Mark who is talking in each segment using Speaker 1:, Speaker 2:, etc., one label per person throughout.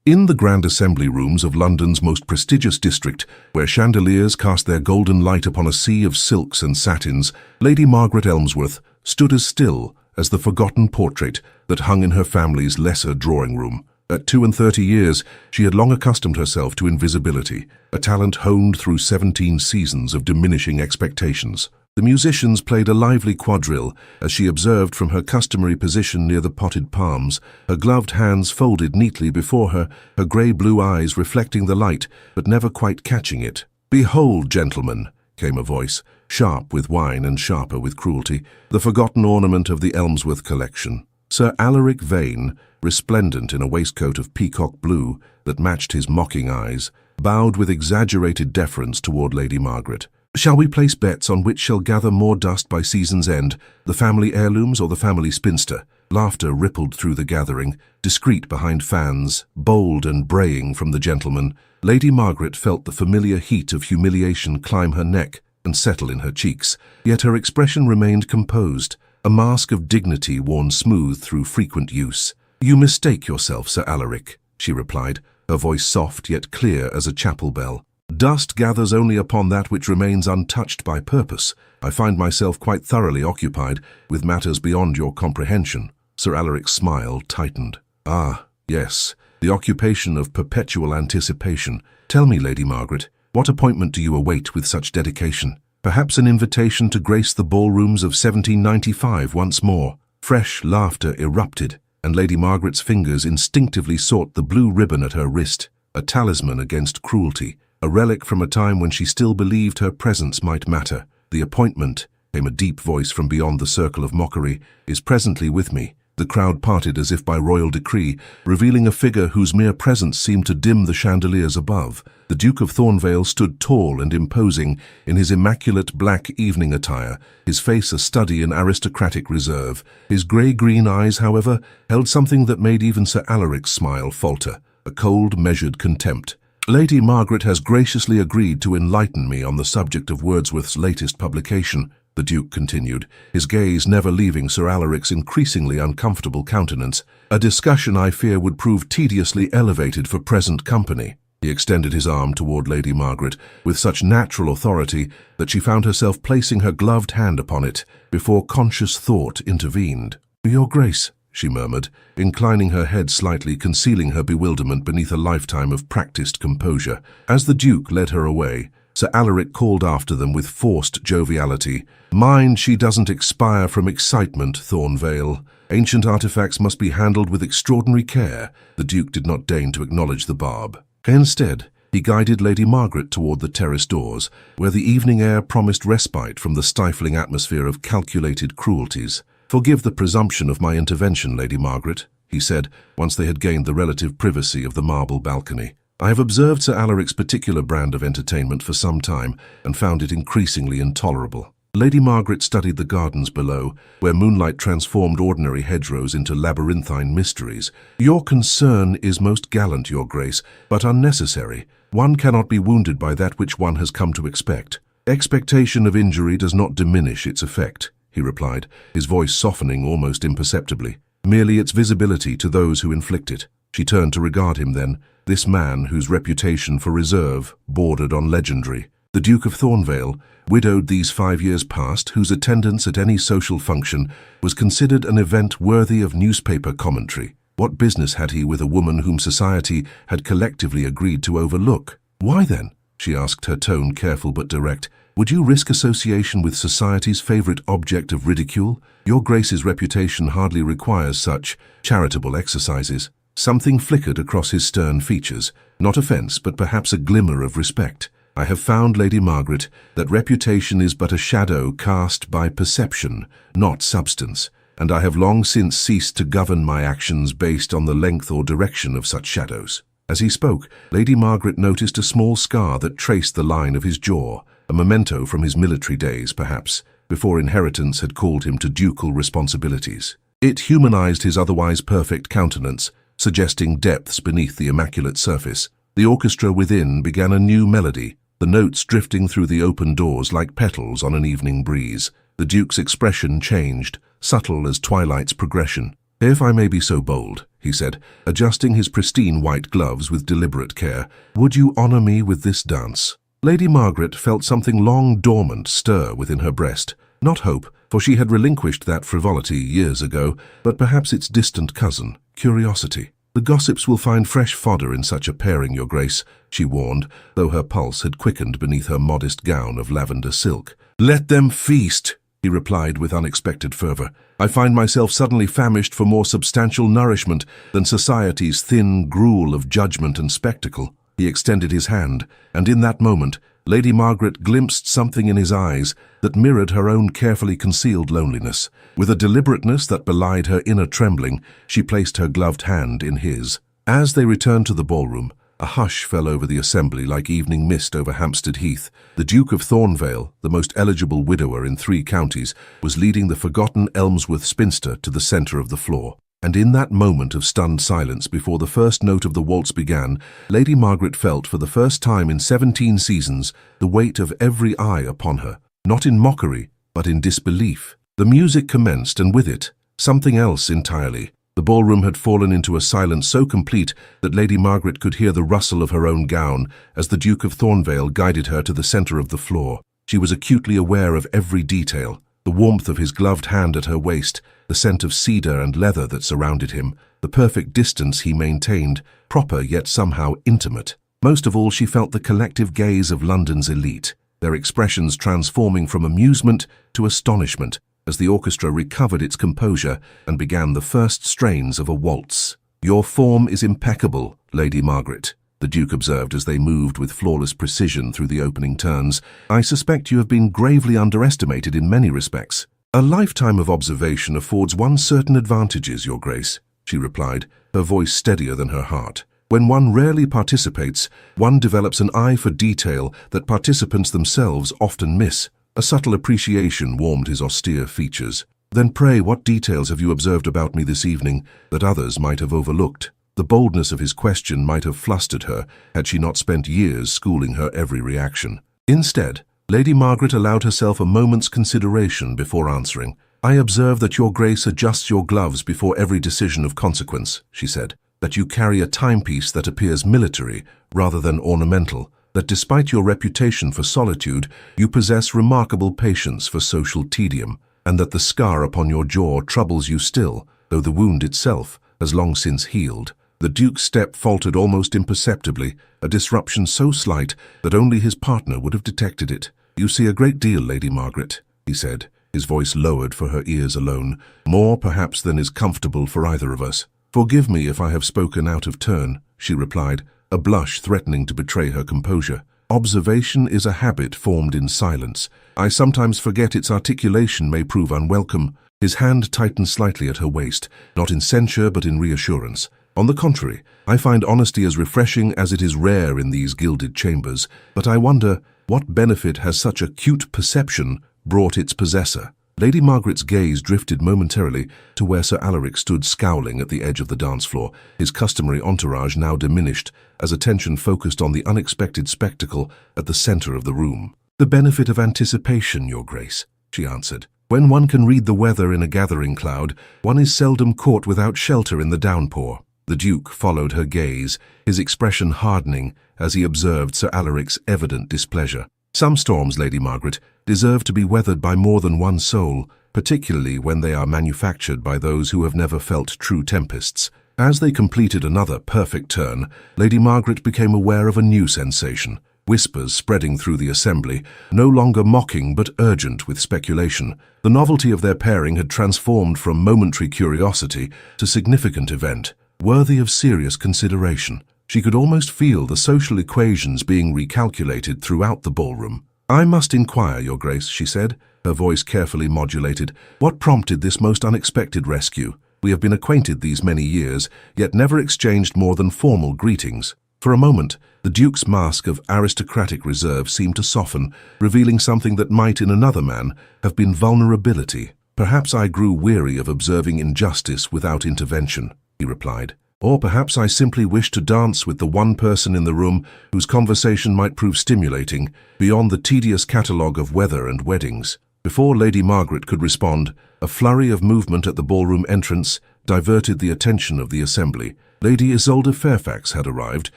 Speaker 1: In the grand assembly rooms of London's most prestigious district, where chandeliers cast their golden light upon a sea of silks and satins, Lady Margaret Elmsworth stood as still as the forgotten portrait that hung in her family's lesser drawing-room. At 32 years, she had long accustomed herself to invisibility, a talent honed through 17 seasons of diminishing expectations. The musicians played a lively quadrille as she observed from her customary position near the potted palms, her gloved hands folded neatly before her, her grey-blue eyes reflecting the light but never quite catching it. "Behold, gentlemen," came a voice, sharp with wine and sharper with cruelty, the forgotten ornament of the Elmsworth collection. Sir Alaric Vane, resplendent in a waistcoat of peacock blue that matched his mocking eyes, bowed with exaggerated deference toward Lady Margaret. "Shall we place bets on which shall gather more dust by season's end, the family heirlooms or the family spinster?" Laughter rippled through the gathering, discreet behind fans, bold and braying from the gentlemen. Lady Margaret felt the familiar heat of humiliation climb her neck and settle in her cheeks, yet her expression remained composed, a mask of dignity worn smooth through frequent use. "You mistake yourself, Sir Alaric," she replied, her voice soft yet clear as a chapel bell. "Dust gathers only upon that which remains untouched by purpose. I find myself quite thoroughly occupied with matters beyond your comprehension." Sir Alaric's smile tightened. "Ah, yes, the occupation of perpetual anticipation. Tell me, Lady Margaret, what appointment do you await with such dedication? Perhaps an invitation to grace the ballrooms of 1795 once more." Fresh laughter erupted, and Lady Margaret's fingers instinctively sought the blue ribbon at her wrist, a talisman against cruelty, a relic from a time when she still believed her presence might matter. "The appointment," came a deep voice from beyond the circle of mockery, "is presently with me." The crowd parted as if by royal decree, revealing a figure whose mere presence seemed to dim the chandeliers above. The Duke of Thornvale stood tall and imposing in his immaculate black evening attire, his face a study in aristocratic reserve. His grey-green eyes, however, held something that made even Sir Alaric's smile falter, a cold, measured contempt. "Lady Margaret has graciously agreed to enlighten me on the subject of Wordsworth's latest publication," the Duke continued, his gaze never leaving Sir Alaric's increasingly uncomfortable countenance. "A discussion I fear would prove tediously elevated for present company." He extended his arm toward Lady Margaret with such natural authority that she found herself placing her gloved hand upon it before conscious thought intervened. "Your Grace," she murmured, inclining her head slightly, concealing her bewilderment beneath a lifetime of practiced composure. As the Duke led her away, Sir Alaric called after them with forced joviality, "Mind she doesn't expire from excitement, Thornvale. Ancient artifacts must be handled with extraordinary care." The Duke did not deign to acknowledge the barb. Instead, he guided Lady Margaret toward the terrace doors, where the evening air promised respite from the stifling atmosphere of calculated cruelties. "Forgive the presumption of my intervention, Lady Margaret," he said, once they had gained the relative privacy of the marble balcony. "I have observed Sir Alaric's particular brand of entertainment for some time and found it increasingly intolerable." Lady Margaret studied the gardens below, where moonlight transformed ordinary hedgerows into labyrinthine mysteries. "Your concern is most gallant, Your Grace, but unnecessary. One cannot be wounded by that which one has come to expect. Expectation of injury does not diminish its effect," he replied, his voice softening almost imperceptibly. "Merely its visibility to those who inflict it." She turned to regard him then, this man whose reputation for reserve bordered on legendary. The Duke of Thornvale, widowed these 5 years past, whose attendance at any social function was considered an event worthy of newspaper commentary. What business had he with a woman whom society had collectively agreed to overlook? "Why then," she asked, her tone careful but direct, "would you risk association with society's favorite object of ridicule? Your Grace's reputation hardly requires such charitable exercises." Something flickered across his stern features, not offense, but perhaps a glimmer of respect. "I have found, Lady Margaret, that reputation is but a shadow cast by perception, not substance, and I have long since ceased to govern my actions based on the length or direction of such shadows." As he spoke, Lady Margaret noticed a small scar that traced the line of his jaw, a memento from his military days, perhaps, before inheritance had called him to ducal responsibilities. It humanized his otherwise perfect countenance, suggesting depths beneath the immaculate surface. The orchestra within began a new melody, the notes drifting through the open doors like petals on an evening breeze. The Duke's expression changed, subtle as twilight's progression. "If I may be so bold," he said, adjusting his pristine white gloves with deliberate care, "would you honor me with this dance?" Lady Margaret felt something long dormant stir within her breast. Not hope, for she had relinquished that frivolity years ago, but perhaps its distant cousin, curiosity. "The gossips will find fresh fodder in such a pairing, Your Grace," she warned, though her pulse had quickened beneath her modest gown of lavender silk. "Let them feast," he replied with unexpected fervor. "I find myself suddenly famished for more substantial nourishment than society's thin gruel of judgment and spectacle." He extended his hand, and in that moment, Lady Margaret glimpsed something in his eyes that mirrored her own carefully concealed loneliness. With a deliberateness that belied her inner trembling, she placed her gloved hand in his. As they returned to the ballroom, a hush fell over the assembly like evening mist over Hampstead Heath. The Duke of Thornvale, the most eligible widower in 3 counties, was leading the forgotten Elmsworth spinster to the centre of the floor. And in that moment of stunned silence before the first note of the waltz began, Lady Margaret felt for the first time in 17 seasons the weight of every eye upon her, not in mockery, but in disbelief. The music commenced, and with it, something else entirely. The ballroom had fallen into a silence so complete that Lady Margaret could hear the rustle of her own gown as the Duke of Thornvale guided her to the centre of the floor. She was acutely aware of every detail, the warmth of his gloved hand at her waist, the scent of cedar and leather that surrounded him, the perfect distance he maintained, proper yet somehow intimate. Most of all, she felt the collective gaze of London's elite, their expressions transforming from amusement to astonishment as the orchestra recovered its composure and began the first strains of a waltz. "Your form is impeccable, Lady Margaret," the Duke observed as they moved with flawless precision through the opening turns. "I suspect you have been gravely underestimated in many respects." "A lifetime of observation affords one certain advantages, Your Grace," she replied, her voice steadier than her heart. "When one rarely participates, one develops an eye for detail that participants themselves often miss." A subtle appreciation warmed his austere features. "Then pray, what details have you observed about me this evening that others might have overlooked?" The boldness of his question might have flustered her had she not spent years schooling her every reaction. Instead, Lady Margaret allowed herself a moment's consideration before answering. "I observe that Your Grace adjusts your gloves before every decision of consequence," she said, "that you carry a timepiece that appears military rather than ornamental, that despite your reputation for solitude, you possess remarkable patience for social tedium, and that the scar upon your jaw troubles you still, though the wound itself has long since healed." The Duke's step faltered almost imperceptibly, a disruption so slight that only his partner would have detected it. "You see a great deal, Lady Margaret," he said, his voice lowered for her ears alone, "more perhaps than is comfortable for either of us." "Forgive me if I have spoken out of turn," she replied, a blush threatening to betray her composure. "Observation is a habit formed in silence. I sometimes forget its articulation may prove unwelcome." His hand tightened slightly at her waist, not in censure but in reassurance. "On the contrary, I find honesty as refreshing as it is rare in these gilded chambers, but I wonder, what benefit has such acute perception brought its possessor?" Lady Margaret's gaze drifted momentarily to where Sir Alaric stood scowling at the edge of the dance floor, his customary entourage now diminished as attention focused on the unexpected spectacle at the centre of the room. "The benefit of anticipation, Your Grace," she answered. "When one can read the weather in a gathering cloud, one is seldom caught without shelter in the downpour." The Duke followed her gaze, his expression hardening as he observed Sir Alaric's evident displeasure. "Some storms, Lady Margaret, deserve to be weathered by more than one soul, particularly when they are manufactured by those who have never felt true tempests." As they completed another perfect turn, Lady Margaret became aware of a new sensation, whispers spreading through the assembly, no longer mocking but urgent with speculation. The novelty of their pairing had transformed from momentary curiosity to significant event, worthy of serious consideration. She could almost feel the social equations being recalculated throughout the ballroom. "I must inquire, Your Grace," she said, her voice carefully modulated, "what prompted this most unexpected rescue? We have been acquainted these many years, yet never exchanged more than formal greetings." For a moment, the Duke's mask of aristocratic reserve seemed to soften, revealing something that might, in another man, have been vulnerability. "Perhaps I grew weary of observing injustice without intervention," he replied. "Or perhaps I simply wished to dance with the one person in the room whose conversation might prove stimulating, beyond the tedious catalogue of weather and weddings." Before Lady Margaret could respond, a flurry of movement at the ballroom entrance diverted the attention of the assembly. Lady Isolde Fairfax had arrived,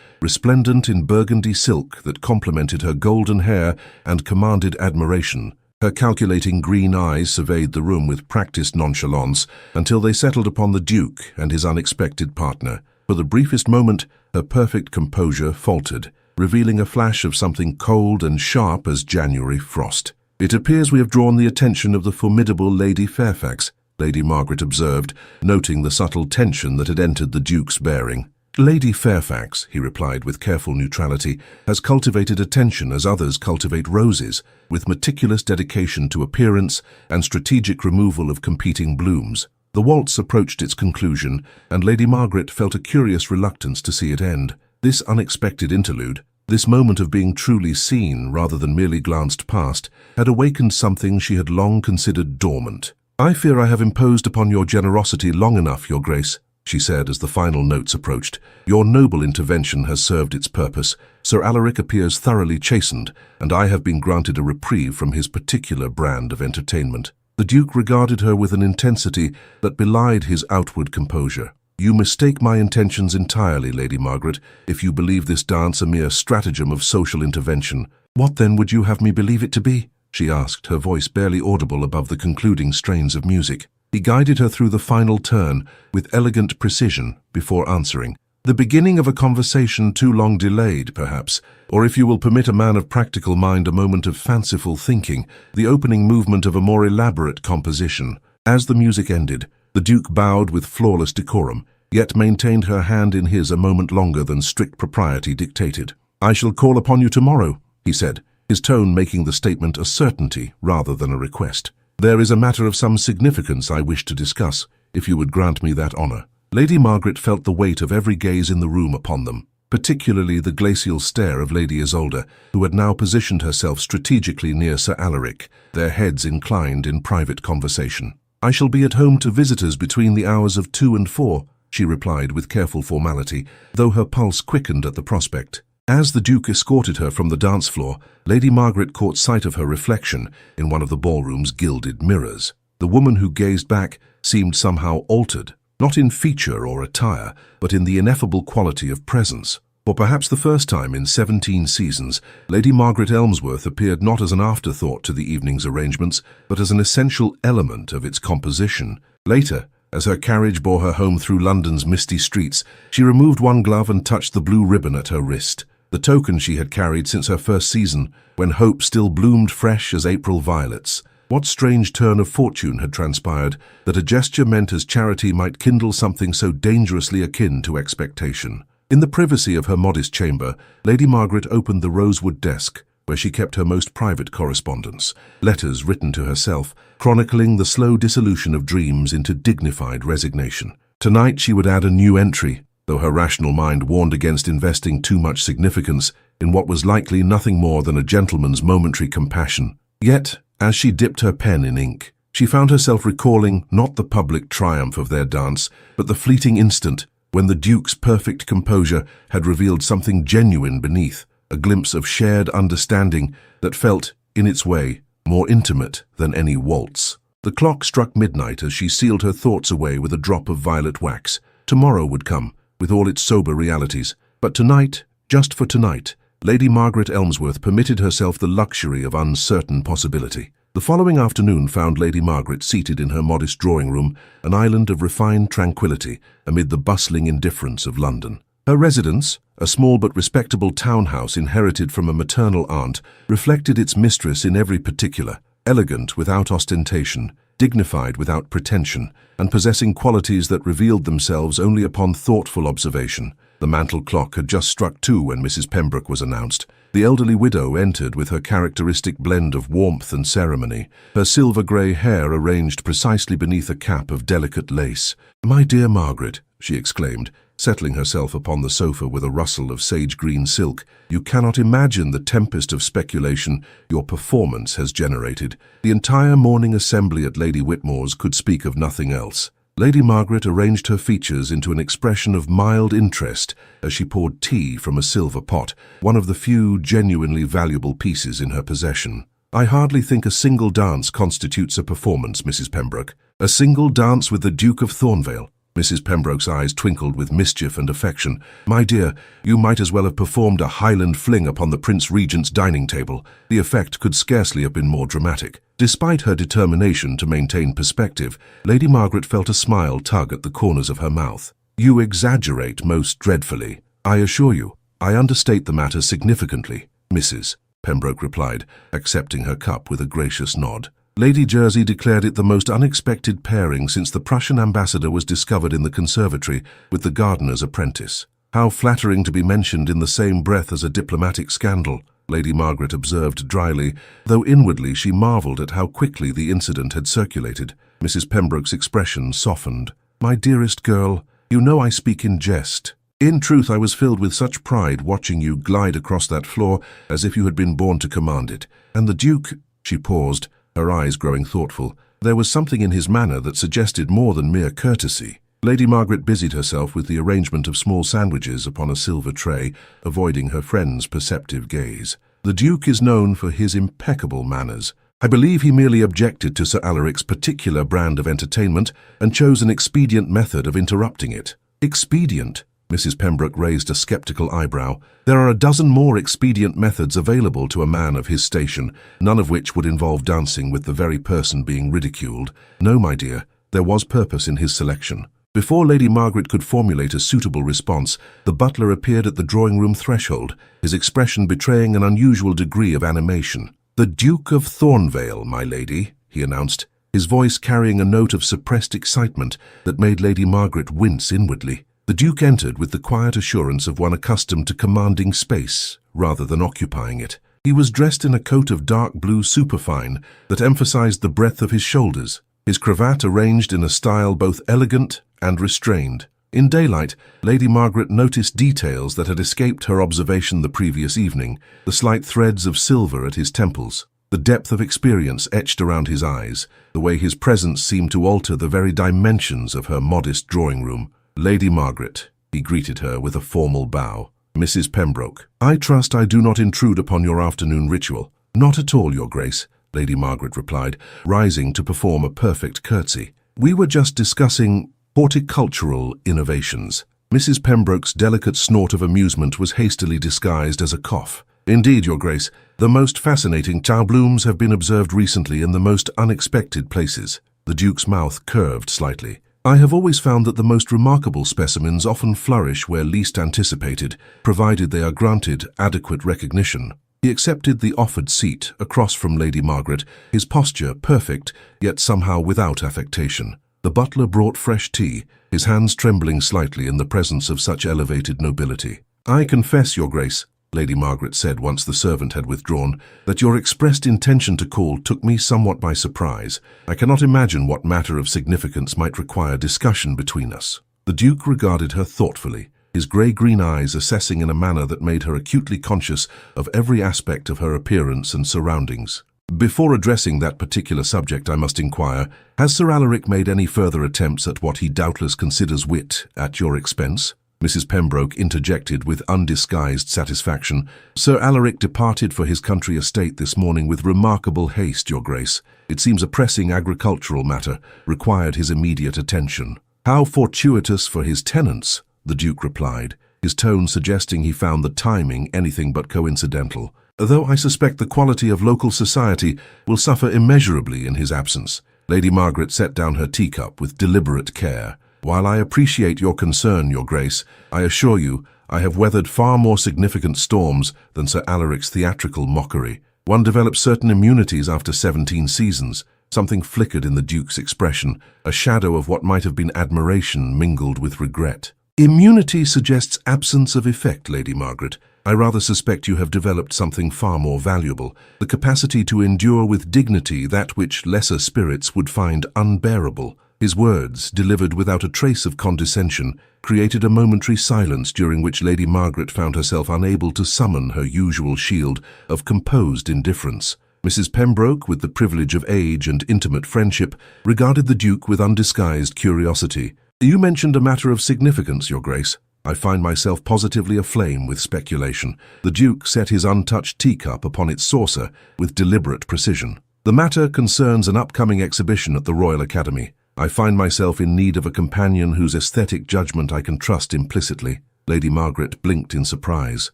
Speaker 1: resplendent in burgundy silk that complemented her golden hair and commanded admiration. Her calculating green eyes surveyed the room with practiced nonchalance until they settled upon the Duke and his unexpected partner. For the briefest moment, her perfect composure faltered, revealing a flash of something cold and sharp as January frost. "It appears we have drawn the attention of the formidable Lady Fairfax," Lady Margaret observed, noting the subtle tension that had entered the Duke's bearing. "Lady Fairfax," he replied with careful neutrality, "has cultivated attention as others cultivate roses, with meticulous dedication to appearance and strategic removal of competing blooms." The waltz approached its conclusion, and Lady Margaret felt a curious reluctance to see it end. This unexpected interlude, this moment of being truly seen rather than merely glanced past, had awakened something she had long considered dormant. "I fear I have imposed upon your generosity long enough, Your Grace," she said as the final notes approached. "Your noble intervention has served its purpose. Sir Alaric appears thoroughly chastened, and I have been granted a reprieve from his particular brand of entertainment." The Duke regarded her with an intensity that belied his outward composure. "You mistake my intentions entirely, Lady Margaret, if you believe this dance a mere stratagem of social intervention." "What then would you have me believe it to be?" she asked, her voice barely audible above the concluding strains of music. He guided her through the final turn with elegant precision before answering. "The beginning of a conversation too long delayed, perhaps, or if you will permit a man of practical mind a moment of fanciful thinking, the opening movement of a more elaborate composition." As the music ended, the Duke bowed with flawless decorum, yet maintained her hand in his a moment longer than strict propriety dictated. "I shall call upon you tomorrow," he said, his tone making the statement a certainty rather than a request. "There is a matter of some significance I wish to discuss, if you would grant me that honor." Lady Margaret felt the weight of every gaze in the room upon them, particularly the glacial stare of Lady Isolde, who had now positioned herself strategically near Sir Alaric, their heads inclined in private conversation. "I shall be at home to visitors between the hours of 2 and 4, she replied with careful formality, though her pulse quickened at the prospect. As the Duke escorted her from the dance floor, Lady Margaret caught sight of her reflection in one of the ballroom's gilded mirrors. The woman who gazed back seemed somehow altered, not in feature or attire, but in the ineffable quality of presence. For perhaps the first time in 17 seasons, Lady Margaret Elmsworth appeared not as an afterthought to the evening's arrangements, but as an essential element of its composition. Later, as her carriage bore her home through London's misty streets, she removed one glove and touched the blue ribbon at her wrist, the token she had carried since her first season, when hope still bloomed fresh as April violets. What strange turn of fortune had transpired, that a gesture meant as charity might kindle something so dangerously akin to expectation? In the privacy of her modest chamber, Lady Margaret opened the rosewood desk, where she kept her most private correspondence, letters written to herself, chronicling the slow dissolution of dreams into dignified resignation. Tonight she would add a new entry, though her rational mind warned against investing too much significance in what was likely nothing more than a gentleman's momentary compassion. Yet, as she dipped her pen in ink, she found herself recalling not the public triumph of their dance, but the fleeting instant when the Duke's perfect composure had revealed something genuine beneath, a glimpse of shared understanding that felt, in its way, more intimate than any waltz. The clock struck midnight as she sealed her thoughts away with a drop of violet wax. Tomorrow would come, with all its sober realities. But tonight, just for tonight, Lady Margaret Elmsworth permitted herself the luxury of uncertain possibility. The following afternoon found Lady Margaret seated in her modest drawing-room, an island of refined tranquillity amid the bustling indifference of London. Her residence, a small but respectable townhouse inherited from a maternal aunt, reflected its mistress in every particular, elegant without ostentation, dignified without pretension, and possessing qualities that revealed themselves only upon thoughtful observation. The mantel clock had just struck 2 when Mrs. Pembroke was announced. The elderly widow entered with her characteristic blend of warmth and ceremony, her silver-grey hair arranged precisely beneath a cap of delicate lace. "My dear Margaret," she exclaimed, settling herself upon the sofa with a rustle of sage-green silk, "you cannot imagine the tempest of speculation your performance has generated." The entire morning assembly at Lady Whitmore's could speak of nothing else. Lady Margaret arranged her features into an expression of mild interest as she poured tea from a silver pot, one of the few genuinely valuable pieces in her possession. "I hardly think a single dance constitutes a performance, Mrs. Pembroke. A single dance with the Duke of Thornvale. Mrs. Pembroke's eyes twinkled with mischief and affection. "My dear, you might as well have performed a Highland fling upon the Prince Regent's dining table. The effect could scarcely have been more dramatic." Despite her determination to maintain perspective, Lady Margaret felt a smile tug at the corners of her mouth. "You exaggerate most dreadfully. I assure you, I understate the matter significantly, Mrs." Pembroke replied, accepting her cup with a gracious nod. Lady Jersey declared it the most unexpected pairing since the Prussian ambassador was discovered in the conservatory with the gardener's apprentice. "How flattering to be mentioned in the same breath as a diplomatic scandal," Lady Margaret observed dryly, though inwardly she marvelled at how quickly the incident had circulated. Mrs. Pembroke's expression softened. "My dearest girl, you know I speak in jest. In truth, I was filled with such pride watching you glide across that floor as if you had been born to command it. And the Duke—" She paused, her eyes growing thoughtful. There was something in his manner that suggested more than mere courtesy. Lady Margaret busied herself with the arrangement of small sandwiches upon a silver tray, avoiding her friend's perceptive gaze. "The Duke is known for his impeccable manners. I believe he merely objected to Sir Alaric's particular brand of entertainment and chose an expedient method of interrupting it." "Expedient?" Mrs. Pembroke raised a skeptical eyebrow. "There are a dozen more expedient methods available to a man of his station, none of which would involve dancing with the very person being ridiculed. No, my dear, there was purpose in his selection." Before Lady Margaret could formulate a suitable response, the butler appeared at the drawing-room threshold, his expression betraying an unusual degree of animation. "The Duke of Thornvale, my lady," he announced, his voice carrying a note of suppressed excitement that made Lady Margaret wince inwardly. The Duke entered with the quiet assurance of one accustomed to commanding space rather than occupying it. He was dressed in a coat of dark blue superfine that emphasized the breadth of his shoulders, his cravat arranged in a style both elegant and restrained. In daylight, Lady Margaret noticed details that had escaped her observation the previous evening, the slight threads of silver at his temples, the depth of experience etched around his eyes, the way his presence seemed to alter the very dimensions of her modest drawing-room. "Lady Margaret," he greeted her with a formal bow. "Mrs. Pembroke, I trust I do not intrude upon your afternoon ritual." "Not at all, Your Grace," Lady Margaret replied, rising to perform a perfect curtsy. "We were just discussing horticultural innovations." Mrs. Pembroke's delicate snort of amusement was hastily disguised as a cough. "Indeed, Your Grace, the most fascinating chow blooms have been observed recently in the most unexpected places." The Duke's mouth curved slightly. "I have always found that the most remarkable specimens often flourish where least anticipated, provided they are granted adequate recognition." He accepted the offered seat across from Lady Margaret, his posture perfect, yet somehow without affectation. The butler brought fresh tea, his hands trembling slightly in the presence of such elevated nobility. "I confess, Your Grace," Lady Margaret said once the servant had withdrawn, "that your expressed intention to call took me somewhat by surprise. I cannot imagine what matter of significance might require discussion between us." The Duke regarded her thoughtfully, his grey-green eyes assessing in a manner that made her acutely conscious of every aspect of her appearance and surroundings. "Before addressing that particular subject, I must inquire, has Sir Alaric made any further attempts at what he doubtless considers wit at your expense?" Mrs. Pembroke interjected with undisguised satisfaction. "Sir Alaric departed for his country estate this morning with remarkable haste, Your Grace. It seems a pressing agricultural matter required his immediate attention." "How fortuitous for his tenants," the Duke replied, his tone suggesting he found the timing anything but coincidental. "Though I suspect the quality of local society will suffer immeasurably in his absence." Lady Margaret set down her teacup with deliberate care. "While I appreciate your concern, Your Grace, I assure you I have weathered far more significant storms than Sir Alaric's theatrical mockery. One develops certain immunities after 17 seasons." Something flickered in the Duke's expression, a shadow of what might have been admiration mingled with regret. "Immunity suggests absence of effect, Lady Margaret. I rather suspect you have developed something far more valuable, the capacity to endure with dignity that which lesser spirits would find unbearable." His words, delivered without a trace of condescension, created a momentary silence during which Lady Margaret found herself unable to summon her usual shield of composed indifference. Mrs. Pembroke, with the privilege of age and intimate friendship, regarded the Duke with undisguised curiosity. "You mentioned a matter of significance, Your Grace. I find myself positively aflame with speculation." The Duke set his untouched teacup upon its saucer with deliberate precision. "The matter concerns an upcoming exhibition at the Royal Academy. I find myself in need of a companion whose aesthetic judgment I can trust implicitly." Lady Margaret blinked in surprise.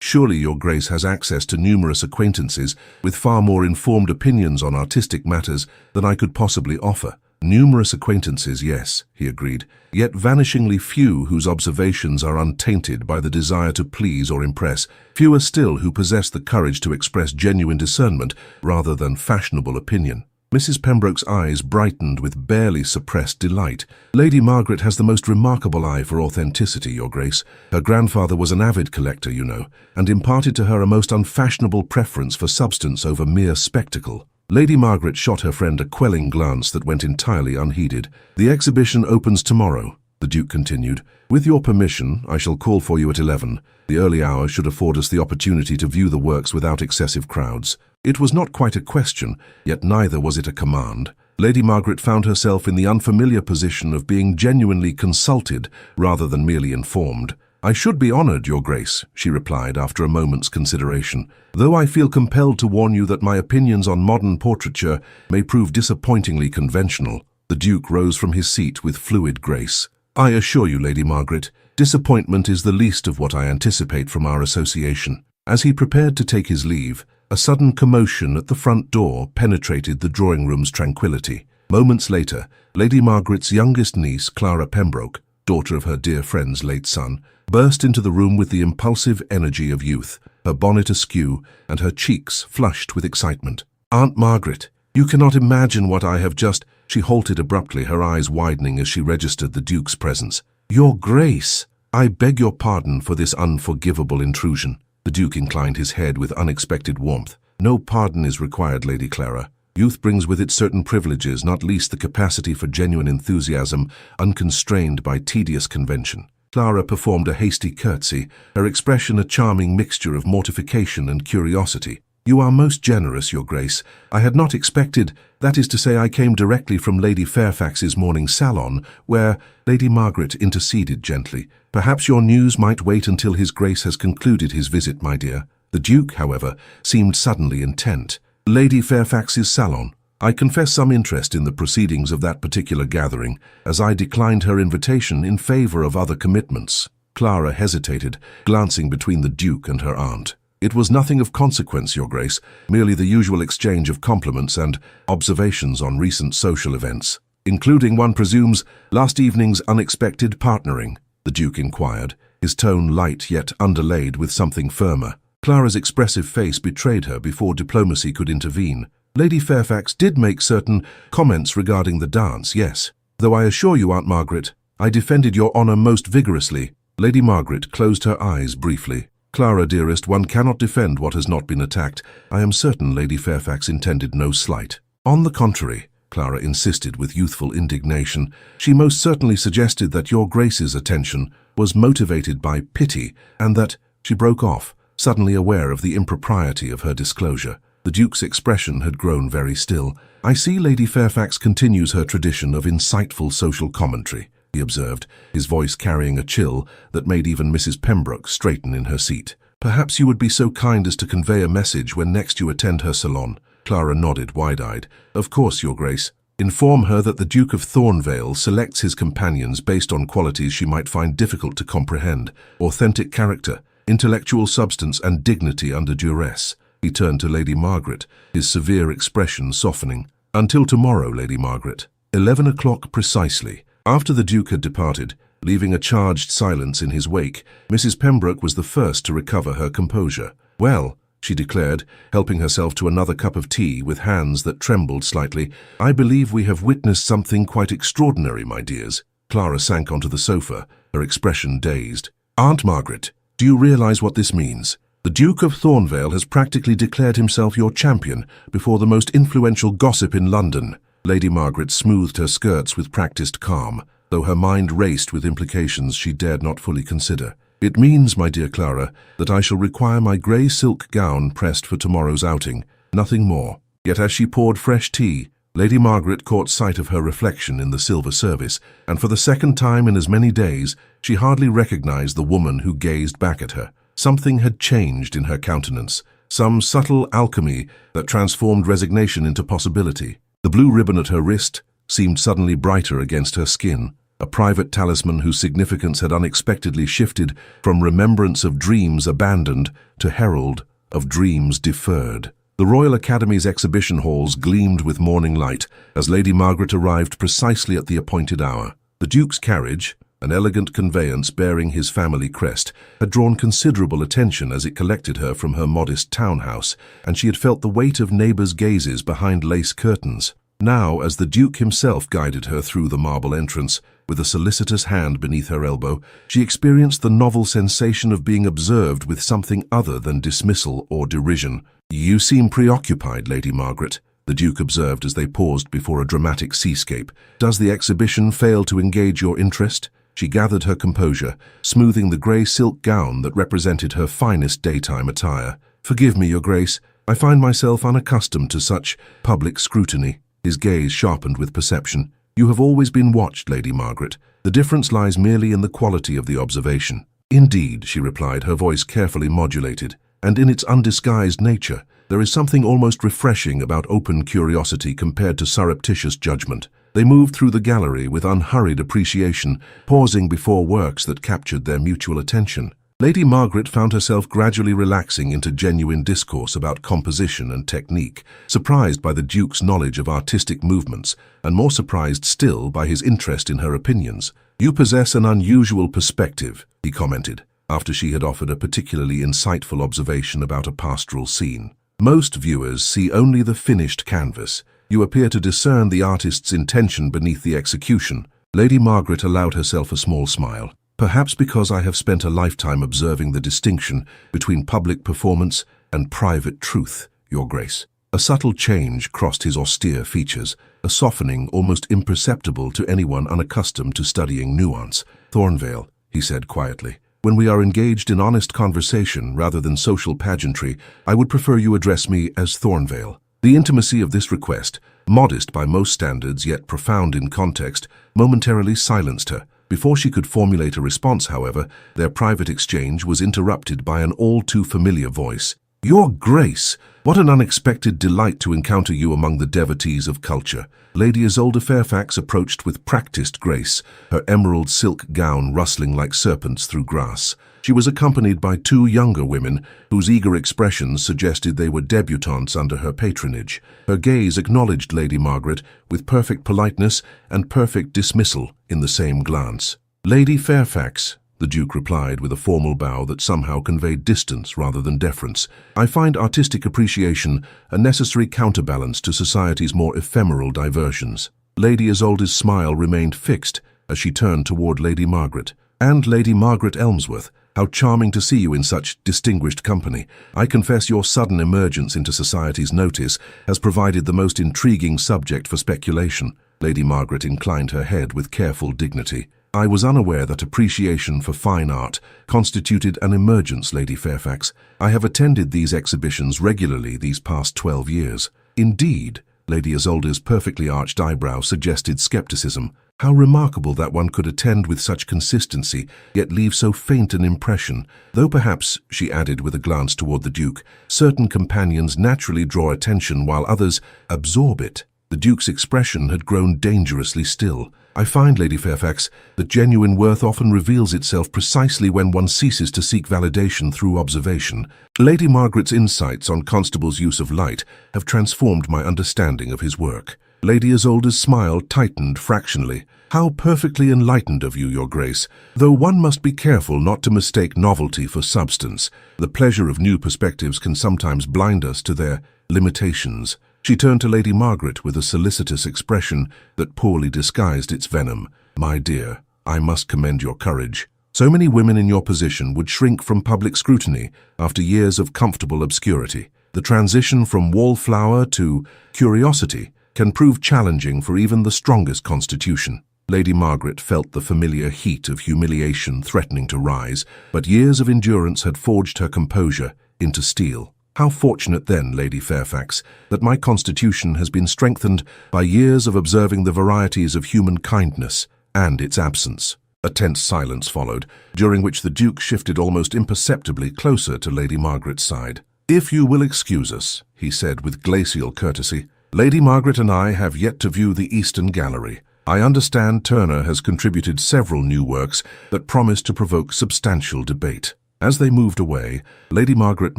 Speaker 1: "Surely your Grace has access to numerous acquaintances with far more informed opinions on artistic matters than I could possibly offer." "Numerous acquaintances, yes," he agreed, "yet vanishingly few whose observations are untainted by the desire to please or impress, fewer still who possess the courage to express genuine discernment rather than fashionable opinion." Mrs. Pembroke's eyes brightened with barely suppressed delight. "Lady Margaret has the most remarkable eye for authenticity, your Grace. Her grandfather was an avid collector, you know, and imparted to her a most unfashionable preference for substance over mere spectacle." Lady Margaret shot her friend a quelling glance that went entirely unheeded. "The exhibition opens tomorrow," the Duke continued. "With your permission, I shall call for you at 11. The early hour should afford us the opportunity to view the works without excessive crowds." It was not quite a question, yet neither was it a command. Lady Margaret found herself in the unfamiliar position of being genuinely consulted rather than merely informed. "I should be honored, your Grace," she replied after a moment's consideration, "though I feel compelled to warn you that my opinions on modern portraiture may prove disappointingly conventional." The Duke rose from his seat with fluid grace. "I assure you, Lady Margaret, disappointment is the least of what I anticipate from our association." As he prepared to take his leave, a sudden commotion at the front door penetrated the drawing-room's tranquility. Moments later, Lady Margaret's youngest niece, Clara Pembroke, daughter of her dear friend's late son, burst into the room with the impulsive energy of youth, her bonnet askew and her cheeks flushed with excitement. "Aunt Margaret, you cannot imagine what I have just—" She halted abruptly, her eyes widening as she registered the Duke's presence. "Your Grace, I beg your pardon for this unforgivable intrusion." The Duke inclined his head with unexpected warmth. "No pardon is required, Lady Clara. Youth brings with it certain privileges, not least the capacity for genuine enthusiasm, unconstrained by tedious convention." Clara performed a hasty curtsy, her expression a charming mixture of mortification and curiosity. "You are most generous, your Grace. I had not expected— that is to say, I came directly from Lady Fairfax's morning salon, where—" Lady Margaret interceded gently. "Perhaps your news might wait until His Grace has concluded his visit, my dear." The Duke, however, seemed suddenly intent. "Lady Fairfax's salon. I confess some interest in the proceedings of that particular gathering, as I declined her invitation in favor of other commitments." Clara hesitated, glancing between the Duke and her aunt. "It was nothing of consequence, your Grace, merely the usual exchange of compliments and observations on recent social events." "Including, one presumes, last evening's unexpected partnering?" the Duke inquired, his tone light yet underlaid with something firmer. Clara's expressive face betrayed her before diplomacy could intervene. "Lady Fairfax did make certain comments regarding the dance, yes. Though I assure you, Aunt Margaret, I defended your honor most vigorously." Lady Margaret closed her eyes briefly. "Clara, dearest, one cannot defend what has not been attacked. I am certain Lady Fairfax intended no slight." "On the contrary," Clara insisted with youthful indignation, "she most certainly suggested that your Grace's attention was motivated by pity, and that—" She broke off, suddenly aware of the impropriety of her disclosure. The Duke's expression had grown very still. "I see Lady Fairfax continues her tradition of insightful social commentary," he observed, his voice carrying a chill that made even Mrs. Pembroke straighten in her seat. "Perhaps you would be so kind as to convey a message when next you attend her salon." Clara nodded wide-eyed. "Of course, your Grace. Inform her that the Duke of Thornvale selects his companions based on qualities she might find difficult to comprehend: authentic character, intellectual substance, and dignity under duress." He turned to Lady Margaret, his severe expression softening. "Until tomorrow, Lady Margaret. 11 o'clock precisely." After the Duke had departed, leaving a charged silence in his wake, Mrs. Pembroke was the first to recover her composure. "Well," she declared, helping herself to another cup of tea with hands that trembled slightly, "I believe we have witnessed something quite extraordinary, my dears." Clara sank onto the sofa, her expression dazed. "Aunt Margaret, do you realize what this means? The Duke of Thornvale has practically declared himself your champion before the most influential gossip in London." Lady Margaret smoothed her skirts with practiced calm, though her mind raced with implications she dared not fully consider. "It means, my dear Clara, that I shall require my grey silk gown pressed for tomorrow's outing, nothing more." Yet as she poured fresh tea, Lady Margaret caught sight of her reflection in the silver service, and for the second time in as many days, she hardly recognized the woman who gazed back at her. Something had changed in her countenance, some subtle alchemy that transformed resignation into possibility. The blue ribbon at her wrist, seemed suddenly brighter against her skin, a private talisman whose significance had unexpectedly shifted from remembrance of dreams abandoned to herald of dreams deferred. The Royal Academy's exhibition halls gleamed with morning light as Lady Margaret arrived precisely at the appointed hour. The Duke's carriage, an elegant conveyance bearing his family crest, had drawn considerable attention as it collected her from her modest townhouse, and she had felt the weight of neighbours' gazes behind lace curtains. Now, as the Duke himself guided her through the marble entrance, with a solicitous hand beneath her elbow, she experienced the novel sensation of being observed with something other than dismissal or derision. "You seem preoccupied, Lady Margaret," the Duke observed as they paused before a dramatic seascape. "Does the exhibition fail to engage your interest?" She gathered her composure, smoothing the grey silk gown that represented her finest daytime attire. "Forgive me, Your Grace. I find myself unaccustomed to such public scrutiny." His gaze sharpened with perception. "You have always been watched, Lady Margaret. The difference lies merely in the quality of the observation." "Indeed," she replied, her voice carefully modulated, "and in its undisguised nature, there is something almost refreshing about open curiosity compared to surreptitious judgment." They moved through the gallery with unhurried appreciation, pausing before works that captured their mutual attention. Lady Margaret found herself gradually relaxing into genuine discourse about composition and technique, surprised by the Duke's knowledge of artistic movements, and more surprised still by his interest in her opinions. "You possess an unusual perspective," he commented, after she had offered a particularly insightful observation about a pastoral scene. "Most viewers see only the finished canvas. You appear to discern the artist's intention beneath the execution." Lady Margaret allowed herself a small smile. "Perhaps because I have spent a lifetime observing the distinction between public performance and private truth, Your Grace." A subtle change crossed his austere features, a softening almost imperceptible to anyone unaccustomed to studying nuance. "Thornvale," he said quietly, "when we are engaged in honest conversation rather than social pageantry, I would prefer you address me as Thornvale." The intimacy of this request, modest by most standards yet profound in context, momentarily silenced her. Before she could formulate a response, however, their private exchange was interrupted by an all-too-familiar voice. "Your Grace, what an unexpected delight to encounter you among the devotees of culture." Lady Isolde Fairfax approached with practiced grace, her emerald silk gown rustling like serpents through grass. She was accompanied by two younger women, whose eager expressions suggested they were debutantes under her patronage. Her gaze acknowledged Lady Margaret with perfect politeness and perfect dismissal in the same glance. "Lady Fairfax," the Duke replied with a formal bow that somehow conveyed distance rather than deference, "I find artistic appreciation a necessary counterbalance to society's more ephemeral diversions." Lady Isolde's smile remained fixed as she turned toward Lady Margaret. "And Lady Margaret Elmsworth, how charming to see you in such distinguished company. I confess your sudden emergence into society's notice has provided the most intriguing subject for speculation." Lady Margaret inclined her head with careful dignity. "I was unaware that appreciation for fine art constituted an emergence, Lady Fairfax. I have attended these exhibitions regularly these past 12 years. "Indeed?" Lady Isolde's perfectly arched eyebrow suggested skepticism. "How remarkable that one could attend with such consistency, yet leave so faint an impression. Though perhaps," she added with a glance toward the Duke, "certain companions naturally draw attention while others absorb it." The Duke's expression had grown dangerously still. "I find, Lady Fairfax, that genuine worth often reveals itself precisely when one ceases to seek validation through observation. Lady Margaret's insights on Constable's use of light have transformed my understanding of his work." Lady Isolde's smile tightened fractionally. "How perfectly enlightened of you, Your Grace, though one must be careful not to mistake novelty for substance. The pleasure of new perspectives can sometimes blind us to their limitations." She turned to Lady Margaret with a solicitous expression that poorly disguised its venom. "My dear, I must commend your courage. So many women in your position would shrink from public scrutiny after years of comfortable obscurity. The transition from wallflower to curiosity can prove challenging for even the strongest constitution." Lady Margaret felt the familiar heat of humiliation threatening to rise, but years of endurance had forged her composure into steel. "How fortunate then, Lady Fairfax, that my constitution has been strengthened by years of observing the varieties of human kindness and its absence." A tense silence followed, during which the Duke shifted almost imperceptibly closer to Lady Margaret's side. "If you will excuse us," he said with glacial courtesy, Lady Margaret and I have yet to view the Eastern Gallery. I understand Turner has contributed several new works that promise to provoke substantial debate. As they moved away, Lady Margaret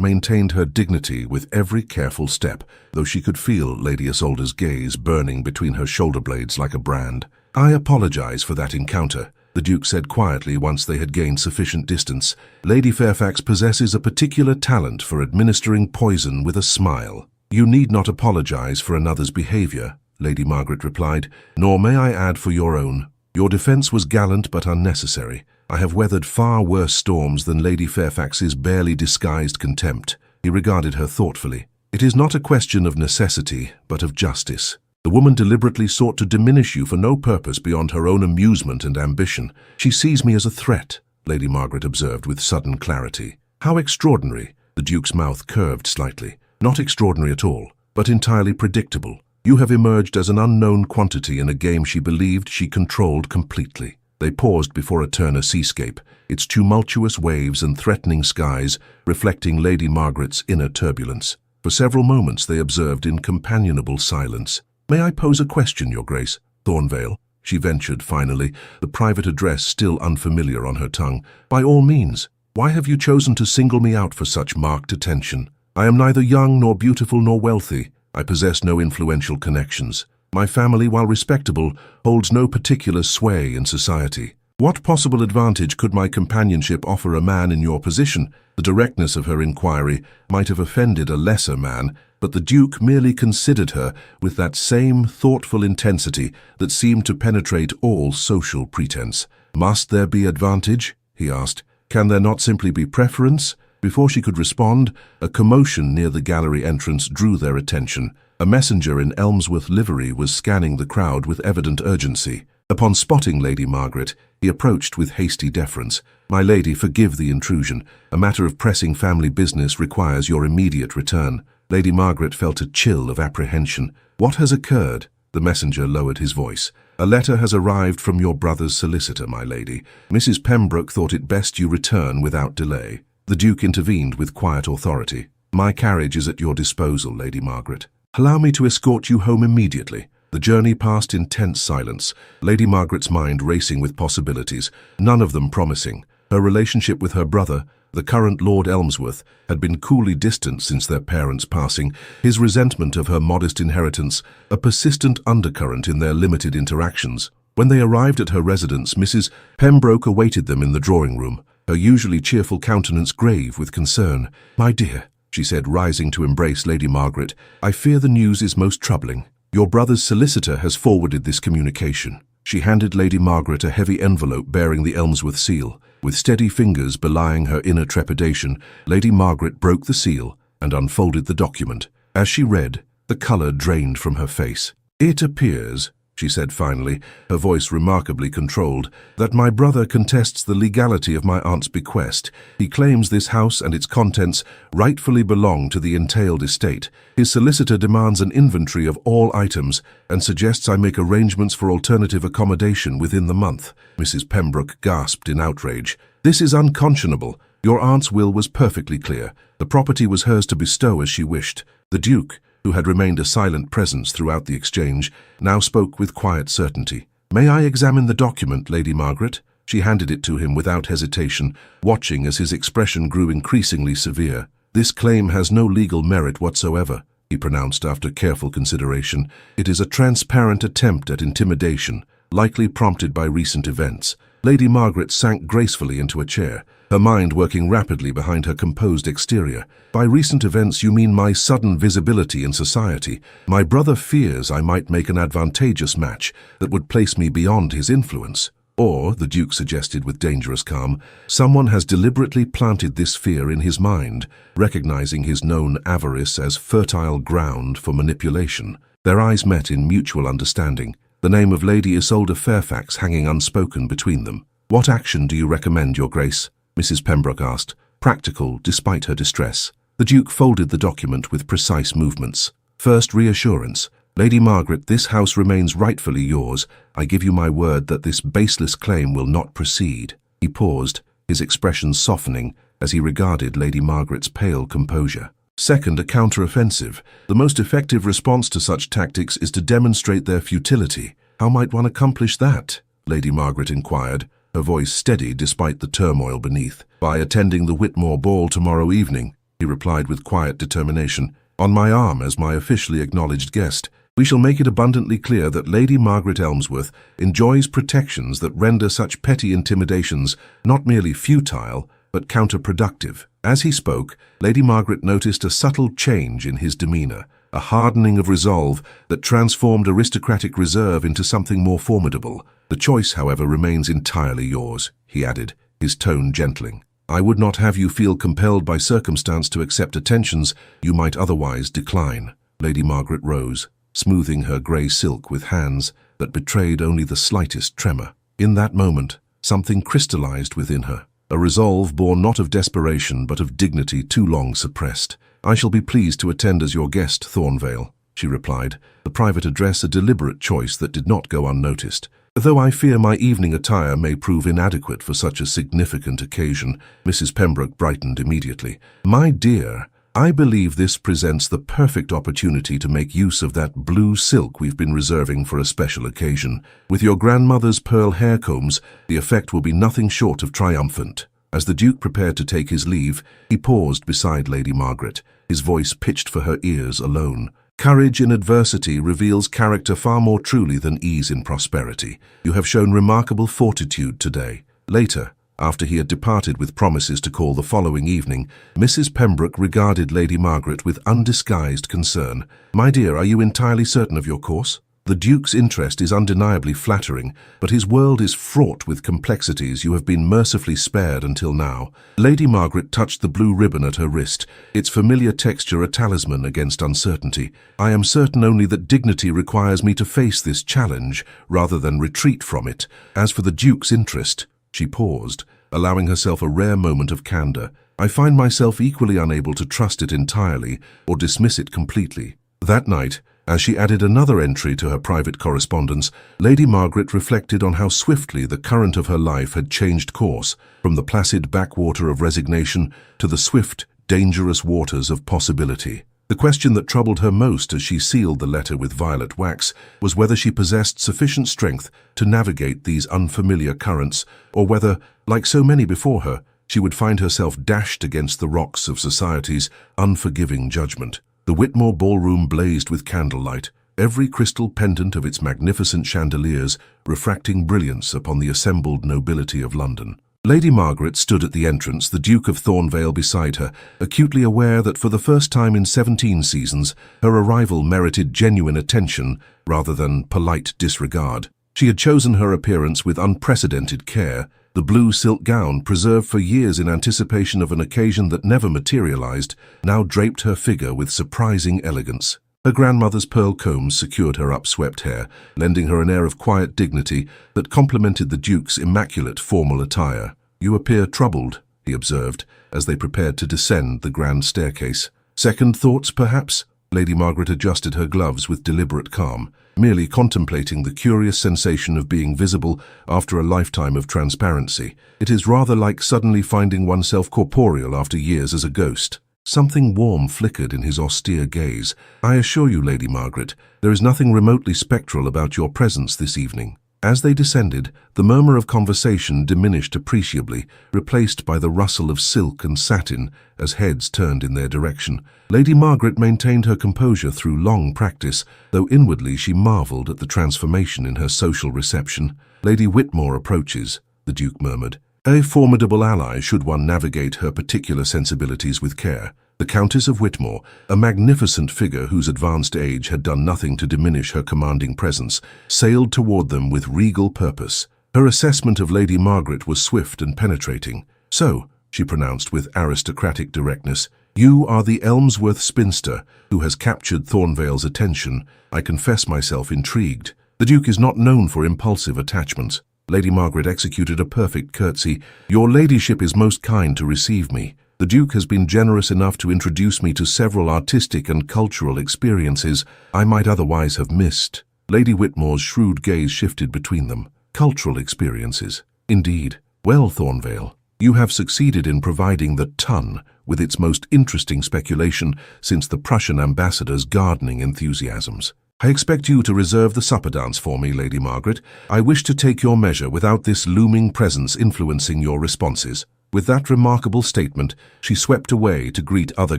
Speaker 1: maintained her dignity with every careful step, though she could feel Lady Isolde's gaze burning between her shoulder blades like a brand. "I apologize for that encounter," the Duke said quietly once they had gained sufficient distance. "Lady Fairfax possesses a particular talent for administering poison with a smile." "You need not apologize for another's behavior," Lady Margaret replied, "nor may I add for your own. Your defense was gallant but unnecessary. I have weathered far worse storms than Lady Fairfax's barely disguised contempt." He regarded her thoughtfully. "It is not a question of necessity, but of justice. The woman deliberately sought to diminish you for no purpose beyond her own amusement and ambition. She sees me as a threat," Lady Margaret observed with sudden clarity. "How extraordinary!" The Duke's mouth curved slightly. "Not extraordinary at all, but entirely predictable. You have emerged as an unknown quantity in a game she believed she controlled completely." They paused before a Turner seascape, its tumultuous waves and threatening skies reflecting Lady Margaret's inner turbulence. For several moments they observed in companionable silence. "May I pose a question, Your Grace?" "Thornvale," she ventured finally, the private address still unfamiliar on her tongue. "By all means. Why have you chosen to single me out for such marked attention? I am neither young nor beautiful nor wealthy. I possess no influential connections. My family, while respectable, holds no particular sway in society. What possible advantage could my companionship offer a man in your position?" The directness of her inquiry might have offended a lesser man, but the Duke merely considered her with that same thoughtful intensity that seemed to penetrate all social pretense. "Must there be advantage?" he asked. "Can there not simply be preference?" Before she could respond, a commotion near the gallery entrance drew their attention. A messenger in Elmsworth livery was scanning the crowd with evident urgency. Upon spotting Lady Margaret, he approached with hasty deference. "My lady, forgive the intrusion. A matter of pressing family business requires your immediate return." Lady Margaret felt a chill of apprehension. "What has occurred?" The messenger lowered his voice. "A letter has arrived from your brother's solicitor, my lady. Mrs. Pembroke thought it best you return without delay." The Duke intervened with quiet authority. "My carriage is at your disposal, Lady Margaret. Allow me to escort you home immediately." The journey passed in tense silence, Lady Margaret's mind racing with possibilities, none of them promising. Her relationship with her brother, the current Lord Elmsworth, had been coolly distant since their parents' passing, his resentment of her modest inheritance, a persistent undercurrent in their limited interactions. When they arrived at her residence, Mrs. Pembroke awaited them in the drawing-room, her usually cheerful countenance grave with concern. "My dear," she said, rising to embrace Lady Margaret, "I fear the news is most troubling. Your brother's solicitor has forwarded this communication." She handed Lady Margaret a heavy envelope bearing the Elmsworth seal. With steady fingers belying her inner trepidation, Lady Margaret broke the seal and unfolded the document. As she read, the colour drained from her face. "It appears," she said finally, her voice remarkably controlled, "that my brother contests the legality of my aunt's bequest. He claims this house and its contents rightfully belong to the entailed estate. His solicitor demands an inventory of all items and suggests I make arrangements for alternative accommodation within the month." Mrs. Pembroke gasped in outrage. "This is unconscionable. Your aunt's will was perfectly clear. The property was hers to bestow as she wished." The Duke, who had remained a silent presence throughout the exchange, now spoke with quiet certainty. "May I examine the document, Lady Margaret?" She handed it to him without hesitation, watching as his expression grew increasingly severe. "This claim has no legal merit whatsoever," he pronounced after careful consideration. "It is a transparent attempt at intimidation, likely prompted by recent events." Lady Margaret sank gracefully into a chair, her mind working rapidly behind her composed exterior. "By recent events you mean my sudden visibility in society. My brother fears I might make an advantageous match that would place me beyond his influence. Or," the Duke suggested with dangerous calm, "someone has deliberately planted this fear in his mind, recognizing his known avarice as fertile ground for manipulation." Their eyes met in mutual understanding, the name of Lady Isolde Fairfax hanging unspoken between them. "What action do you recommend, Your Grace?" Mrs. Pembroke asked, practical despite her distress. The Duke folded the document with precise movements. "First, reassurance. Lady Margaret, this house remains rightfully yours. I give you my word that this baseless claim will not proceed." He paused, his expression softening as he regarded Lady Margaret's pale composure. Second, a counter-offensive. The most effective response to such tactics is to demonstrate their futility. How might one accomplish that? Lady Margaret inquired, her voice steady despite the turmoil beneath. By attending the Whitmore ball tomorrow evening, he replied with quiet determination, on my arm as my officially acknowledged guest. We shall make it abundantly clear that Lady Margaret Elmsworth enjoys protections that render such petty intimidations not merely futile, but counterproductive. As he spoke, Lady Margaret noticed a subtle change in his demeanour, a hardening of resolve that transformed aristocratic reserve into something more formidable. The choice, however, remains entirely yours, he added, his tone gentling. I would not have you feel compelled by circumstance to accept attentions you might otherwise decline. Lady Margaret rose, smoothing her grey silk with hands that betrayed only the slightest tremor. In that moment, something crystallized within her, a resolve born not of desperation but of dignity too long suppressed. I shall be pleased to attend as your guest, Thornvale, she replied, the private address a deliberate choice that did not go unnoticed. Though I fear my evening attire may prove inadequate for such a significant occasion, Mrs. Pembroke brightened immediately. My dear, I believe this presents the perfect opportunity to make use of that blue silk we've been reserving for a special occasion. With your grandmother's pearl hair combs, the effect will be nothing short of triumphant. As the Duke prepared to take his leave, he paused beside Lady Margaret, his voice pitched for her ears alone. Courage in adversity reveals character far more truly than ease in prosperity. You have shown remarkable fortitude today. Later, after he had departed with promises to call the following evening, Mrs. Pembroke regarded Lady Margaret with undisguised concern. My dear, are you entirely certain of your course? The Duke's interest is undeniably flattering, but his world is fraught with complexities you have been mercifully spared until now. Lady Margaret touched the blue ribbon at her wrist, its familiar texture a talisman against uncertainty. I am certain only that dignity requires me to face this challenge, rather than retreat from it. As for the Duke's interest, she paused, allowing herself a rare moment of candor. I find myself equally unable to trust it entirely or dismiss it completely. That night, as she added another entry to her private correspondence, Lady Margaret reflected on how swiftly the current of her life had changed course, from the placid backwater of resignation to the swift, dangerous waters of possibility. The question that troubled her most as she sealed the letter with violet wax was whether she possessed sufficient strength to navigate these unfamiliar currents, or whether, like so many before her, she would find herself dashed against the rocks of society's unforgiving judgment. The Whitmore ballroom blazed with candlelight, every crystal pendant of its magnificent chandeliers refracting brilliance upon the assembled nobility of London. Lady Margaret stood at the entrance, the Duke of Thornvale beside her, acutely aware that for the first time in 17 seasons, her arrival merited genuine attention rather than polite disregard. She had chosen her appearance with unprecedented care, the blue silk gown, preserved for years in anticipation of an occasion that never materialized, now draped her figure with surprising elegance. Her grandmother's pearl combs secured her upswept hair, lending her an air of quiet dignity that complemented the Duke's immaculate formal attire. You appear troubled, he observed, as they prepared to descend the grand staircase. Second thoughts, perhaps? Lady Margaret adjusted her gloves with deliberate calm, merely contemplating the curious sensation of being visible after a lifetime of transparency. It is rather like suddenly finding oneself corporeal after years as a ghost. Something warm flickered in his austere gaze. I assure you, Lady Margaret, there is nothing remotely spectral about your presence this evening. As they descended, the murmur of conversation diminished appreciably, replaced by the rustle of silk and satin as heads turned in their direction. Lady Margaret maintained her composure through long practice, though inwardly she marvelled at the transformation in her social reception. Lady Whitmore approaches, the Duke murmured. A formidable ally should one navigate her particular sensibilities with care. The Countess of Whitmore, a magnificent figure whose advanced age had done nothing to diminish her commanding presence, sailed toward them with regal purpose. Her assessment of Lady Margaret was swift and penetrating. So, she pronounced with aristocratic directness, you are the Elmsworth spinster who has captured Thornvale's attention. I confess myself intrigued. The Duke is not known for impulsive attachments. Lady Margaret executed a perfect curtsy. Your ladyship is most kind to receive me. The Duke has been generous enough to introduce me to several artistic and cultural experiences I might otherwise have missed. Lady Whitmore's shrewd gaze shifted between them. Cultural experiences. Indeed. Well, Thornvale, you have succeeded in providing the ton with its most interesting speculation since the Prussian ambassador's gardening enthusiasms. I expect you to reserve the supper dance for me, Lady Margaret. I wish to take your measure without this looming presence influencing your responses. With that remarkable statement, she swept away to greet other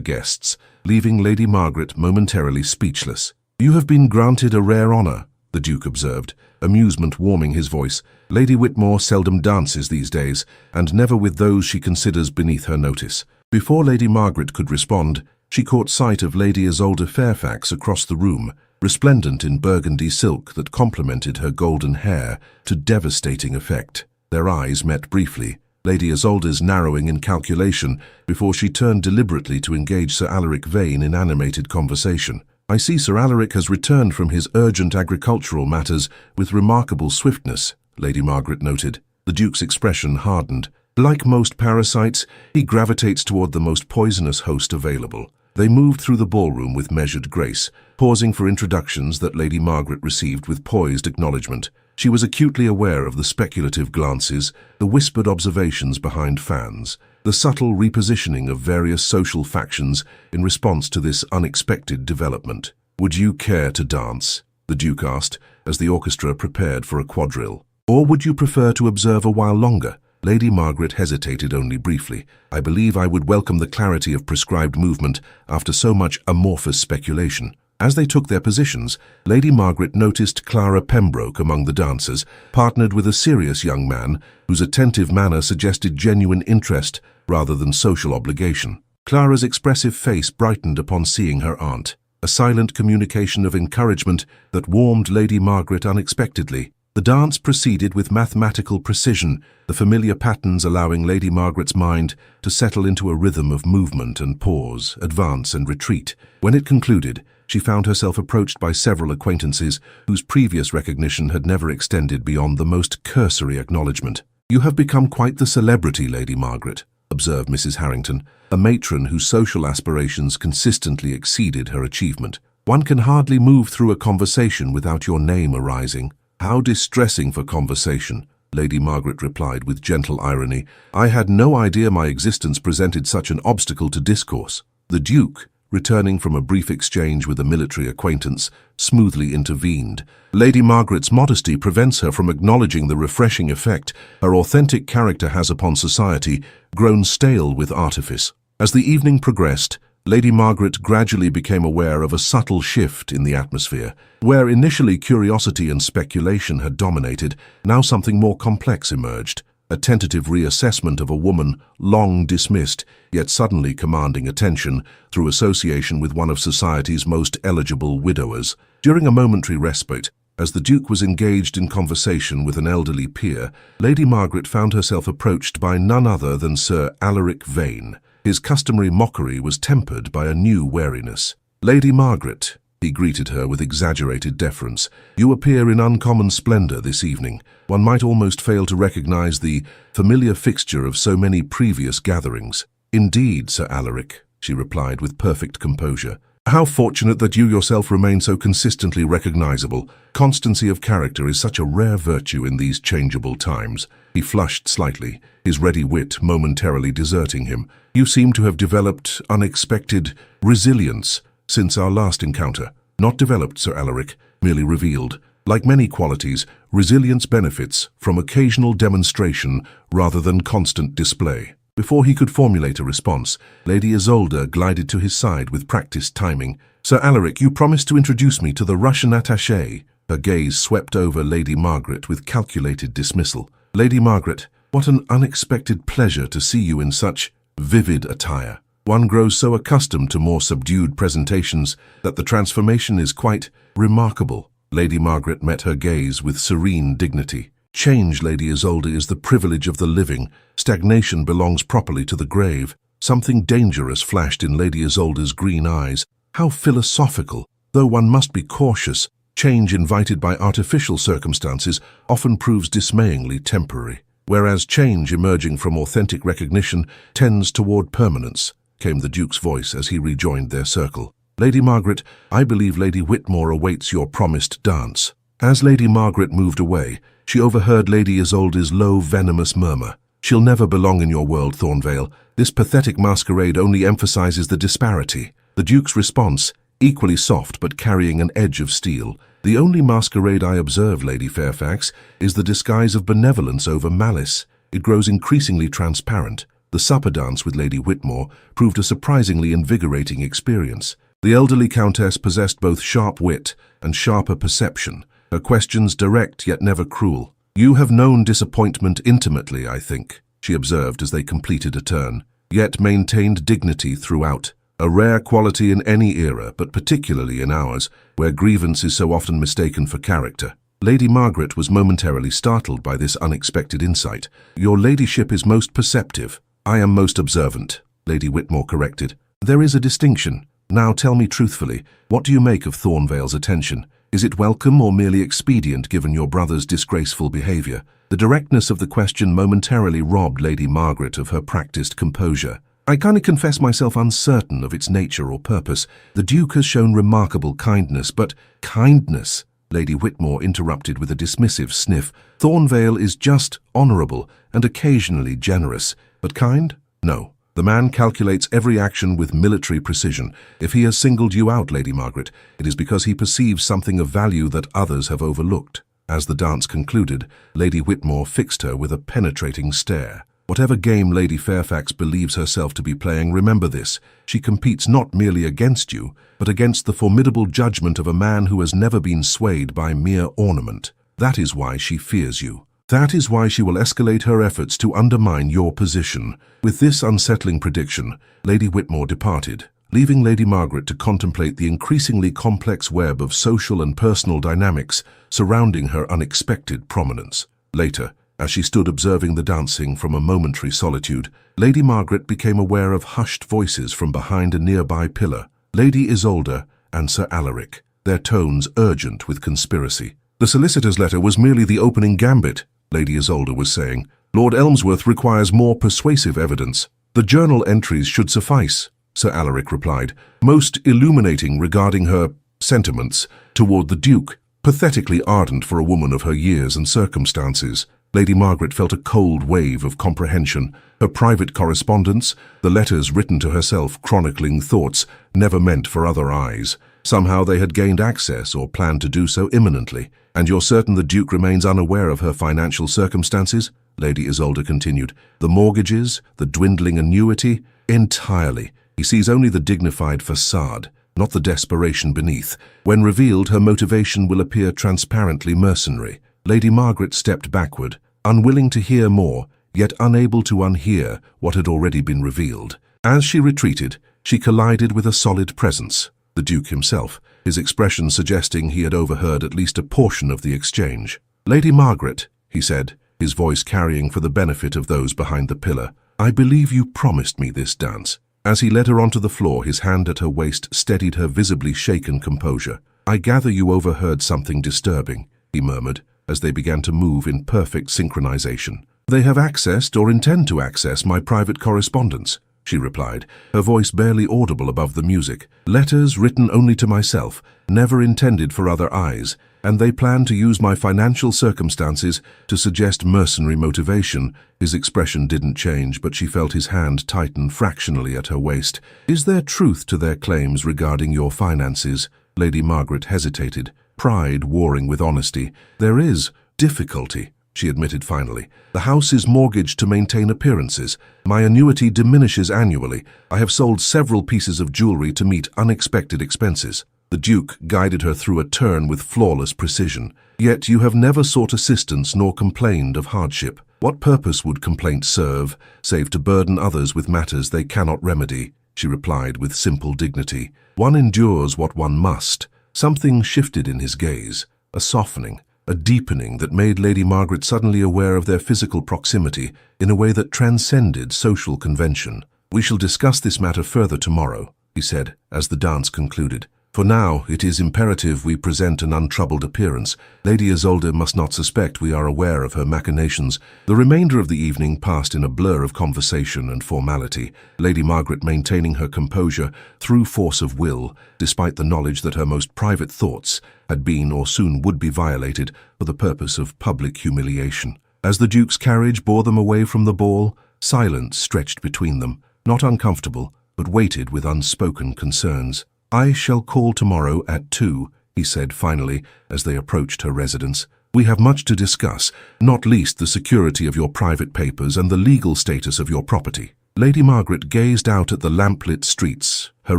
Speaker 1: guests, leaving Lady Margaret momentarily speechless. You have been granted a rare honor, the Duke observed, amusement warming his voice. Lady Whitmore seldom dances these days, and never with those she considers beneath her notice. Before Lady Margaret could respond, she caught sight of Lady Isolde Fairfax across the room, resplendent in burgundy silk that complemented her golden hair to devastating effect. Their eyes met briefly, Lady Isolde's narrowing in calculation before she turned deliberately to engage Sir Alaric Vane in animated conversation. I see Sir Alaric has returned from his urgent agricultural matters with remarkable swiftness, Lady Margaret noted. The Duke's expression hardened. Like most parasites, he gravitates toward the most poisonous host available. They moved through the ballroom with measured grace, pausing for introductions that Lady Margaret received with poised acknowledgement. She was acutely aware of the speculative glances, the whispered observations behind fans, the subtle repositioning of various social factions in response to this unexpected development. "Would you care to dance?" the Duke asked, as the orchestra prepared for a quadrille. "Or would you prefer to observe a while longer?" Lady Margaret hesitated only briefly. "I believe I would welcome the clarity of prescribed movement after so much amorphous speculation." As they took their positions, Lady Margaret noticed Clara Pembroke among the dancers, partnered with a serious young man whose attentive manner suggested genuine interest rather than social obligation. Clara's expressive face brightened upon seeing her aunt, a silent communication of encouragement that warmed Lady Margaret unexpectedly. The dance proceeded with mathematical precision, the familiar patterns allowing Lady Margaret's mind to settle into a rhythm of movement and pause, advance and retreat. When it concluded, she found herself approached by several acquaintances whose previous recognition had never extended beyond the most cursory acknowledgement. "You have become quite the celebrity, Lady Margaret," observed Mrs. Harrington, a matron whose social aspirations consistently exceeded her achievement. "One can hardly move through a conversation without your name arising." "How distressing for conversation," Lady Margaret replied with gentle irony. "I had no idea my existence presented such an obstacle to discourse." The Duke, returning from a brief exchange with a military acquaintance, smoothly intervened. "Lady Margaret's modesty prevents her from acknowledging the refreshing effect her authentic character has upon society, grown stale with artifice." As the evening progressed, Lady Margaret gradually became aware of a subtle shift in the atmosphere. Where initially curiosity and speculation had dominated, now something more complex emerged. A tentative reassessment of a woman long dismissed, yet suddenly commanding attention through association with one of society's most eligible widowers. During a momentary respite, as the Duke was engaged in conversation with an elderly peer, Lady Margaret found herself approached by none other than Sir Alaric Vane. His customary mockery was tempered by a new wariness. "Lady Margaret," he greeted her with exaggerated deference, "you appear in uncommon splendor this evening. One might almost fail to recognize the familiar fixture of so many previous gatherings." "Indeed, Sir Alaric," she replied with perfect composure. "How fortunate that you yourself remain so consistently recognizable. Constancy of character is such a rare virtue in these changeable times." He flushed slightly, his ready wit momentarily deserting him. "You seem to have developed unexpected resilience since our last encounter." "Not developed, Sir Alaric, merely revealed. Like many qualities, resilience benefits from occasional demonstration rather than constant display." Before he could formulate a response, Lady Isolde glided to his side with practiced timing. "Sir Alaric, you promised to introduce me to the Russian attaché." Her gaze swept over Lady Margaret with calculated dismissal. "Lady Margaret, what an unexpected pleasure to see you in such vivid attire. One grows so accustomed to more subdued presentations that the transformation is quite remarkable." Lady Margaret met her gaze with serene dignity. "Change, Lady Isolde, is the privilege of the living. Stagnation belongs properly to the grave." Something dangerous flashed in Lady Isolde's green eyes. How philosophical! Though one must be cautious, change invited by artificial circumstances often proves dismayingly temporary, whereas change emerging from authentic recognition tends toward permanence, came the Duke's voice as he rejoined their circle. "Lady Margaret, I believe Lady Whitmore awaits your promised dance." As Lady Margaret moved away, she overheard Lady Isolde's low, venomous murmur. She'll never belong in your world, Thornvale. This pathetic masquerade only emphasizes the disparity. The Duke's response, equally soft but carrying an edge of steel. The only masquerade I observe, Lady Fairfax, is the disguise of benevolence over malice. It grows increasingly transparent. The supper dance with Lady Whitmore proved a surprisingly invigorating experience. The elderly Countess possessed both sharp wit and sharper perception, her questions direct yet never cruel. "You have known disappointment intimately, I think," she observed as they completed a turn, "yet maintained dignity throughout. A rare quality in any era, but particularly in ours, where grievance is so often mistaken for character." Lady Margaret was momentarily startled by this unexpected insight. "Your ladyship is most perceptive." "I am most observant," Lady Whitmore corrected. "There is a distinction. Now tell me truthfully, what do you make of Thornvale's attention? Is it welcome or merely expedient given your brother's disgraceful behavior?" The directness of the question momentarily robbed Lady Margaret of her practiced composure. "I can confess myself uncertain of its nature or purpose. The Duke has shown remarkable kindness, but—" "Kindness," Lady Whitmore interrupted with a dismissive sniff. "Thornvale is just, honourable, and occasionally generous. But kind? No. The man calculates every action with military precision. If he has singled you out, Lady Margaret, it is because he perceives something of value that others have overlooked." As the dance concluded, Lady Whitmore fixed her with a penetrating stare. "Whatever game Lady Fairfax believes herself to be playing, remember this: she competes not merely against you, but against the formidable judgment of a man who has never been swayed by mere ornament. That is why she fears you. That is why she will escalate her efforts to undermine your position." With this unsettling prediction, Lady Whitmore departed, leaving Lady Margaret to contemplate the increasingly complex web of social and personal dynamics surrounding her unexpected prominence. Later, as she stood observing the dancing from a momentary solitude, Lady Margaret became aware of hushed voices from behind a nearby pillar. Lady Isolde and Sir Alaric, their tones urgent with conspiracy. "The solicitor's letter was merely the opening gambit," Lady Isolde was saying. "Lord Elmsworth requires more persuasive evidence." "The journal entries should suffice," Sir Alaric replied, "most illuminating regarding her sentiments toward the Duke, pathetically ardent for a woman of her years and circumstances." Lady Margaret felt a cold wave of comprehension. Her private correspondence, the letters written to herself chronicling thoughts never meant for other eyes. Somehow they had gained access or planned to do so imminently. "And you're certain the Duke remains unaware of her financial circumstances?" Lady Isolde continued. "The mortgages, the dwindling annuity?" "Entirely. He sees only the dignified facade, not the desperation beneath. When revealed, her motivation will appear transparently mercenary." Lady Margaret stepped backward, unwilling to hear more, yet unable to unhear what had already been revealed. As she retreated, she collided with a solid presence, the Duke himself, his expression suggesting he had overheard at least a portion of the exchange. "Lady Margaret," he said, his voice carrying for the benefit of those behind the pillar, "I believe you promised me this dance." As he led her onto the floor, his hand at her waist steadied her visibly shaken composure. "I gather you overheard something disturbing," he murmured, as they began to move in perfect synchronization. "They have accessed or intend to access my private correspondence," she replied, her voice barely audible above the music. "Letters written only to myself, never intended for other eyes, and they plan to use my financial circumstances to suggest mercenary motivation." His expression didn't change, but she felt his hand tighten fractionally at her waist. "Is there truth to their claims regarding your finances?" Lady Margaret hesitated, pride warring with honesty. "There is difficulty," she admitted finally. "The house is mortgaged to maintain appearances. My annuity diminishes annually. I have sold several pieces of jewelry to meet unexpected expenses." The Duke guided her through a turn with flawless precision. "Yet you have never sought assistance nor complained of hardship. What purpose would complaint serve, save to burden others with matters they cannot remedy?" she replied with simple dignity. "One endures what one must." Something shifted in his gaze, a softening, a deepening that made Lady Margaret suddenly aware of their physical proximity in a way that transcended social convention. "We shall discuss this matter further tomorrow," he said, as the dance concluded. "For now, it is imperative we present an untroubled appearance. Lady Isolde must not suspect we are aware of her machinations." The remainder of the evening passed in a blur of conversation and formality, Lady Margaret maintaining her composure through force of will, despite the knowledge that her most private thoughts had been or soon would be violated for the purpose of public humiliation. As the Duke's carriage bore them away from the ball, silence stretched between them, not uncomfortable, but weighted with unspoken concerns. "I shall call tomorrow at 2, he said finally as they approached her residence. "We have much to discuss, not least the security of your private papers and the legal status of your property." Lady Margaret gazed out at the lamplit streets, her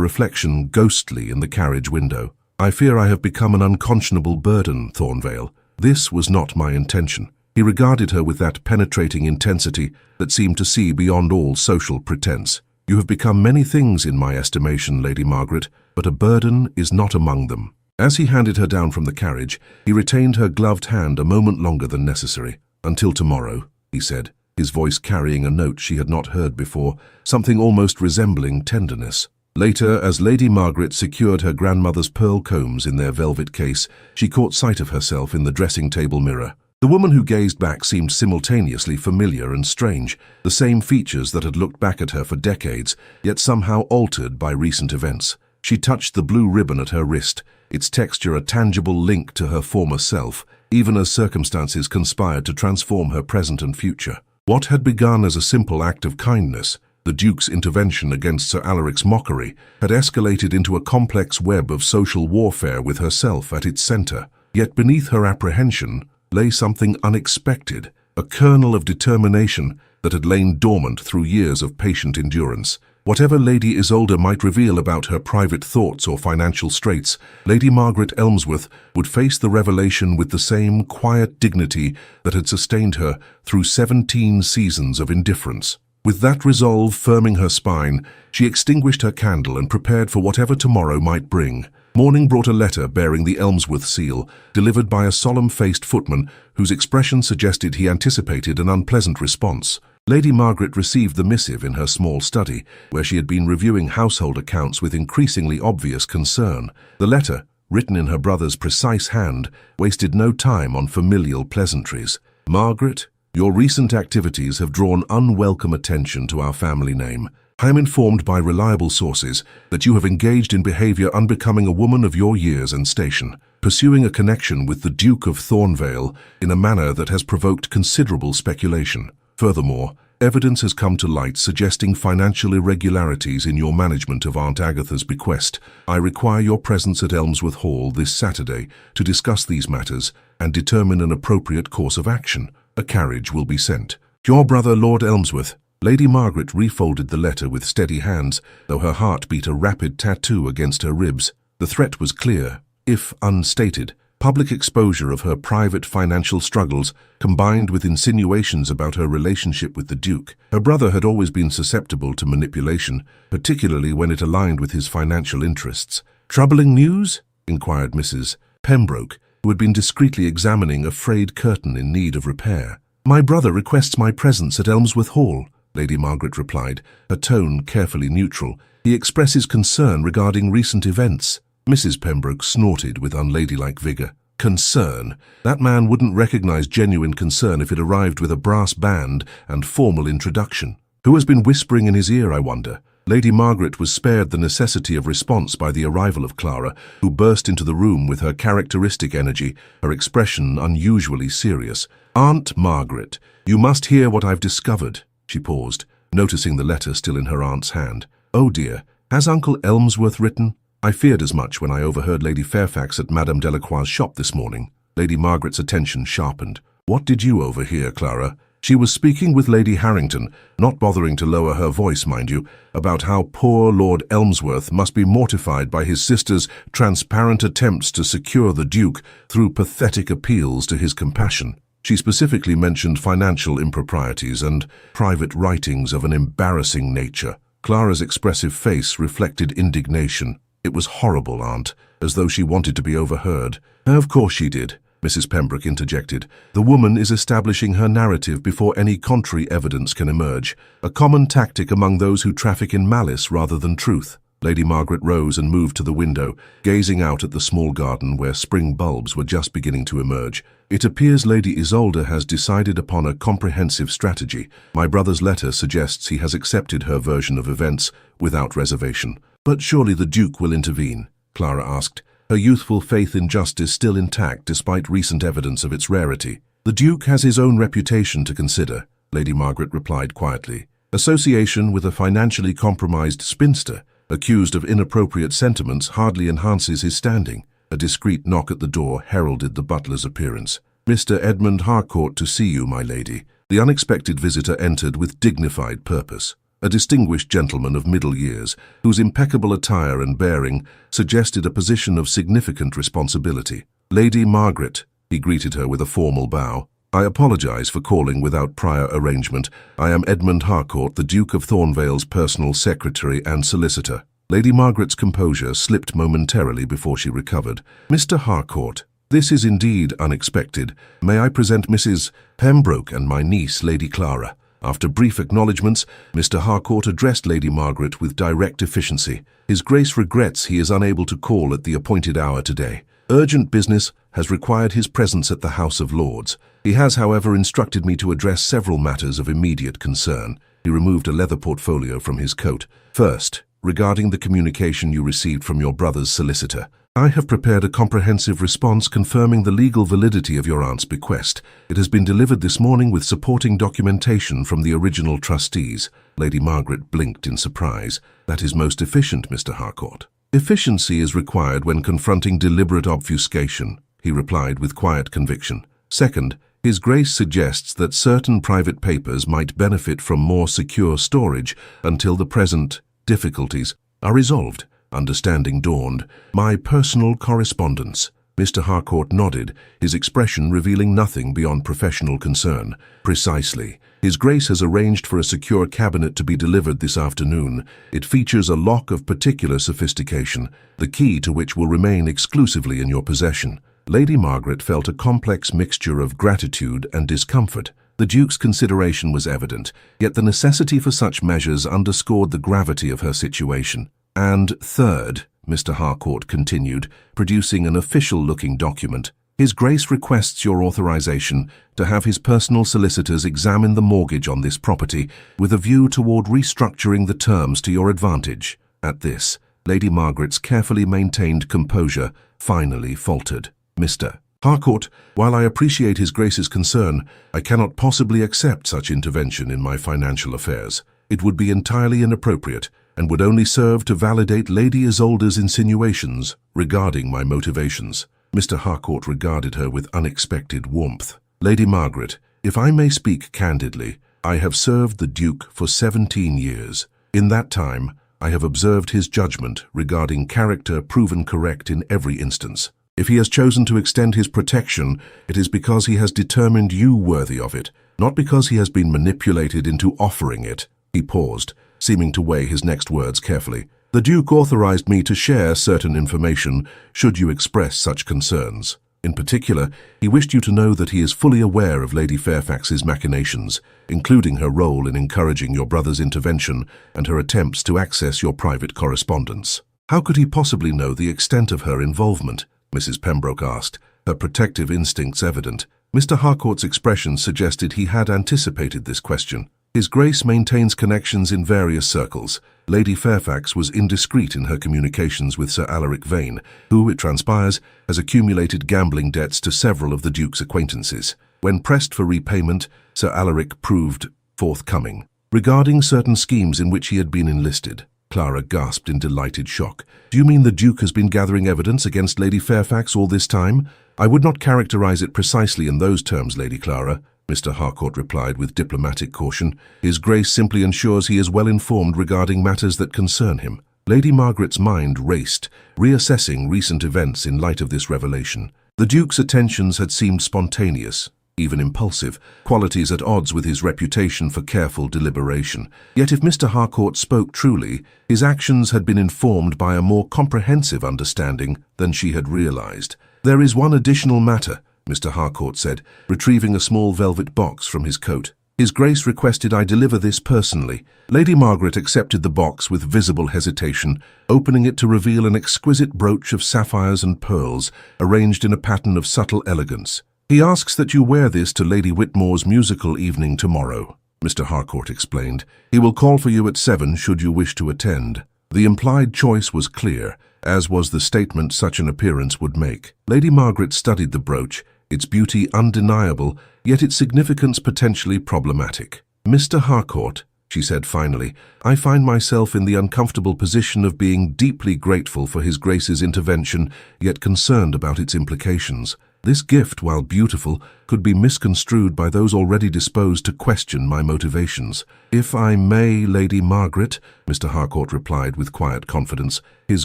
Speaker 1: reflection ghostly in the carriage window. "I fear I have become an unconscionable burden, Thornvale. This was not my intention." He regarded her with that penetrating intensity that seemed to see beyond all social pretense. "You have become many things in my estimation, Lady Margaret, but a burden is not among them." As he handed her down from the carriage, he retained her gloved hand a moment longer than necessary. "Until tomorrow," he said, his voice carrying a note she had not heard before, something almost resembling tenderness. Later, as Lady Margaret secured her grandmother's pearl combs in their velvet case, she caught sight of herself in the dressing-table mirror. The woman who gazed back seemed simultaneously familiar and strange, the same features that had looked back at her for decades, yet somehow altered by recent events. She touched the blue ribbon at her wrist, its texture a tangible link to her former self, even as circumstances conspired to transform her present and future. What had begun as a simple act of kindness, the Duke's intervention against Sir Alaric's mockery, had escalated into a complex web of social warfare with herself at its center. Yet beneath her apprehension lay something unexpected, a kernel of determination that had lain dormant through years of patient endurance. Whatever Lady Isolde might reveal about her private thoughts or financial straits, Lady Margaret Elmsworth would face the revelation with the same quiet dignity that had sustained her through 17 seasons of indifference. With that resolve firming her spine, she extinguished her candle and prepared for whatever tomorrow might bring. Morning brought a letter bearing the Elmsworth seal, delivered by a solemn-faced footman whose expression suggested he anticipated an unpleasant response. Lady Margaret received the missive in her small study, where she had been reviewing household accounts with increasingly obvious concern. The letter, written in her brother's precise hand, wasted no time on familial pleasantries. "Margaret, your recent activities have drawn unwelcome attention to our family name. I am informed by reliable sources that you have engaged in behavior unbecoming a woman of your years and station, pursuing a connection with the Duke of Thornvale in a manner that has provoked considerable speculation. Furthermore, evidence has come to light suggesting financial irregularities in your management of Aunt Agatha's bequest. I require your presence at Elmsworth Hall this Saturday to discuss these matters and determine an appropriate course of action. A carriage will be sent. Your brother, Lord Elmsworth." Lady Margaret refolded the letter with steady hands, though her heart beat a rapid tattoo against her ribs. The threat was clear, if unstated. Public exposure of her private financial struggles, combined with insinuations about her relationship with the Duke. Her brother had always been susceptible to manipulation, particularly when it aligned with his financial interests. "Troubling news?" inquired Mrs. Pembroke, who had been discreetly examining a frayed curtain in need of repair. "My brother requests my presence at Elmsworth Hall," Lady Margaret replied, her tone carefully neutral. "He expresses concern regarding recent events." Mrs. Pembroke snorted with unladylike vigor. "Concern? That man wouldn't recognize genuine concern if it arrived with a brass band and formal introduction. Who has been whispering in his ear, I wonder?" Lady Margaret was spared the necessity of response by the arrival of Clara, who burst into the room with her characteristic energy, her expression unusually serious. "Aunt Margaret, you must hear what I've discovered." She paused, noticing the letter still in her aunt's hand. "Oh dear, has Uncle Elmsworth written? I feared as much when I overheard Lady Fairfax at Madame Delacroix's shop this morning." Lady Margaret's attention sharpened. "What did you overhear, Clara?" She was speaking with Lady Harrington, not bothering to lower her voice, mind you, about how poor Lord Elmsworth must be mortified by his sister's transparent attempts to secure the Duke through pathetic appeals to his compassion. She specifically mentioned financial improprieties and private writings of an embarrassing nature. Clara's expressive face reflected indignation. "It was horrible, Aunt," as though she wanted to be overheard. "Of course she did," Mrs. Pembroke interjected. "The woman is establishing her narrative before any contrary evidence can emerge, a common tactic among those who traffic in malice rather than truth." Lady Margaret rose and moved to the window, gazing out at the small garden where spring bulbs were just beginning to emerge. "It appears Lady Isolde has decided upon a comprehensive strategy. My brother's letter suggests he has accepted her version of events without reservation." "But surely the Duke will intervene?" Clara asked, her youthful faith in justice still intact despite recent evidence of its rarity. "The Duke has his own reputation to consider," Lady Margaret replied quietly. "Association with a financially compromised spinster, accused of inappropriate sentiments, hardly enhances his standing." A discreet knock at the door heralded the butler's appearance. "Mr. Edmund Harcourt to see you, my lady." The unexpected visitor entered with dignified purpose. A distinguished gentleman of middle years, whose impeccable attire and bearing suggested a position of significant responsibility. "Lady Margaret," he greeted her with a formal bow. "I apologize for calling without prior arrangement. I am Edmund Harcourt, the Duke of Thornvale's personal secretary and solicitor." Lady Margaret's composure slipped momentarily before she recovered. "Mr. Harcourt, this is indeed unexpected. May I present Mrs. Pembroke and my niece, Lady Clara?" After brief acknowledgements, Mr. Harcourt addressed Lady Margaret with direct efficiency. "His Grace regrets he is unable to call at the appointed hour today. Urgent business has required his presence at the House of Lords. He has, however, instructed me to address several matters of immediate concern." He removed a leather portfolio from his coat. "First, regarding the communication you received from your brother's solicitor. I have prepared a comprehensive response confirming the legal validity of your aunt's bequest. It has been delivered this morning with supporting documentation from the original trustees." Lady Margaret blinked in surprise. "That is most efficient, Mr. Harcourt." "Efficiency is required when confronting deliberate obfuscation," he replied with quiet conviction. "Second, His Grace suggests that certain private papers might benefit from more secure storage until the present difficulties are resolved." Understanding dawned. "My personal correspondence." Mr. Harcourt nodded, his expression revealing nothing beyond professional concern. "Precisely. His Grace has arranged for a secure cabinet to be delivered this afternoon. It features a lock of particular sophistication, the key to which will remain exclusively in your possession." Lady Margaret felt a complex mixture of gratitude and discomfort. The Duke's consideration was evident, yet the necessity for such measures underscored the gravity of her situation. "And third," Mr. Harcourt continued, producing an official-looking document, "His Grace requests your authorization to have his personal solicitors examine the mortgage on this property with a view toward restructuring the terms to your advantage." At this, Lady Margaret's carefully maintained composure finally faltered. "Mr. Harcourt, while I appreciate His Grace's concern, I cannot possibly accept such intervention in my financial affairs. It would be entirely inappropriate and would only serve to validate Lady Isolde's insinuations regarding my motivations." Mr. Harcourt regarded her with unexpected warmth. "Lady Margaret, if I may speak candidly, I have served the Duke for 17 years. In that time, I have observed his judgment regarding character proven correct in every instance. If he has chosen to extend his protection, it is because he has determined you worthy of it, not because he has been manipulated into offering it." He paused, seeming to weigh his next words carefully. "The Duke authorized me to share certain information should you express such concerns. In particular, he wished you to know that he is fully aware of Lady Fairfax's machinations, including her role in encouraging your brother's intervention and her attempts to access your private correspondence." "How could he possibly know the extent of her involvement?" Mrs. Pembroke asked, her protective instincts evident. Mr. Harcourt's expression suggested he had anticipated this question. "His Grace maintains connections in various circles. Lady Fairfax was indiscreet in her communications with Sir Alaric Vane, who, it transpires, has accumulated gambling debts to several of the Duke's acquaintances. When pressed for repayment, Sir Alaric proved forthcoming. Regarding certain schemes in which he had been enlisted." Clara gasped in delighted shock. "Do you mean the Duke has been gathering evidence against Lady Fairfax all this time?" "I would not characterize it precisely in those terms, Lady Clara," Mr. Harcourt replied with diplomatic caution. "His Grace simply ensures he is well informed regarding matters that concern him." Lady Margaret's mind raced, reassessing recent events in light of this revelation. The Duke's attentions had seemed spontaneous, even impulsive, qualities at odds with his reputation for careful deliberation. Yet if Mr. Harcourt spoke truly, his actions had been informed by a more comprehensive understanding than she had realized. "There is one additional matter," Mr. Harcourt said, retrieving a small velvet box from his coat. "His Grace requested I deliver this personally." Lady Margaret accepted the box with visible hesitation, opening it to reveal an exquisite brooch of sapphires and pearls, arranged in a pattern of subtle elegance. "He asks that you wear this to Lady Whitmore's musical evening tomorrow," Mr. Harcourt explained. "He will call for you at 7 should you wish to attend." The implied choice was clear, as was the statement such an appearance would make. Lady Margaret studied the brooch, its beauty undeniable, yet its significance potentially problematic. "Mr. Harcourt," she said finally, "I find myself in the uncomfortable position of being deeply grateful for His Grace's intervention, yet concerned about its implications. This gift, while beautiful, could be misconstrued by those already disposed to question my motivations." "If I may, Lady Margaret," Mr. Harcourt replied with quiet confidence, "His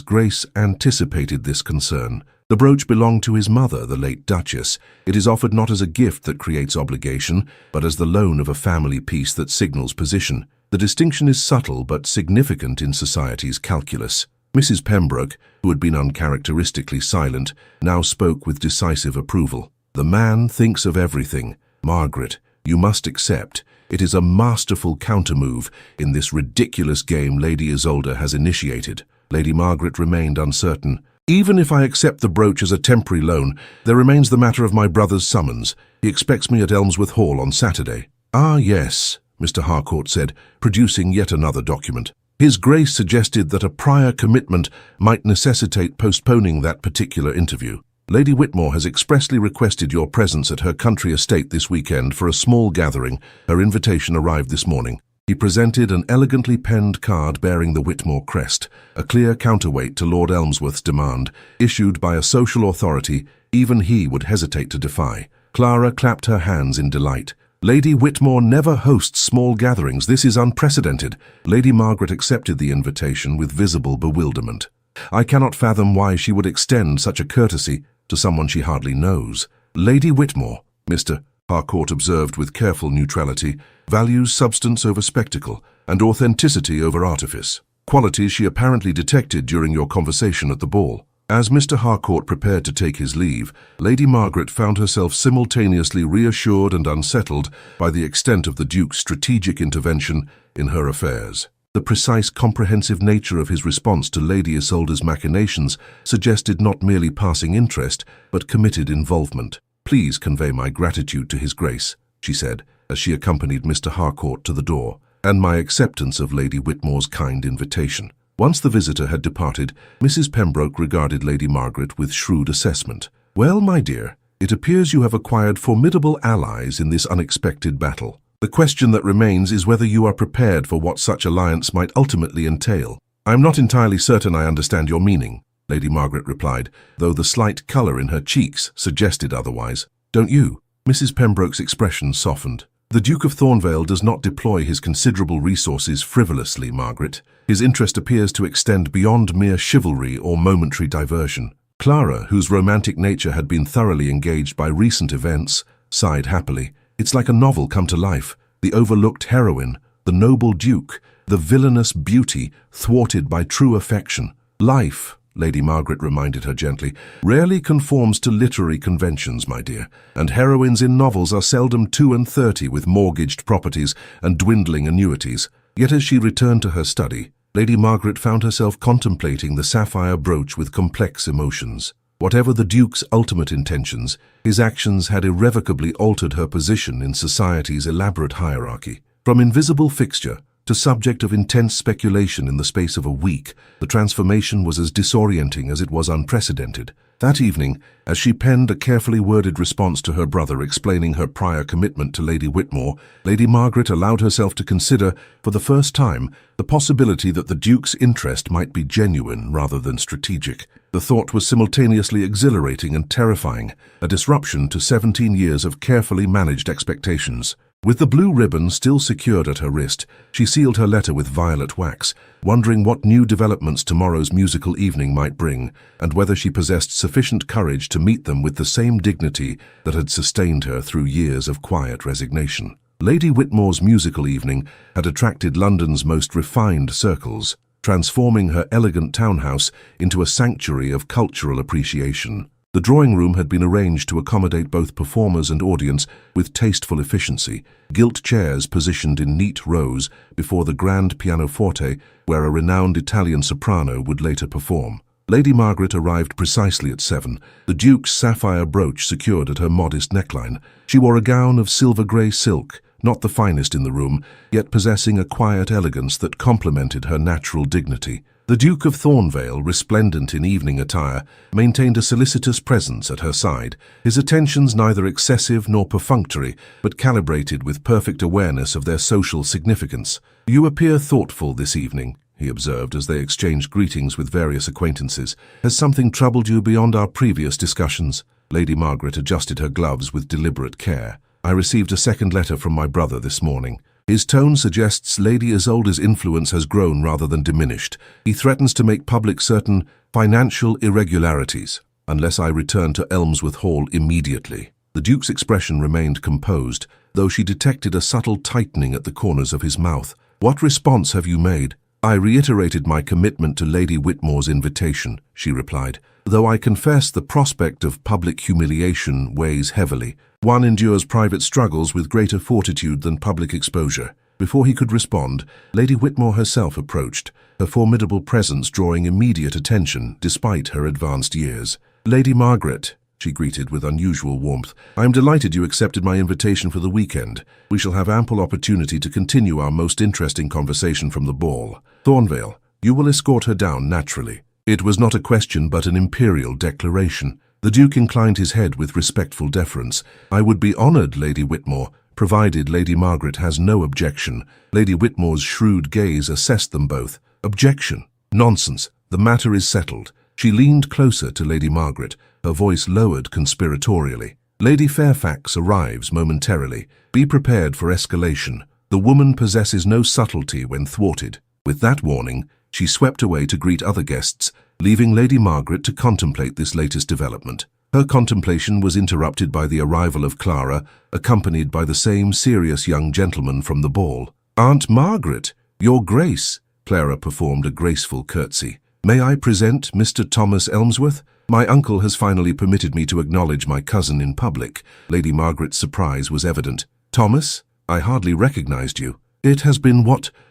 Speaker 1: Grace anticipated this concern. The brooch belonged to his mother, the late Duchess. It is offered not as a gift that creates obligation, but as the loan of a family piece that signals position. The distinction is subtle but significant in society's calculus." Mrs. Pembroke, who had been uncharacteristically silent, now spoke with decisive approval. "The man thinks of everything. Margaret, you must accept. It is a masterful countermove in this ridiculous game Lady Isolde has initiated." Lady Margaret remained uncertain. "Even if I accept the brooch as a temporary loan, there remains the matter of my brother's summons. He expects me at Elmsworth Hall on Saturday." "Ah, yes," Mr. Harcourt said, producing yet another document. "His Grace suggested that a prior commitment might necessitate postponing that particular interview. Lady Whitmore has expressly requested your presence at her country estate this weekend for a small gathering. Her invitation arrived this morning." He presented an elegantly penned card bearing the Whitmore crest, a clear counterweight to Lord Elmsworth's demand, issued by a social authority even he would hesitate to defy. Clara clapped her hands in delight. "Lady Whitmore never hosts small gatherings. This is unprecedented." Lady Margaret accepted the invitation with visible bewilderment. "I cannot fathom why she would extend such a courtesy to someone she hardly knows." "Lady Whitmore," Mr. Harcourt observed with careful neutrality, "values substance over spectacle and authenticity over artifice, qualities she apparently detected during your conversation at the ball." As Mr. Harcourt prepared to take his leave, Lady Margaret found herself simultaneously reassured and unsettled by the extent of the Duke's strategic intervention in her affairs. The precise, comprehensive nature of his response to Lady Isolde's machinations suggested not merely passing interest, but committed involvement. "Please convey my gratitude to His Grace," she said, as she accompanied Mr. Harcourt to the door, "and my acceptance of Lady Whitmore's kind invitation." Once the visitor had departed, Mrs. Pembroke regarded Lady Margaret with shrewd assessment. "Well, my dear, it appears you have acquired formidable allies in this unexpected battle. The question that remains is whether you are prepared for what such alliance might ultimately entail." "I am not entirely certain I understand your meaning," Lady Margaret replied, though the slight colour in her cheeks suggested otherwise. "Don't you?" Mrs. Pembroke's expression softened. "The Duke of Thornvale does not deploy his considerable resources frivolously, Margaret. His interest appears to extend beyond mere chivalry or momentary diversion." Clara, whose romantic nature had been thoroughly engaged by recent events, sighed happily. "It's like a novel come to life. The overlooked heroine, the noble Duke, the villainous beauty thwarted by true affection. Life," Lady Margaret reminded her gently, "rarely conforms to literary conventions, my dear, and heroines in novels are seldom 32 with mortgaged properties and dwindling annuities." Yet as she returned to her study, Lady Margaret found herself contemplating the sapphire brooch with complex emotions. Whatever the Duke's ultimate intentions, his actions had irrevocably altered her position in society's elaborate hierarchy. From invisible fixture to subject of intense speculation in the space of a week, the transformation was as disorienting as it was unprecedented. That evening, as she penned a carefully worded response to her brother explaining her prior commitment to Lady Whitmore, Lady Margaret allowed herself to consider, for the first time, the possibility that the Duke's interest might be genuine rather than strategic. The thought was simultaneously exhilarating and terrifying, a disruption to 17 years of carefully managed expectations. With the blue ribbon still secured at her wrist, she sealed her letter with violet wax, wondering what new developments tomorrow's musical evening might bring, and whether she possessed sufficient courage to meet them with the same dignity that had sustained her through years of quiet resignation. Lady Whitmore's musical evening had attracted London's most refined circles, transforming her elegant townhouse into a sanctuary of cultural appreciation. The drawing room had been arranged to accommodate both performers and audience with tasteful efficiency, gilt chairs positioned in neat rows before the grand pianoforte where a renowned Italian soprano would later perform. Lady Margaret arrived precisely at 7, the Duke's sapphire brooch secured at her modest neckline. She wore a gown of silver-grey silk, not the finest in the room, yet possessing a quiet elegance that complemented her natural dignity. The Duke of Thornvale, resplendent in evening attire, maintained a solicitous presence at her side, his attentions neither excessive nor perfunctory, but calibrated with perfect awareness of their social significance. "You appear thoughtful this evening," he observed as they exchanged greetings with various acquaintances. "Has something troubled you beyond our previous discussions?" Lady Margaret adjusted her gloves with deliberate care. "I received a second letter from my brother this morning. His tone suggests Lady Isolde's influence has grown rather than diminished. He threatens to make public certain financial irregularities, unless I return to Elmsworth Hall immediately." The Duke's expression remained composed, though she detected a subtle tightening at the corners of his mouth. "What response have you made?" "I reiterated my commitment to Lady Whitmore's invitation," she replied, "though I confess the prospect of public humiliation weighs heavily. One endures private struggles with greater fortitude than public exposure." Before he could respond, Lady Whitmore herself approached, her formidable presence drawing immediate attention despite her advanced years. "Lady Margaret," she greeted with unusual warmth, "I am delighted you accepted my invitation for the weekend. We shall have ample opportunity to continue our most interesting conversation from the ball. Thornvale, you will escort her down naturally." It was not a question but an imperial declaration. The Duke inclined his head with respectful deference. "I would be honoured, Lady Whitmore, provided Lady Margaret has no objection." Lady Whitmore's shrewd gaze assessed them both. "Objection? Nonsense. The matter is settled." She leaned closer to Lady Margaret, her voice lowered conspiratorially. "Lady Fairfax arrives momentarily. Be prepared for escalation. The woman possesses no subtlety when thwarted." With that warning, she swept away to greet other guests, leaving Lady Margaret to contemplate this latest development. Her contemplation was interrupted by the arrival of Clara, accompanied by the same serious young gentleman from the ball. "Aunt Margaret, Your Grace," Clara performed a graceful curtsy. "May I present Mr. Thomas Elmsworth? My uncle has finally permitted me to acknowledge my cousin in public." Lady Margaret's surprise was evident. "Thomas, I hardly recognized you. It has been,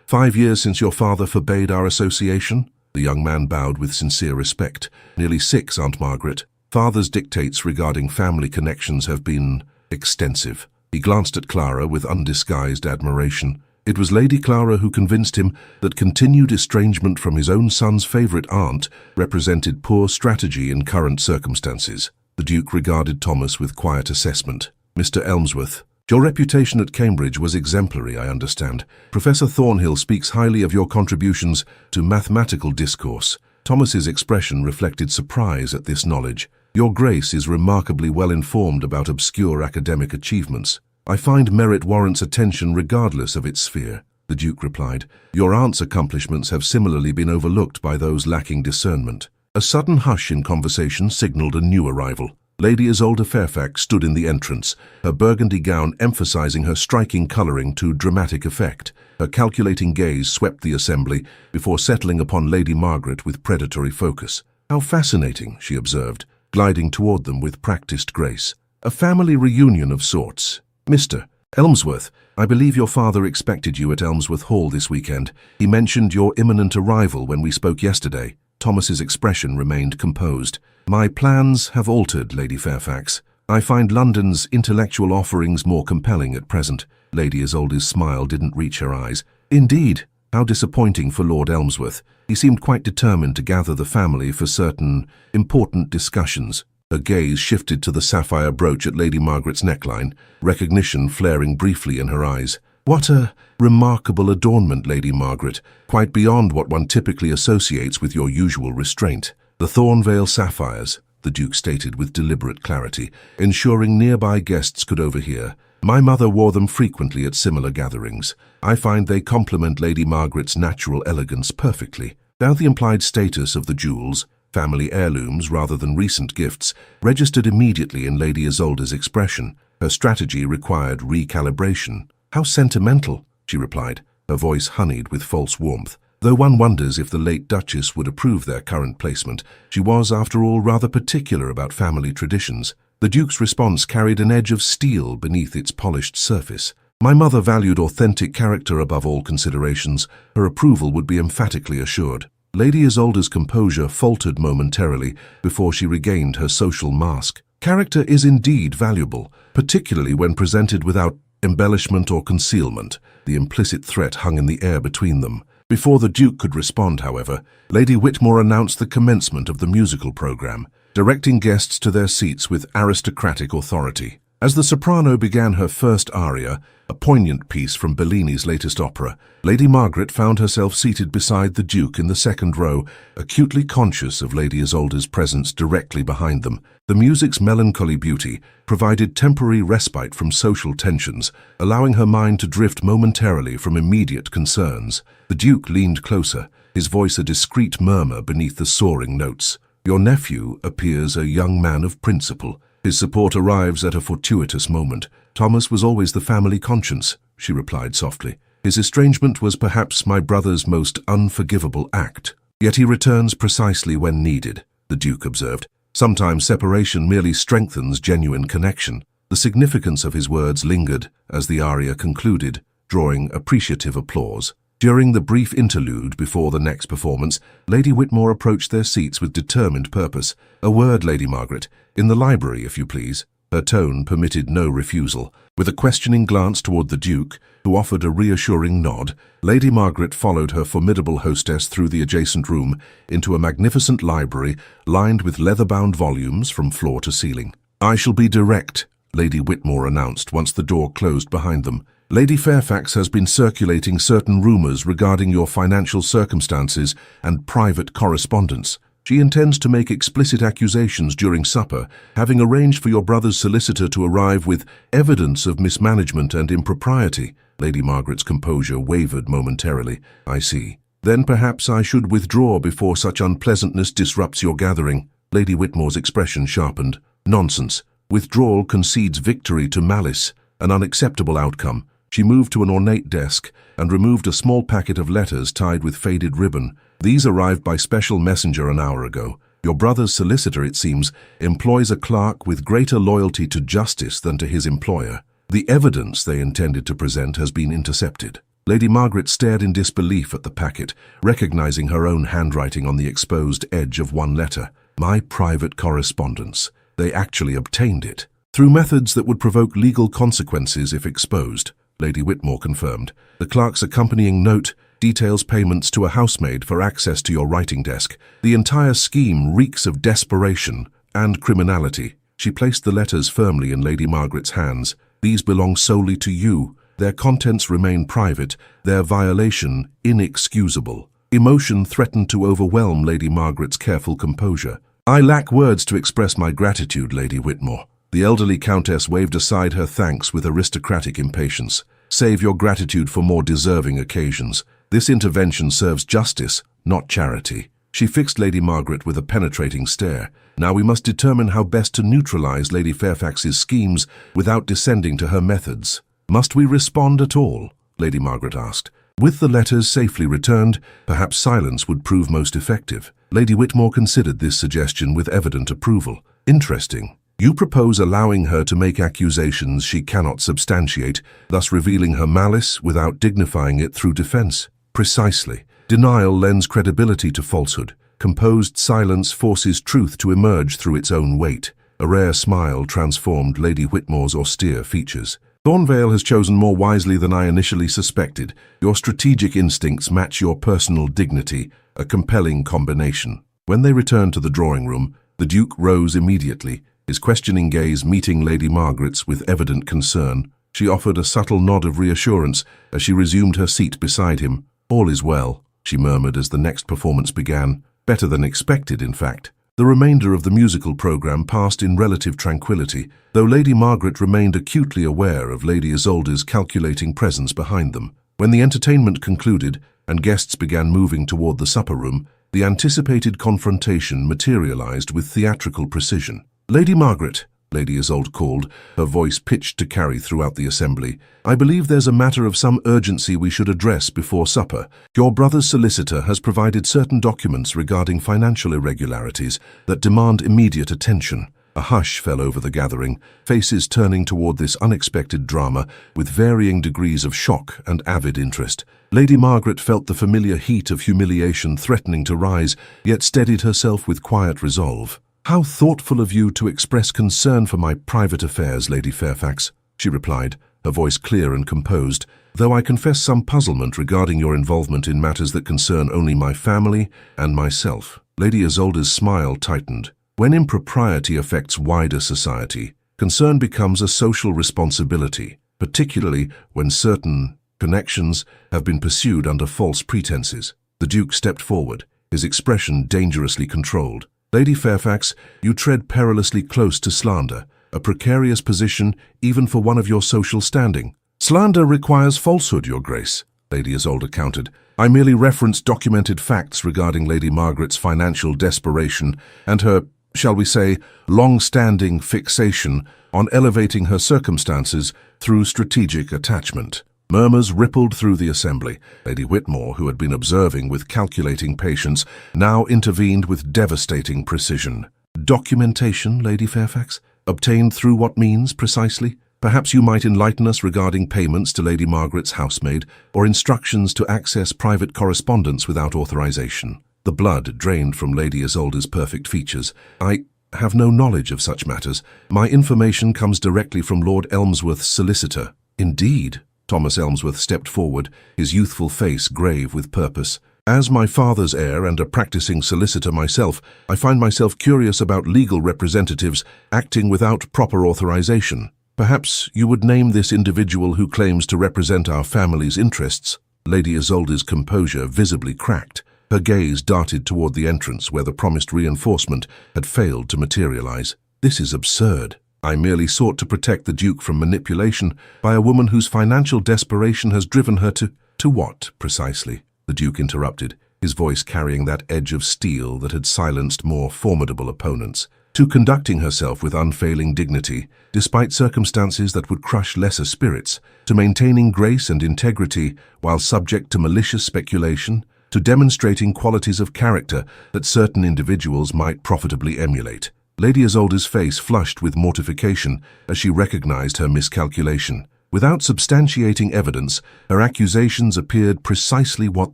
Speaker 1: 5 years since your father forbade our association?" The young man bowed with sincere respect. "Nearly 6, Aunt Margaret. Father's dictates regarding family connections have been extensive." He glanced at Clara with undisguised admiration. It was Lady Clara who convinced him that continued estrangement from his own son's favourite aunt represented poor strategy in current circumstances. The Duke regarded Thomas with quiet assessment. "Mr. Elmsworth, your reputation at Cambridge was exemplary, I understand. Professor Thornhill speaks highly of your contributions to mathematical discourse." Thomas's expression reflected surprise at this knowledge. "Your Grace is remarkably well informed about obscure academic achievements. I find merit warrants attention regardless of its sphere," the Duke replied. "Your aunt's accomplishments have similarly been overlooked by those lacking discernment." A sudden hush in conversation signalled a new arrival. Lady Isolde Fairfax stood in the entrance, her burgundy gown emphasizing her striking colouring to dramatic effect. Her calculating gaze swept the assembly before settling upon Lady Margaret with predatory focus. "How fascinating," she observed, gliding toward them with practiced grace. "A family reunion of sorts. Mr. Elmsworth, I believe your father expected you at Elmsworth Hall this weekend. He mentioned your imminent arrival when we spoke yesterday." Thomas's expression remained composed. "My plans have altered, Lady Fairfax. I find London's intellectual offerings more compelling at present." Lady Isolde's smile didn't reach her eyes. "Indeed, how disappointing for Lord Elmsworth. He seemed quite determined to gather the family for certain important discussions." Her gaze shifted to the sapphire brooch at Lady Margaret's neckline, recognition flaring briefly in her eyes. "What a remarkable adornment, Lady Margaret, quite beyond what one typically associates with your usual restraint." "The Thornvale sapphires," the Duke stated with deliberate clarity, ensuring nearby guests could overhear. "My mother wore them frequently at similar gatherings. I find they complement Lady Margaret's natural elegance perfectly." Now the implied status of the jewels, family heirlooms rather than recent gifts, registered immediately in Lady Isolde's expression. Her strategy required recalibration. "How sentimental," she replied, her voice honeyed with false warmth. Though one wonders if the late Duchess would approve their current placement, she was, after all, rather particular about family traditions. The Duke's response carried an edge of steel beneath its polished surface. "My mother valued authentic character above all considerations. Her approval would be emphatically assured." Lady Isolde's composure faltered momentarily before she regained her social mask. "Character is indeed valuable, particularly when presented without embellishment or concealment." The implicit threat hung in the air between them. Before the Duke could respond, however, Lady Whitmore announced the commencement of the musical program, directing guests to their seats with aristocratic authority. As the soprano began her first aria, a poignant piece from Bellini's latest opera, Lady Margaret found herself seated beside the Duke in the second row, acutely conscious of Lady Isolde's presence directly behind them. The music's melancholy beauty provided temporary respite from social tensions, allowing her mind to drift momentarily from immediate concerns. The Duke leaned closer, his voice a discreet murmur beneath the soaring notes. "Your nephew appears a young man of principle. His support arrives at a fortuitous moment. Thomas was always the family conscience," she replied softly. "His estrangement was perhaps my brother's most unforgivable act. Yet he returns precisely when needed," the Duke observed. "Sometimes separation merely strengthens genuine connection." The significance of his words lingered as the aria concluded, drawing appreciative applause. During the brief interlude before the next performance, Lady Whitmore approached their seats with determined purpose. "A word, Lady Margaret. In the library, if you please." Her tone permitted no refusal. With a questioning glance toward the Duke, who offered a reassuring nod, Lady Margaret followed her formidable hostess through the adjacent room into a magnificent library lined with leather-bound volumes from floor to ceiling. "I shall be direct," Lady Whitmore announced once the door closed behind them. "Lady Fairfax has been circulating certain rumors regarding your financial circumstances and private correspondence. She intends to make explicit accusations during supper, having arranged for your brother's solicitor to arrive with evidence of mismanagement and impropriety." Lady Margaret's composure wavered momentarily. "I see. Then perhaps I should withdraw before such unpleasantness disrupts your gathering." Lady Whitmore's expression sharpened. "Nonsense. Withdrawal concedes victory to malice, an unacceptable outcome." She moved to an ornate desk and removed a small packet of letters tied with faded ribbon. "These arrived by special messenger an hour ago. Your brother's solicitor, it seems, employs a clerk with greater loyalty to justice than to his employer. The evidence they intended to present has been intercepted." Lady Margaret stared in disbelief at the packet, recognizing her own handwriting on the exposed edge of one letter. "My private correspondence. They actually obtained it. Through methods that would provoke legal consequences if exposed," Lady Whitmore confirmed. "The clerk's accompanying note details payments to a housemaid for access to your writing desk. The entire scheme reeks of desperation and criminality." She placed the letters firmly in Lady Margaret's hands. "These belong solely to you. Their contents remain private, their violation inexcusable." Emotion threatened to overwhelm Lady Margaret's careful composure. "I lack words to express my gratitude, Lady Whitmore." The elderly countess waved aside her thanks with aristocratic impatience. "Save your gratitude for more deserving occasions. This intervention serves justice, not charity." She fixed Lady Margaret with a penetrating stare. "Now we must determine how best to neutralize Lady Fairfax's schemes without descending to her methods." "Must we respond at all?" Lady Margaret asked. With the letters safely returned, perhaps silence would prove most effective. Lady Whitmore considered this suggestion with evident approval. "Interesting. You propose allowing her to make accusations she cannot substantiate, thus revealing her malice without dignifying it through defense." "Precisely. Denial lends credibility to falsehood. Composed silence forces truth to emerge through its own weight." A rare smile transformed Lady Whitmore's austere features. "Thornvale has chosen more wisely than I initially suspected. Your strategic instincts match your personal dignity, a compelling combination." When they returned to the drawing room, the Duke rose immediately, his questioning gaze meeting Lady Margaret's with evident concern. She offered a subtle nod of reassurance as she resumed her seat beside him. "All is well," she murmured as the next performance began. "Better than expected, in fact." The remainder of the musical program passed in relative tranquility, though Lady Margaret remained acutely aware of Lady Isolde's calculating presence behind them. When the entertainment concluded and guests began moving toward the supper room, the anticipated confrontation materialized with theatrical precision. "Lady Margaret," Lady Isolde called, her voice pitched to carry throughout the assembly, "I believe there's a matter of some urgency we should address before supper. Your brother's solicitor has provided certain documents regarding financial irregularities that demand immediate attention." A hush fell over the gathering, faces turning toward this unexpected drama with varying degrees of shock and avid interest. Lady Margaret felt the familiar heat of humiliation threatening to rise, yet steadied herself with quiet resolve. "How thoughtful of you to express concern for my private affairs, Lady Fairfax," she replied. her voice clear and composed, though I confess some puzzlement regarding your involvement in matters that concern only my family and myself. Lady Isolde's smile tightened. When impropriety affects wider society, concern becomes a social responsibility, particularly when certain connections have been pursued under false pretenses. The Duke stepped forward, his expression dangerously controlled. Lady Fairfax, you tread perilously close to slander, a precarious position even for one of your social standing. Slander requires falsehood, Your Grace, Lady Isolde countered. I merely referenced documented facts regarding Lady Margaret's financial desperation and her, shall we say, long-standing fixation on elevating her circumstances through strategic attachment. Murmurs rippled through the assembly. Lady Whitmore, who had been observing with calculating patience, now intervened with devastating precision. Documentation, Lady Fairfax? Obtained through what means, precisely? Perhaps you might enlighten us regarding payments to Lady Margaret's housemaid, or instructions to access private correspondence without authorization. The blood drained from Lady Isolde's perfect features. I have no knowledge of such matters. My information comes directly from Lord Elmsworth's solicitor. Indeed. Thomas Elmsworth stepped forward, his youthful face grave with purpose. As my father's heir and a practicing solicitor myself, I find myself curious about legal representatives acting without proper authorization. Perhaps you would name this individual who claims to represent our family's interests. Lady Isolde's composure visibly cracked. Her gaze darted toward the entrance where the promised reinforcement had failed to materialize. This is absurd. I merely sought to protect the Duke from manipulation by a woman whose financial desperation has driven her to what, precisely? The Duke interrupted, his voice carrying that edge of steel that had silenced more formidable opponents. To conducting herself with unfailing dignity, despite circumstances that would crush lesser spirits, to maintaining grace and integrity while subject to malicious speculation, to demonstrating qualities of character that certain individuals might profitably emulate. Lady Isolde's face flushed with mortification as she recognized her miscalculation. Without substantiating evidence, her accusations appeared precisely what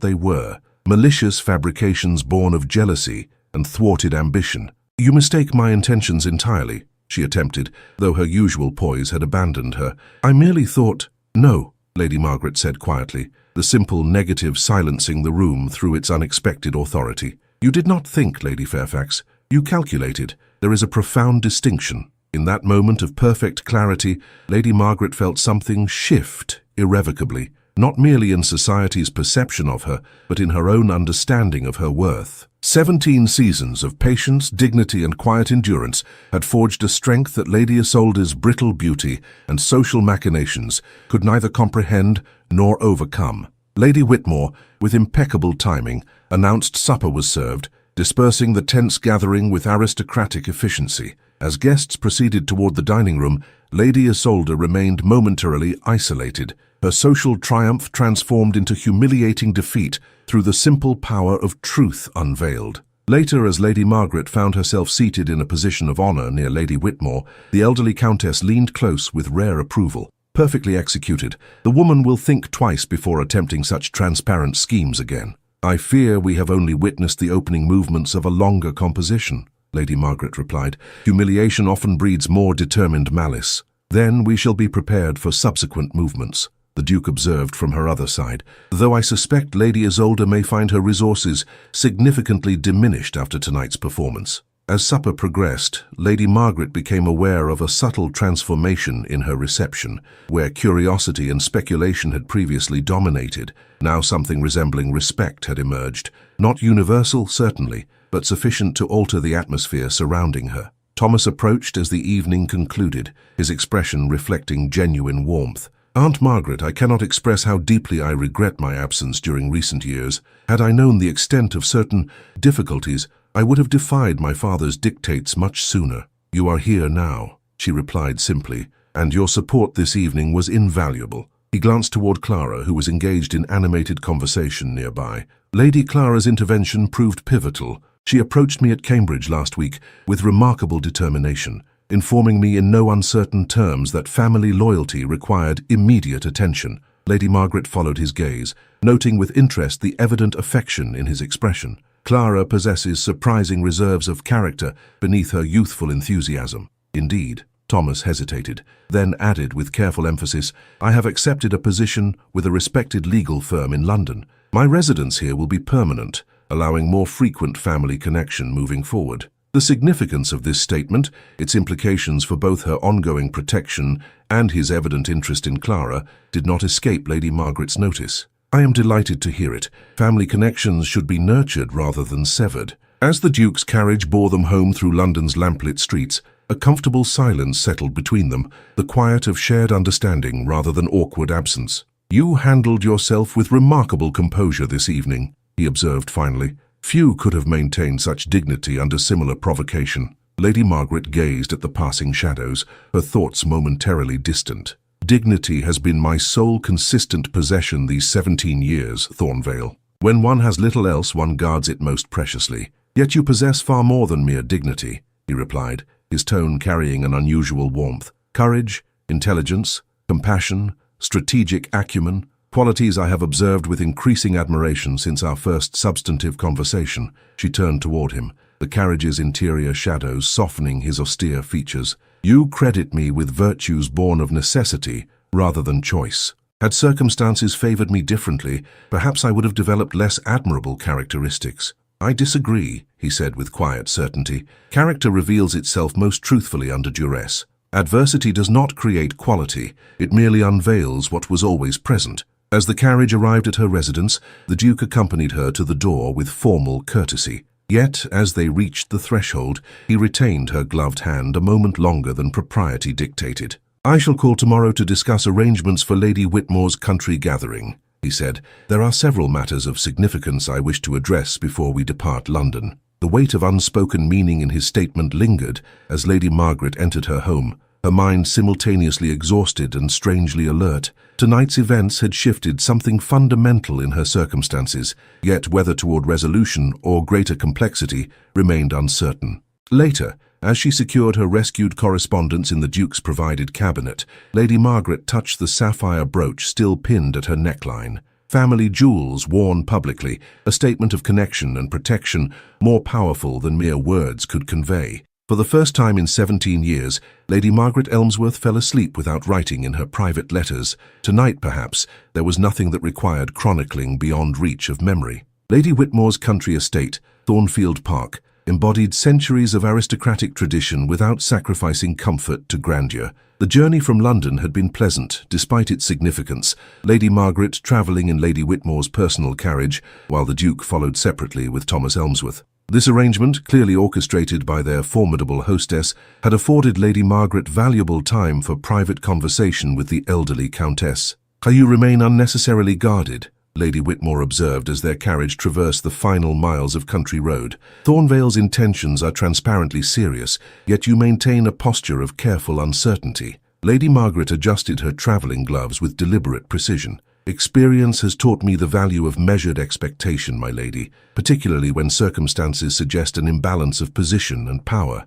Speaker 1: they were: malicious fabrications born of jealousy and thwarted ambition. You mistake my intentions entirely, she attempted, though her usual poise had abandoned her. I merely thought— No, Lady Margaret said quietly, the simple negative silencing the room through its unexpected authority. You did not think, Lady Fairfax. You calculated. There is a profound distinction. In that moment of perfect clarity, Lady Margaret felt something shift irrevocably, not merely in society's perception of her, but in her own understanding of her worth. 17 seasons of patience, dignity, and quiet endurance had forged a strength that Lady Isolde's brittle beauty and social machinations could neither comprehend nor overcome. Lady Whitmore, with impeccable timing, announced supper was served, dispersing the tense gathering with aristocratic efficiency. As guests proceeded toward the dining room, Lady Isolde remained momentarily isolated, her social triumph transformed into humiliating defeat through the simple power of truth unveiled. Later, as Lady Margaret found herself seated in a position of honor near Lady Whitmore, the elderly Countess leaned close with rare approval. Perfectly executed, the woman will think twice before attempting such transparent schemes again. I fear we have only witnessed the opening movements of a longer composition, Lady Margaret replied. Humiliation often breeds more determined malice. Then we shall be prepared for subsequent movements, the Duke observed from her other side, though I suspect Lady Isolde may find her resources significantly diminished after tonight's performance. As supper progressed, Lady Margaret became aware of a subtle transformation in her reception. Where curiosity and speculation had previously dominated, now something resembling respect had emerged. Not universal, certainly, but sufficient to alter the atmosphere surrounding her. Thomas approached as the evening concluded, his expression reflecting genuine warmth. Aunt Margaret, I cannot express how deeply I regret my absence during recent years. Had I known the extent of certain difficulties, I would have defied my father's dictates much sooner. You are here now, she replied simply, and your support this evening was invaluable. He glanced toward Clara, who was engaged in animated conversation nearby. Lady Clara's intervention proved pivotal. She approached me at Cambridge last week with remarkable determination, informing me in no uncertain terms that family loyalty required immediate attention. Lady Margaret followed his gaze, noting with interest the evident affection in his expression. Clara possesses surprising reserves of character beneath her youthful enthusiasm. Indeed, Thomas hesitated, then added with careful emphasis, "I have accepted a position with a respected legal firm in London. My residence here will be permanent, allowing more frequent family connection moving forward." The significance of this statement, its implications for both her ongoing protection and his evident interest in Clara, did not escape Lady Margaret's notice. "I am delighted to hear it. Family connections should be nurtured rather than severed." As the Duke's carriage bore them home through London's lamplit streets, a comfortable silence settled between them, the quiet of shared understanding rather than awkward absence. "You handled yourself with remarkable composure this evening," he observed finally. Few could have maintained such dignity under similar provocation. Lady Margaret gazed at the passing shadows, her thoughts momentarily distant. "Dignity has been my sole consistent possession these 17 years, Thornvale. When one has little else, one guards it most preciously. Yet you possess far more than mere dignity," he replied, his tone carrying an unusual warmth. "Courage, intelligence, compassion, strategic acumen, qualities I have observed with increasing admiration since our first substantive conversation." She turned toward him, the carriage's interior shadows softening his austere features. "You credit me with virtues born of necessity rather than choice. Had circumstances favored me differently, perhaps I would have developed less admirable characteristics." "I disagree," he said with quiet certainty. "Character reveals itself most truthfully under duress. Adversity does not create quality, it merely unveils what was always present." As the carriage arrived at her residence, the Duke accompanied her to the door with formal courtesy. Yet, as they reached the threshold, he retained her gloved hand a moment longer than propriety dictated. "I shall call tomorrow to discuss arrangements for Lady Whitmore's country gathering," he said. "There are several matters of significance I wish to address before we depart London." The weight of unspoken meaning in his statement lingered as Lady Margaret entered her home, her mind simultaneously exhausted and strangely alert. Tonight's events had shifted something fundamental in her circumstances, yet whether toward resolution or greater complexity remained uncertain. Later, as she secured her rescued correspondence in the Duke's provided cabinet, Lady Margaret touched the sapphire brooch still pinned at her neckline. Family jewels worn publicly, a statement of connection and protection more powerful than mere words could convey. For the first time in 17 years, Lady Margaret Elmsworth fell asleep without writing in her private letters. Tonight, perhaps, there was nothing that required chronicling beyond reach of memory. Lady Whitmore's country estate, Thornfield Park, embodied centuries of aristocratic tradition without sacrificing comfort to grandeur. The journey from London had been pleasant, despite its significance, Lady Margaret travelling in Lady Whitmore's personal carriage, while the Duke followed separately with Thomas Elmsworth. This arrangement, clearly orchestrated by their formidable hostess, had afforded Lady Margaret valuable time for private conversation with the elderly Countess. "You remain unnecessarily guarded," Lady Whitmore observed as their carriage traversed the final miles of country road. "Thornvale's intentions are transparently serious, yet you maintain a posture of careful uncertainty." Lady Margaret adjusted her travelling gloves with deliberate precision. "Experience has taught me the value of measured expectation, my lady, particularly when circumstances suggest an imbalance of position and power."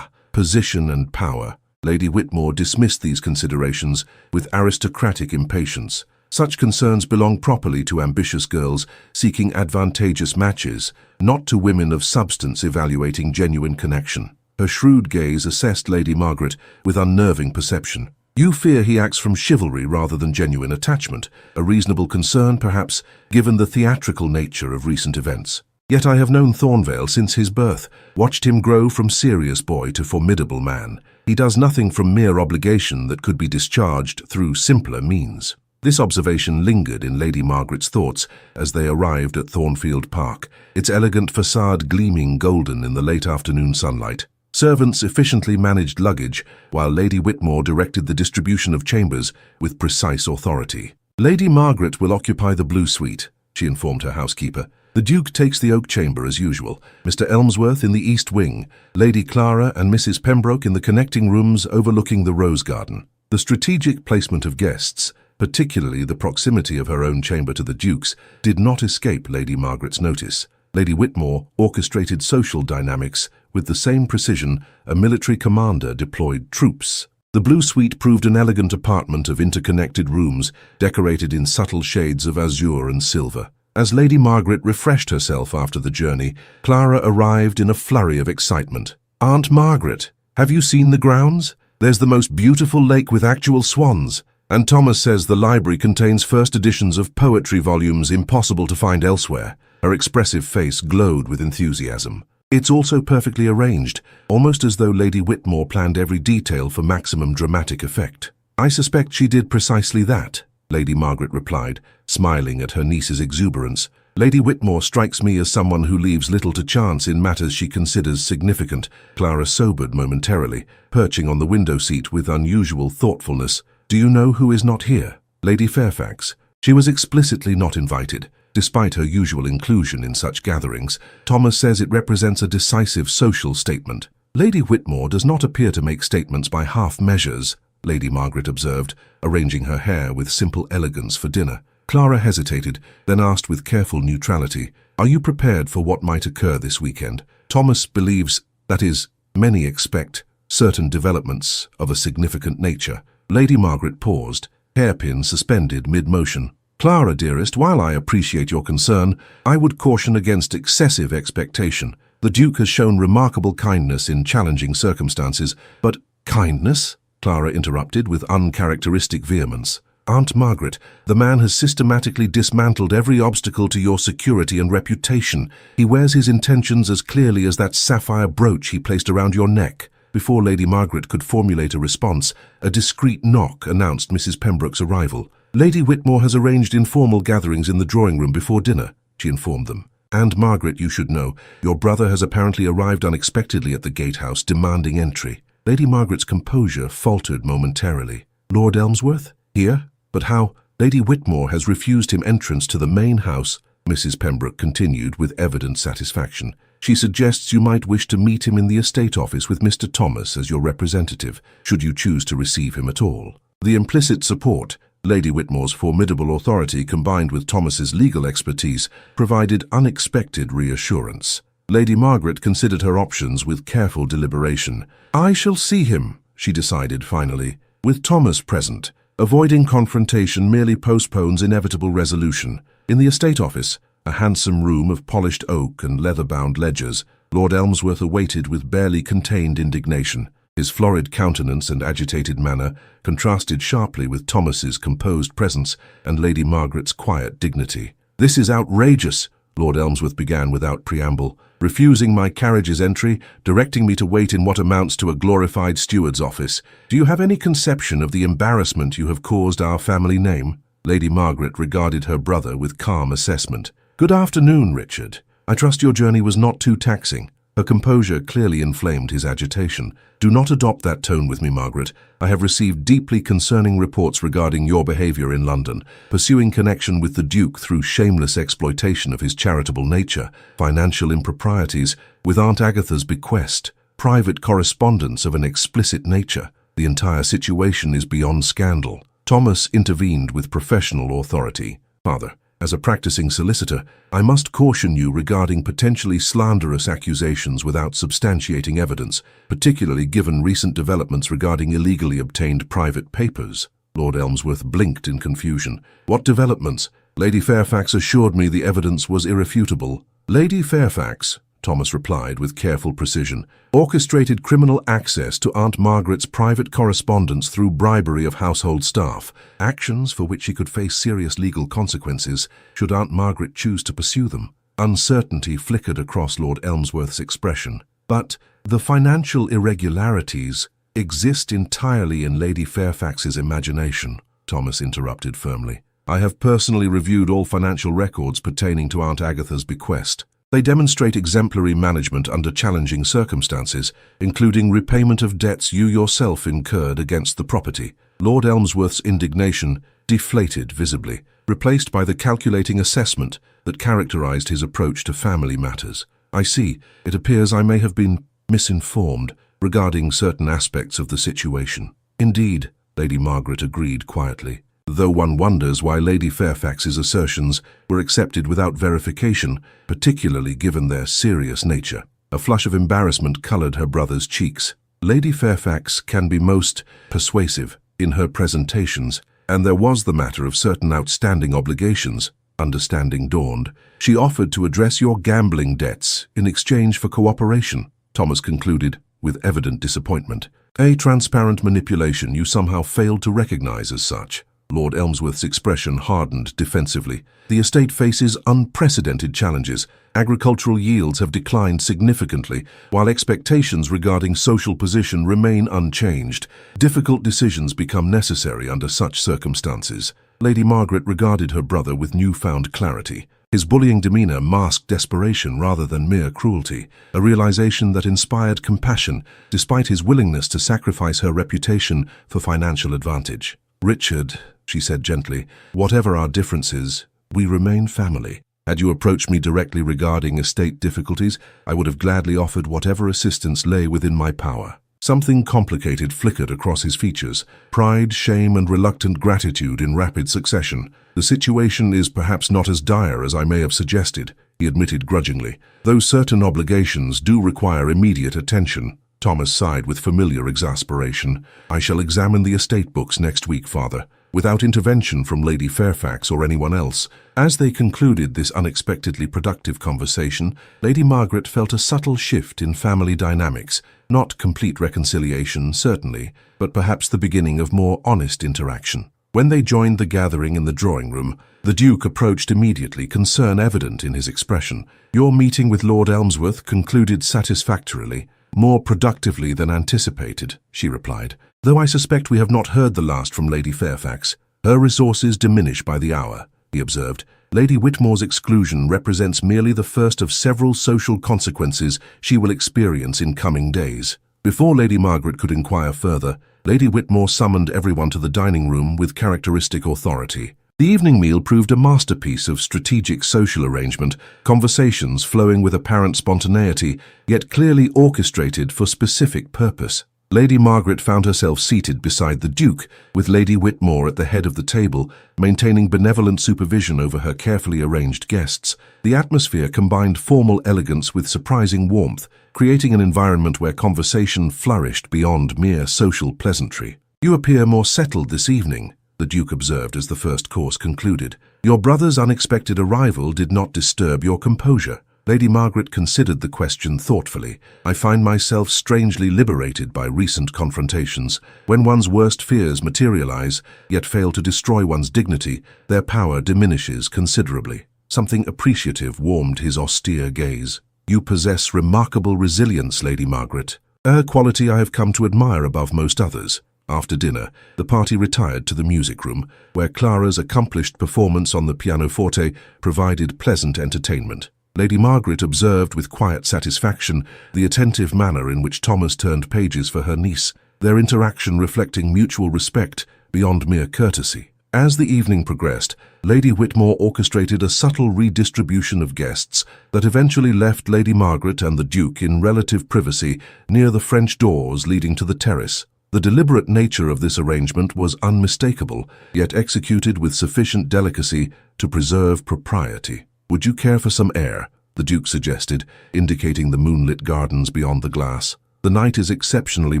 Speaker 1: Position and power. Lady Whitmore dismissed these considerations with aristocratic impatience. Such concerns belong properly to ambitious girls seeking advantageous matches, not to women of substance evaluating genuine connection. Her shrewd gaze assessed Lady Margaret with unnerving perception. "You fear he acts from chivalry rather than genuine attachment, a reasonable concern, perhaps, given the theatrical nature of recent events. Yet I have known Thornvale since his birth, watched him grow from serious boy to formidable man. He does nothing from mere obligation that could be discharged through simpler means." This observation lingered in Lady Margaret's thoughts as they arrived at Thornfield Park, its elegant facade gleaming golden in the late afternoon sunlight. Servants efficiently managed luggage, while Lady Whitmore directed the distribution of chambers with precise authority. "Lady Margaret will occupy the blue suite," she informed her housekeeper. "The Duke takes the oak chamber as usual, Mr. Elmsworth in the east wing, Lady Clara and Mrs. Pembroke in the connecting rooms overlooking the rose garden." The strategic placement of guests, particularly the proximity of her own chamber to the Duke's, did not escape Lady Margaret's notice. Lady Whitmore orchestrated social dynamics with the same precision a military commander deployed troops. The blue suite proved an elegant apartment of interconnected rooms decorated in subtle shades of azure and silver. As Lady Margaret refreshed herself after the journey, Clara arrived in a flurry of excitement. "Aunt Margaret, have you seen the grounds? There's the most beautiful lake with actual swans. And Thomas says the library contains first editions of poetry volumes impossible to find elsewhere. Her expressive face glowed with enthusiasm. It's also perfectly arranged, almost as though Lady Whitmore planned every detail for maximum dramatic effect. I suspect she did precisely that, Lady Margaret replied, smiling at her niece's exuberance. Lady Whitmore strikes me as someone who leaves little to chance in matters she considers significant. Clara sobered momentarily, perching on the window seat with unusual thoughtfulness. Do you know who is not here? Lady Fairfax. She was explicitly not invited, despite her usual inclusion in such gatherings. Thomas says it represents a decisive social statement. Lady Whitmore does not appear to make statements by half measures, Lady Margaret observed, arranging her hair with simple elegance for dinner. Clara hesitated, then asked with careful neutrality, "Are you prepared for what might occur this weekend?" Thomas believes, that is, many expect, certain developments of a significant nature. Lady Margaret paused, hairpin suspended mid-motion. "Clara, dearest, while I appreciate your concern, I would caution against excessive expectation. The Duke has shown remarkable kindness in challenging circumstances, but—" "Kindness?" Clara interrupted with uncharacteristic vehemence. "Aunt Margaret, the man has systematically dismantled every obstacle to your security and reputation. He wears his intentions as clearly as that sapphire brooch he placed around your neck." Before Lady Margaret could formulate a response, a discreet knock announced Mrs. Pembroke's arrival. "Lady Whitmore has arranged informal gatherings in the drawing-room before dinner," she informed them. "And Margaret, you should know, your brother has apparently arrived unexpectedly at the gatehouse, demanding entry." Lady Margaret's composure faltered momentarily. "Lord Elmsworth? Here? But how? Lady Whitmore has refused him entrance to the main house," Mrs. Pembroke continued with evident satisfaction. "She suggests you might wish to meet him in the estate office with Mr. Thomas as your representative, should you choose to receive him at all." The implicit support, Lady Whitmore's formidable authority combined with Thomas's legal expertise, provided unexpected reassurance. Lady Margaret considered her options with careful deliberation. "I shall see him," she decided finally, "with Thomas present. Avoiding confrontation merely postpones inevitable resolution." In the estate office, a handsome room of polished oak and leather-bound ledgers, Lord Elmsworth awaited with barely contained indignation. His florid countenance and agitated manner contrasted sharply with Thomas's composed presence and Lady Margaret's quiet dignity. "This is outrageous," Lord Elmsworth began without preamble, "refusing my carriage's entry, directing me to wait in what amounts to a glorified steward's office. Do you have any conception of the embarrassment you have caused our family name?" Lady Margaret regarded her brother with calm assessment. "Good afternoon, Richard. I trust your journey was not too taxing." Her composure clearly inflamed his agitation. "Do not adopt that tone with me, Margaret. I have received deeply concerning reports regarding your behavior in London, pursuing connection with the Duke through shameless exploitation of his charitable nature, financial improprieties, with Aunt Agatha's bequest, private correspondence of an explicit nature. The entire situation is beyond scandal." Thomas intervened with professional authority. "Father, as a practicing solicitor, I must caution you regarding potentially slanderous accusations without substantiating evidence, particularly given recent developments regarding illegally obtained private papers." Lord Elmsworth blinked in confusion. "What developments?" "Lady Fairfax assured me the evidence was irrefutable." "Lady Fairfax," Thomas replied with careful precision, "orchestrated criminal access to Aunt Margaret's private correspondence through bribery of household staff, actions for which she could face serious legal consequences should Aunt Margaret choose to pursue them." Uncertainty flickered across Lord Elmsworth's expression. "But the financial irregularities exist entirely in Lady Fairfax's imagination," Thomas interrupted firmly. "I have personally reviewed all financial records pertaining to Aunt Agatha's bequest. They demonstrate exemplary management under challenging circumstances, including repayment of debts you yourself incurred against the property." Lord Elmsworth's indignation deflated visibly, replaced by the calculating assessment that characterized his approach to family matters. "I see. It appears I may have been misinformed regarding certain aspects of the situation." "Indeed," Lady Margaret agreed quietly, though one wonders why Lady Fairfax's assertions were accepted without verification, particularly given their serious nature. A flush of embarrassment colored her brother's cheeks. "Lady Fairfax can be most persuasive in her presentations, and there was the matter of certain outstanding obligations." Understanding dawned. "She offered to address your gambling debts in exchange for cooperation," Thomas concluded, with evident disappointment. A transparent manipulation you somehow failed to recognize as such. Lord Elmsworth's expression hardened defensively. The estate faces unprecedented challenges. Agricultural yields have declined significantly, while expectations regarding social position remain unchanged. Difficult decisions become necessary under such circumstances. Lady Margaret regarded her brother with newfound clarity. His bullying demeanor masked desperation rather than mere cruelty, a realization that inspired compassion despite his willingness to sacrifice her reputation for financial advantage. "Richard," she said gently, "whatever our differences, we remain family. Had you approached me directly regarding estate difficulties, I would have gladly offered whatever assistance lay within my power." Something complicated flickered across his features, pride, shame, and reluctant gratitude in rapid succession. "The situation is perhaps not as dire as I may have suggested," he admitted grudgingly, "though certain obligations do require immediate attention." Thomas sighed with familiar exasperation. "I shall examine the estate books next week, Father, without intervention from Lady Fairfax or anyone else." As they concluded this unexpectedly productive conversation, Lady Margaret felt a subtle shift in family dynamics. Not complete reconciliation, certainly, but perhaps the beginning of more honest interaction. When they joined the gathering in the drawing room, the Duke approached immediately, concern evident in his expression. "Your meeting with Lord Elmsworth concluded satisfactorily, more productively than anticipated," she replied. "Though I suspect we have not heard the last from Lady Fairfax. Her resources diminish by the hour," he observed. "Lady Whitmore's exclusion represents merely the first of several social consequences she will experience in coming days." Before Lady Margaret could inquire further, Lady Whitmore summoned everyone to the dining room with characteristic authority. The evening meal proved a masterpiece of strategic social arrangement, conversations flowing with apparent spontaneity, yet clearly orchestrated for specific purpose. Lady Margaret found herself seated beside the Duke, with Lady Whitmore at the head of the table, maintaining benevolent supervision over her carefully arranged guests. The atmosphere combined formal elegance with surprising warmth, creating an environment where conversation flourished beyond mere social pleasantry. "You appear more settled this evening," the Duke observed as the first course concluded. "Your brother's unexpected arrival did not disturb your composure." Lady Margaret considered the question thoughtfully. "I find myself strangely liberated by recent confrontations. When one's worst fears materialize, yet fail to destroy one's dignity, their power diminishes considerably." Something appreciative warmed his austere gaze. "You possess remarkable resilience, Lady Margaret, a quality I have come to admire above most others." After dinner, the party retired to the music room, where Clara's accomplished performance on the pianoforte provided pleasant entertainment. Lady Margaret observed with quiet satisfaction the attentive manner in which Thomas turned pages for her niece, their interaction reflecting mutual respect beyond mere courtesy. As the evening progressed, Lady Whitmore orchestrated a subtle redistribution of guests that eventually left Lady Margaret and the Duke in relative privacy near the French doors leading to the terrace. The deliberate nature of this arrangement was unmistakable, yet executed with sufficient delicacy to preserve propriety. "Would you care for some air?" the Duke suggested, indicating the moonlit gardens beyond the glass. "The night is exceptionally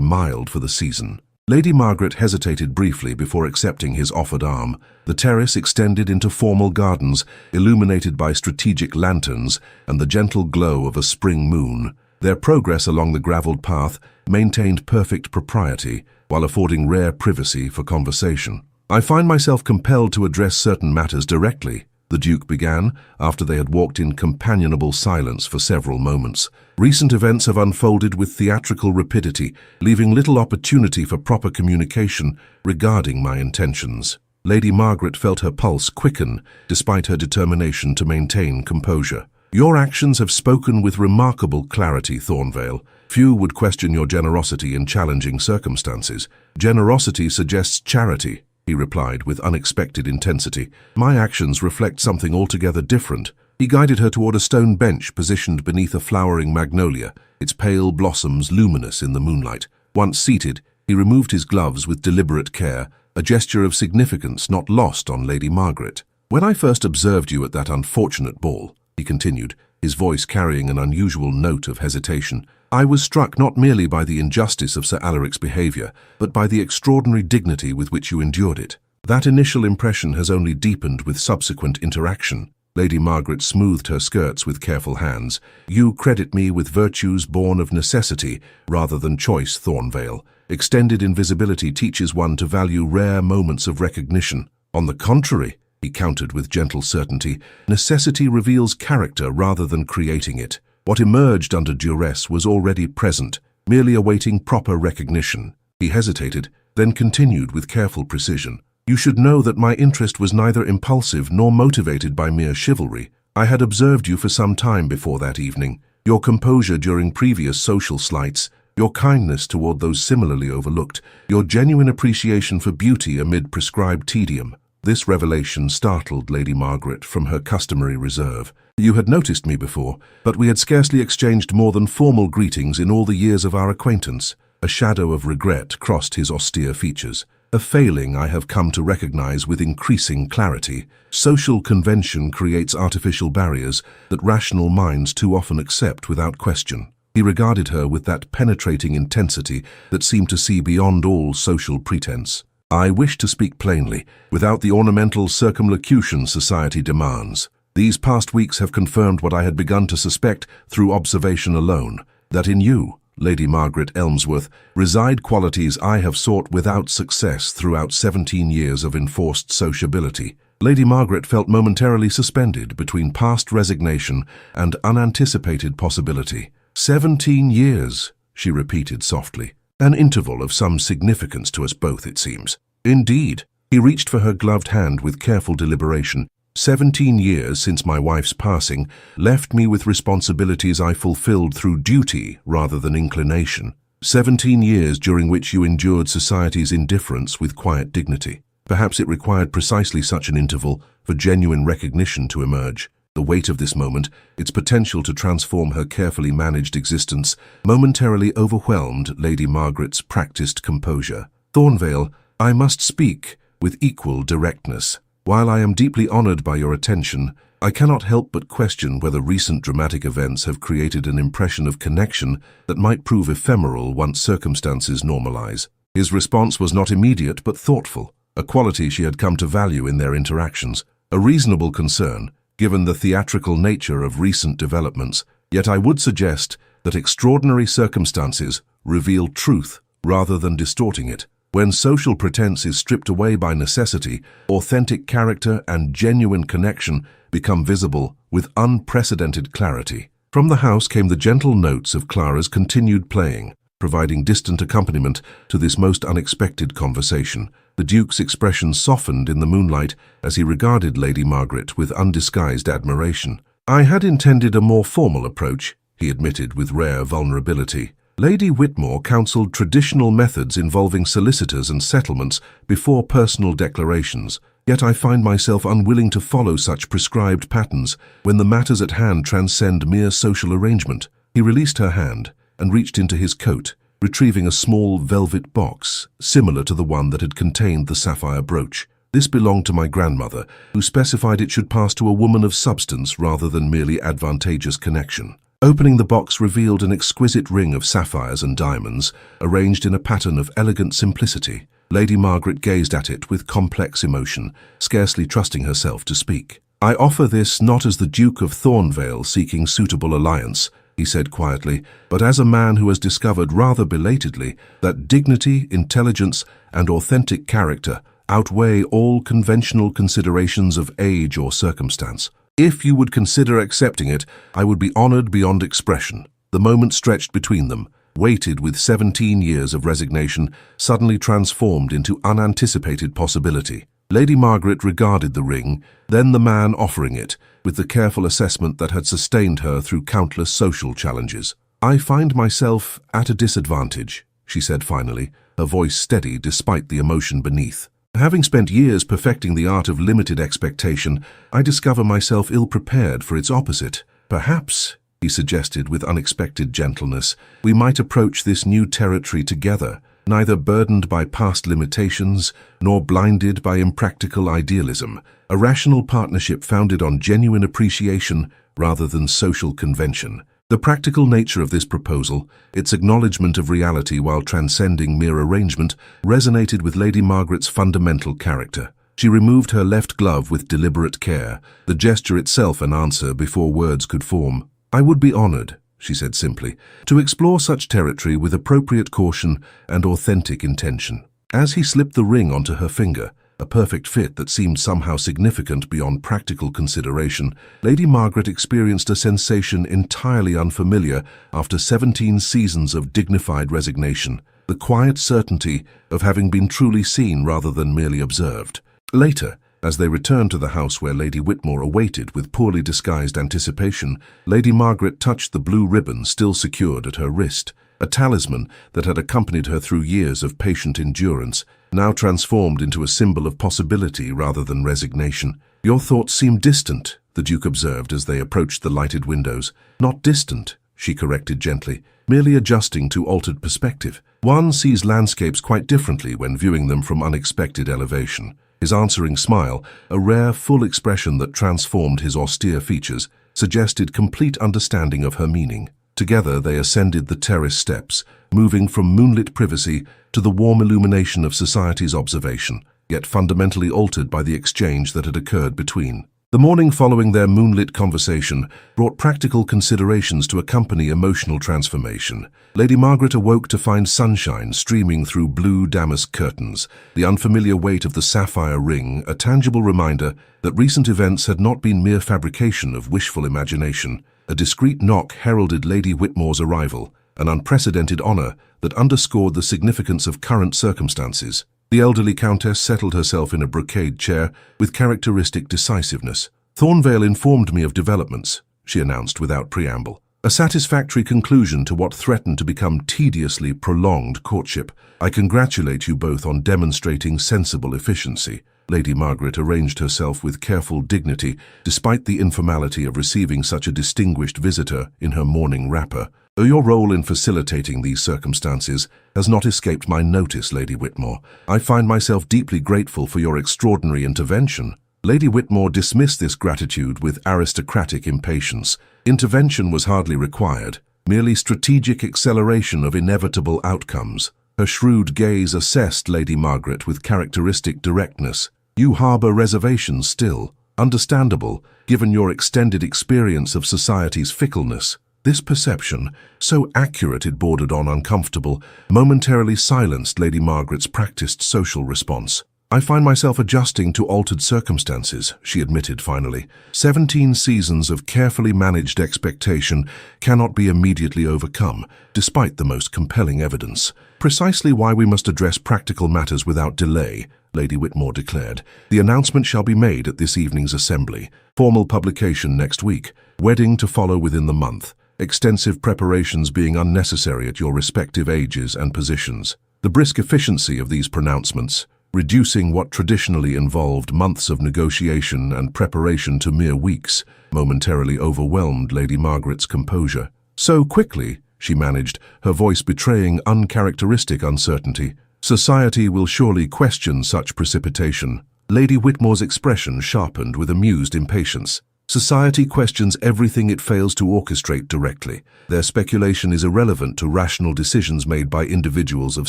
Speaker 1: mild for the season." Lady Margaret hesitated briefly before accepting his offered arm. The terrace extended into formal gardens, illuminated by strategic lanterns and the gentle glow of a spring moon. Their progress along the gravelled path maintained perfect propriety, while affording rare privacy for conversation. "I find myself compelled to address certain matters directly," the Duke began, after they had walked in companionable silence for several moments. "Recent events have unfolded with theatrical rapidity, leaving little opportunity for proper communication regarding my intentions." Lady Margaret felt her pulse quicken, despite her determination to maintain composure. "Your actions have spoken with remarkable clarity, Thornvale. Few would question your generosity in challenging circumstances. Generosity suggests charity," he replied with unexpected intensity. "My actions reflect something altogether different." He guided her toward a stone bench positioned beneath a flowering magnolia, its pale blossoms luminous in the moonlight. Once seated, he removed his gloves with deliberate care, a gesture of significance not lost on Lady Margaret. "When I first observed you at that unfortunate ball," he continued, his voice carrying an unusual note of hesitation, "I was struck not merely by the injustice of Sir Alaric's behaviour, but by the extraordinary dignity with which you endured it. That initial impression has only deepened with subsequent interaction." Lady Margaret smoothed her skirts with careful hands. "You credit me with virtues born of necessity rather than choice, Thornvale. Extended invisibility teaches one to value rare moments of recognition. On the contrary," he countered with gentle certainty, "necessity reveals character rather than creating it. What emerged under duress was already present, merely awaiting proper recognition." He hesitated, then continued with careful precision. "You should know that my interest was neither impulsive nor motivated by mere chivalry. I had observed you for some time before that evening. Your composure during previous social slights, your kindness toward those similarly overlooked, your genuine appreciation for beauty amid prescribed tedium." This revelation startled Lady Margaret from her customary reserve. "You had noticed me before, but we had scarcely exchanged more than formal greetings in all the years of our acquaintance." A shadow of regret crossed his austere features. "A failing I have come to recognize with increasing clarity. Social convention creates artificial barriers that rational minds too often accept without question." He regarded her with that penetrating intensity that seemed to see beyond all social pretense. "I wish to speak plainly, without the ornamental circumlocution society demands. These past weeks have confirmed what I had begun to suspect through observation alone, that in you, Lady Margaret Elmsworth, reside qualities I have sought without success throughout 17 years of enforced sociability." Lady Margaret felt momentarily suspended between past resignation and unanticipated possibility. 17 years, she repeated softly. "An interval of some significance to us both, it seems." "Indeed." He reached for her gloved hand with careful deliberation. 17 years since my wife's passing left me with responsibilities I fulfilled through duty rather than inclination. 17 years during which you endured society's indifference with quiet dignity. Perhaps it required precisely such an interval for genuine recognition to emerge. The weight of this moment, its potential to transform her carefully managed existence, momentarily overwhelmed Lady Margaret's practiced composure. "Thornvale, I must speak with equal directness. While I am deeply honored by your attention, I cannot help but question whether recent dramatic events have created an impression of connection that might prove ephemeral once circumstances normalize." His response was not immediate but thoughtful, a quality she had come to value in their interactions. A reasonable concern, given the theatrical nature of recent developments, yet I would suggest that extraordinary circumstances reveal truth rather than distorting it. When social pretense is stripped away by necessity, authentic character and genuine connection become visible with unprecedented clarity. From the house came the gentle notes of Clara's continued playing, providing distant accompaniment to this most unexpected conversation. The Duke's expression softened in the moonlight as he regarded Lady Margaret with undisguised admiration. "I had intended a more formal approach," he admitted with rare vulnerability. "Lady Whitmore counselled traditional methods involving solicitors and settlements before personal declarations, yet I find myself unwilling to follow such prescribed patterns when the matters at hand transcend mere social arrangement." He released her hand and reached into his coat, retrieving a small velvet box, similar to the one that had contained the sapphire brooch. "This belonged to my grandmother, who specified it should pass to a woman of substance rather than merely advantageous connection." Opening the box revealed an exquisite ring of sapphires and diamonds, arranged in a pattern of elegant simplicity. Lady Margaret gazed at it with complex emotion, scarcely trusting herself to speak. "I offer this not as the Duke of Thornvale seeking suitable alliance," he said quietly, "but as a man who has discovered rather belatedly that dignity, intelligence, and authentic character outweigh all conventional considerations of age or circumstance. If you would consider accepting it, I would be honored beyond expression." The moment stretched between them, weighted with 17 years of resignation, suddenly transformed into unanticipated possibility. Lady Margaret regarded the ring, then the man offering it, with the careful assessment that had sustained her through countless social challenges. "I find myself at a disadvantage," she said finally, her voice steady despite the emotion beneath. "Having spent years perfecting the art of limited expectation, I discover myself ill-prepared for its opposite. Perhaps," he suggested with unexpected gentleness, "we might approach this new territory together, neither burdened by past limitations nor blinded by impractical idealism, a rational partnership founded on genuine appreciation rather than social convention." The practical nature of this proposal, its acknowledgement of reality while transcending mere arrangement, resonated with Lady Margaret's fundamental character. She removed her left glove with deliberate care, the gesture itself an answer before words could form. "I would be honored," she said simply, "to explore such territory with appropriate caution and authentic intention." As he slipped the ring onto her finger, a perfect fit that seemed somehow significant beyond practical consideration, Lady Margaret experienced a sensation entirely unfamiliar after 17 seasons of dignified resignation, the quiet certainty of having been truly seen rather than merely observed. Later, as they returned to the house where Lady Whitmore awaited with poorly disguised anticipation, Lady Margaret touched the blue ribbon still secured at her wrist, a talisman that had accompanied her through years of patient endurance, now transformed into a symbol of possibility rather than resignation. "Your thoughts seem distant," the Duke observed as they approached the lighted windows. "Not distant," she corrected gently, merely adjusting to altered perspective. "One sees landscapes quite differently when viewing them from unexpected elevation." His answering smile, a rare, full expression that transformed his austere features, suggested complete understanding of her meaning. Together they ascended the terrace steps, moving from moonlit privacy to the warm illumination of society's observation, yet fundamentally altered by the exchange that had occurred between. The morning following their moonlit conversation brought practical considerations to accompany emotional transformation. Lady Margaret awoke to find sunshine streaming through blue damask curtains, the unfamiliar weight of the sapphire ring a tangible reminder that recent events had not been mere fabrication of wishful imagination. A discreet knock heralded Lady Whitmore's arrival, an unprecedented honor that underscored the significance of current circumstances. The elderly countess settled herself in a brocade chair with characteristic decisiveness. "Thornvale informed me of developments," she announced without preamble. "A satisfactory conclusion to what threatened to become tediously prolonged courtship. I congratulate you both on demonstrating sensible efficiency." Lady Margaret arranged herself with careful dignity, despite the informality of receiving such a distinguished visitor in her morning wrapper. "Your role in facilitating these circumstances has not escaped my notice, Lady Whitmore. I find myself deeply grateful for your extraordinary intervention." Lady Whitmore dismissed this gratitude with aristocratic impatience. Intervention was hardly required, merely strategic acceleration of inevitable outcomes. Her shrewd gaze assessed Lady Margaret with characteristic directness. "You harbor reservations still. Understandable, given your extended experience of society's fickleness." This perception, so accurate it bordered on uncomfortable, momentarily silenced Lady Margaret's practiced social response. "I find myself adjusting to altered circumstances," she admitted finally. 17 seasons of carefully managed expectation cannot be immediately overcome, despite the most compelling evidence. "Precisely why we must address practical matters without delay," Lady Whitmore declared. "The announcement shall be made at this evening's assembly. Formal publication next week. Wedding to follow within the month. Extensive preparations being unnecessary at your respective ages and positions." The brisk efficiency of these pronouncements, reducing what traditionally involved months of negotiation and preparation to mere weeks, momentarily overwhelmed Lady Margaret's composure. "So quickly," she managed, her voice betraying uncharacteristic uncertainty. "Society will surely question such precipitation." Lady Whitmore's expression sharpened with amused impatience. "Society questions everything it fails to orchestrate directly. Their speculation is irrelevant to rational decisions made by individuals of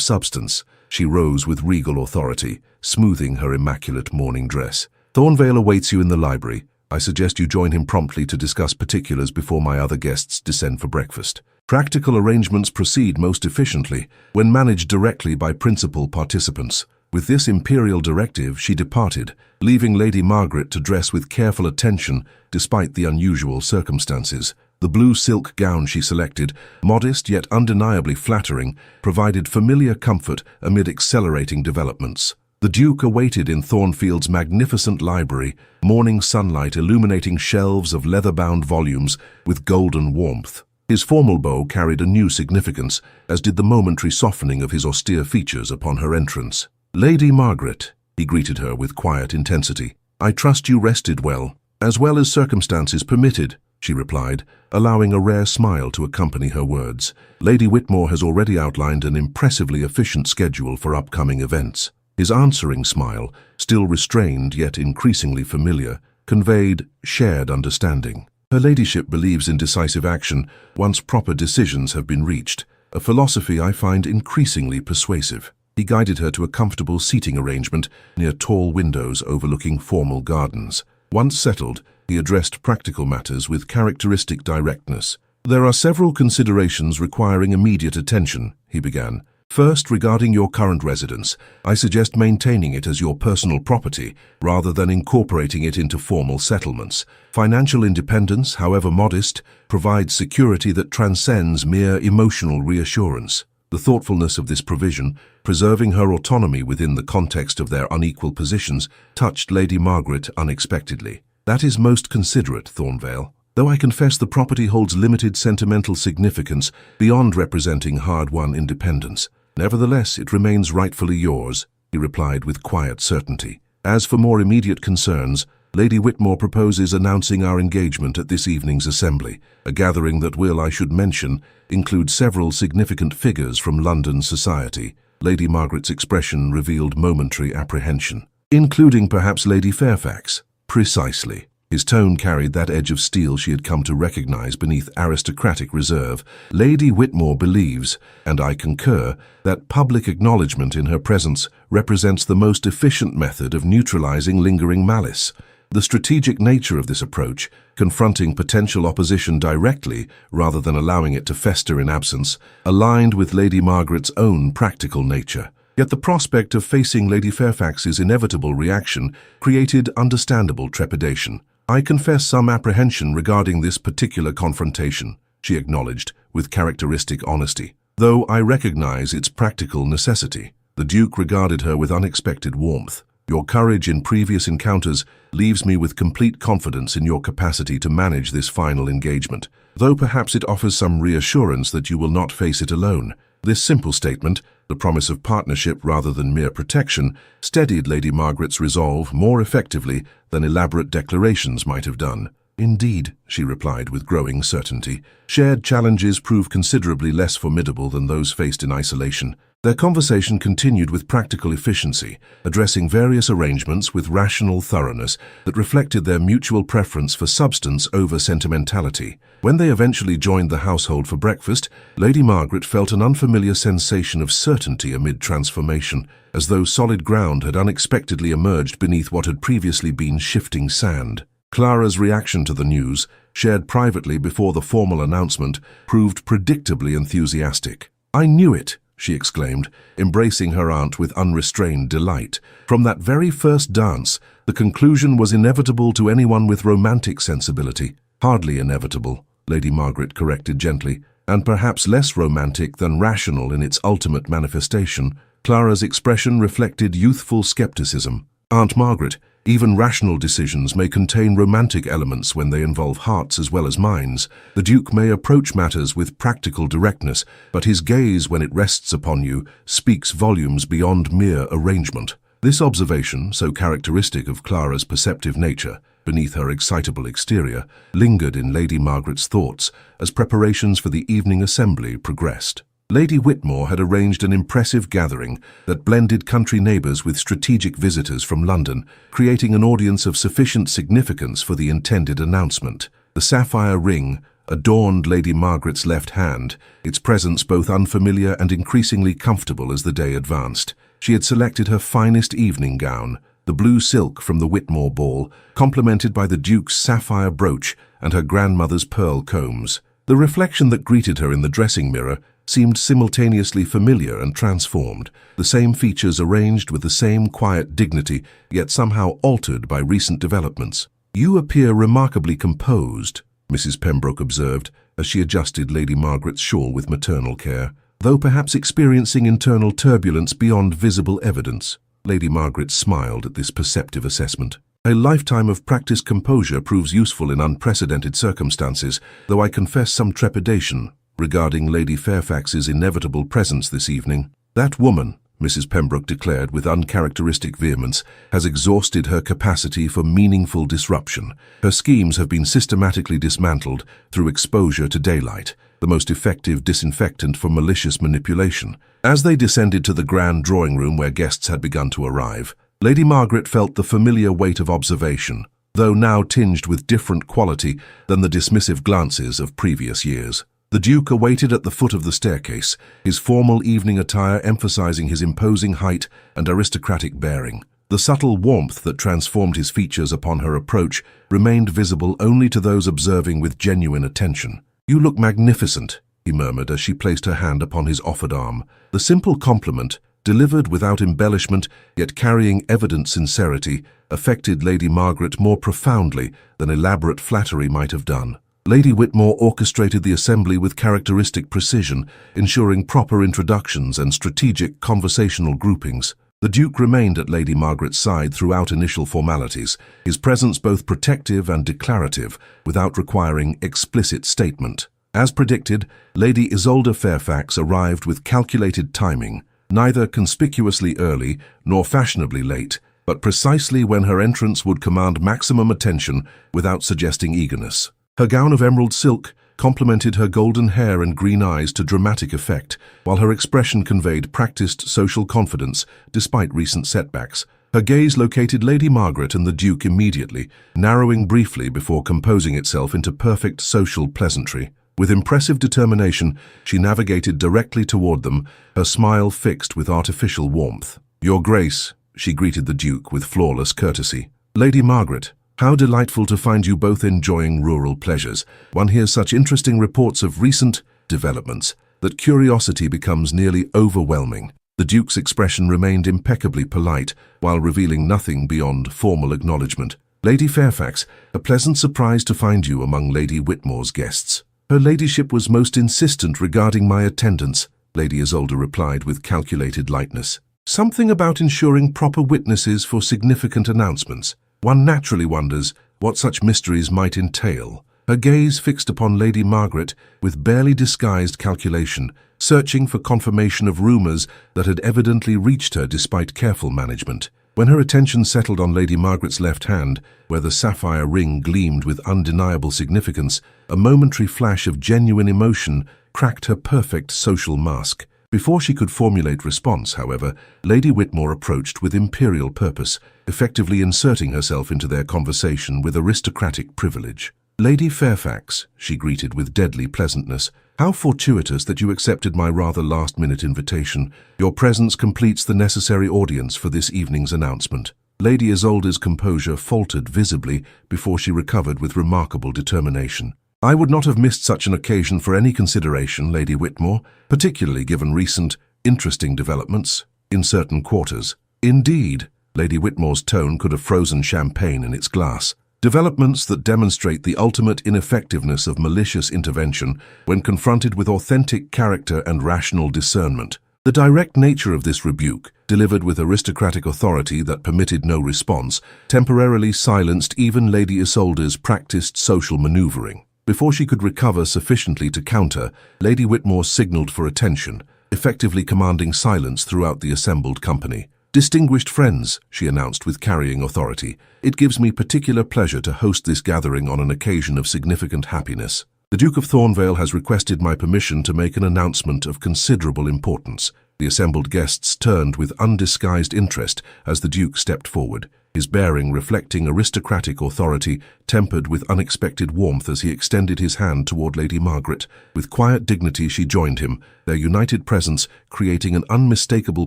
Speaker 1: substance." She rose with regal authority, smoothing her immaculate morning dress. "Thornvale awaits you in the library. I suggest you join him promptly to discuss particulars before my other guests descend for breakfast." Practical arrangements proceed most efficiently when managed directly by principal participants. With this imperial directive, she departed, leaving Lady Margaret to dress with careful attention despite the unusual circumstances. The blue silk gown she selected, modest yet undeniably flattering, provided familiar comfort amid accelerating developments. The Duke awaited in Thornfield's magnificent library, morning sunlight illuminating shelves of leather-bound volumes with golden warmth. His formal bow carried a new significance, as did the momentary softening of his austere features upon her entrance. "Lady Margaret," he greeted her with quiet intensity, "I trust you rested well." "As well as circumstances permitted," she replied, allowing a rare smile to accompany her words. "Lady Whitmore has already outlined an impressively efficient schedule for upcoming events." His answering smile, still restrained yet increasingly familiar, conveyed shared understanding. "Her ladyship believes in decisive action once proper decisions have been reached, a philosophy I find increasingly persuasive." He guided her to a comfortable seating arrangement near tall windows overlooking formal gardens. Once settled, he addressed practical matters with characteristic directness. "There are several considerations requiring immediate attention," he began. "First, regarding your current residence, I suggest maintaining it as your personal property rather than incorporating it into formal settlements. Financial independence, however modest, provides security that transcends mere emotional reassurance." The thoughtfulness of this provision, preserving her autonomy within the context of their unequal positions, touched Lady Margaret unexpectedly. "That is most considerate, Thornvale. Though I confess the property holds limited sentimental significance beyond representing hard-won independence. Nevertheless, it remains rightfully yours," he replied with quiet certainty. "As for more immediate concerns, Lady Whitmore proposes announcing our engagement at this evening's assembly, a gathering that will, I should mention, include several significant figures from London society." Lady Margaret's expression revealed momentary apprehension. "Including perhaps Lady Fairfax?" "Precisely." His tone carried that edge of steel she had come to recognize beneath aristocratic reserve. "Lady Whitmore believes, and I concur, that public acknowledgement in her presence represents the most efficient method of neutralizing lingering malice. The strategic nature of this approach, confronting potential opposition directly rather than allowing it to fester in absence, aligned with Lady Margaret's own practical nature. Yet the prospect of facing Lady Fairfax's inevitable reaction created understandable trepidation. "I confess some apprehension regarding this particular confrontation," she acknowledged with characteristic honesty, "though I recognize its practical necessity." The Duke regarded her with unexpected warmth. "Your courage in previous encounters leaves me with complete confidence in your capacity to manage this final engagement, though perhaps it offers some reassurance that you will not face it alone." This simple statement, the promise of partnership rather than mere protection, steadied Lady Margaret's resolve more effectively than elaborate declarations might have done. "Indeed," she replied with growing certainty, "shared challenges prove considerably less formidable than those faced in isolation." Their conversation continued with practical efficiency, addressing various arrangements with rational thoroughness that reflected their mutual preference for substance over sentimentality. When they eventually joined the household for breakfast, Lady Margaret felt an unfamiliar sensation of certainty amid transformation, as though solid ground had unexpectedly emerged beneath what had previously been shifting sand. Clara's reaction to the news, shared privately before the formal announcement, proved predictably enthusiastic. "I knew it!" she exclaimed, embracing her aunt with unrestrained delight. From that very first dance, the conclusion was inevitable to anyone with romantic sensibility. "Hardly inevitable," Lady Margaret corrected gently, "and perhaps less romantic than rational in its ultimate manifestation." Clara's expression reflected youthful skepticism. "Aunt Margaret, even rational decisions may contain romantic elements when they involve hearts as well as minds. The Duke may approach matters with practical directness, but his gaze, when it rests upon you, speaks volumes beyond mere arrangement." This observation, so characteristic of Clara's perceptive nature, beneath her excitable exterior, lingered in Lady Margaret's thoughts as preparations for the evening assembly progressed. Lady Whitmore had arranged an impressive gathering that blended country neighbours with strategic visitors from London, creating an audience of sufficient significance for the intended announcement. The sapphire ring adorned Lady Margaret's left hand, its presence both unfamiliar and increasingly comfortable as the day advanced. She had selected her finest evening gown, the blue silk from the Whitmore ball, complemented by the Duke's sapphire brooch and her grandmother's pearl combs. The reflection that greeted her in the dressing mirror seemed simultaneously familiar and transformed, the same features arranged with the same quiet dignity, yet somehow altered by recent developments. "You appear remarkably composed," Mrs. Pembroke observed, as she adjusted Lady Margaret's shawl with maternal care, "though perhaps experiencing internal turbulence beyond visible evidence." Lady Margaret smiled at this perceptive assessment. "A lifetime of practiced composure proves useful in unprecedented circumstances, though I confess some trepidation regarding Lady Fairfax's inevitable presence this evening. That woman," Mrs. Pembroke declared with uncharacteristic vehemence, "has exhausted her capacity for meaningful disruption. Her schemes have been systematically dismantled through exposure to daylight, the most effective disinfectant for malicious manipulation." As they descended to the grand drawing room where guests had begun to arrive, Lady Margaret felt the familiar weight of observation, though now tinged with different quality than the dismissive glances of previous years. The Duke awaited at the foot of the staircase, his formal evening attire emphasizing his imposing height and aristocratic bearing. The subtle warmth that transformed his features upon her approach remained visible only to those observing with genuine attention. "You look magnificent," he murmured as she placed her hand upon his offered arm. The simple compliment, delivered without embellishment yet carrying evident sincerity, affected Lady Margaret more profoundly than elaborate flattery might have done. Lady Whitmore orchestrated the assembly with characteristic precision, ensuring proper introductions and strategic conversational groupings. The Duke remained at Lady Margaret's side throughout initial formalities, his presence both protective and declarative, without requiring explicit statement. As predicted, Lady Isolde Fairfax arrived with calculated timing, neither conspicuously early nor fashionably late, but precisely when her entrance would command maximum attention without suggesting eagerness. Her gown of emerald silk complemented her golden hair and green eyes to dramatic effect, while her expression conveyed practiced social confidence despite recent setbacks. Her gaze located Lady Margaret and the Duke immediately, narrowing briefly before composing itself into perfect social pleasantry. With impressive determination, she navigated directly toward them, her smile fixed with artificial warmth. "Your Grace," she greeted the Duke with flawless courtesy. "Lady Margaret, how delightful to find you both enjoying rural pleasures. One hears such interesting reports of recent developments that curiosity becomes nearly overwhelming." The Duke's expression remained impeccably polite, while revealing nothing beyond formal acknowledgement. "Lady Fairfax, a pleasant surprise to find you among Lady Whitmore's guests." "Her ladyship was most insistent regarding my attendance," Lady Isolde replied with calculated lightness. "Something about ensuring proper witnesses for significant announcements. One naturally wonders what such mysteries might entail." Her gaze fixed upon Lady Margaret with barely disguised calculation, searching for confirmation of rumors that had evidently reached her despite careful management. When her attention settled on Lady Margaret's left hand, where the sapphire ring gleamed with undeniable significance, a momentary flash of genuine emotion cracked her perfect social mask. Before she could formulate response, however, Lady Whitmore approached with imperial purpose, effectively inserting herself into their conversation with aristocratic privilege. "Lady Fairfax," she greeted with deadly pleasantness, "how fortuitous that you accepted my rather last-minute invitation. Your presence completes the necessary audience for this evening's announcement." Lady Isolde's composure faltered visibly before she recovered with remarkable determination. "I would not have missed such an occasion for any consideration, Lady Whitmore, particularly given recent, interesting developments in certain quarters." "Indeed," Lady Whitmore's tone could have frozen champagne in its glass. "Developments that demonstrate the ultimate ineffectiveness of malicious intervention when confronted with authentic character and rational discernment." The direct nature of this rebuke, delivered with aristocratic authority that permitted no response, temporarily silenced even Lady Isolde's practiced social maneuvering. Before she could recover sufficiently to counter, Lady Whitmore signaled for attention, effectively commanding silence throughout the assembled company. "Distinguished friends," she announced with carrying authority, "it gives me particular pleasure to host this gathering on an occasion of significant happiness. The Duke of Thornvale has requested my permission to make an announcement of considerable importance." The assembled guests turned with undisguised interest as the Duke stepped forward, his bearing reflecting aristocratic authority tempered with unexpected warmth as he extended his hand toward Lady Margaret. With quiet dignity she joined him, their united presence creating an unmistakable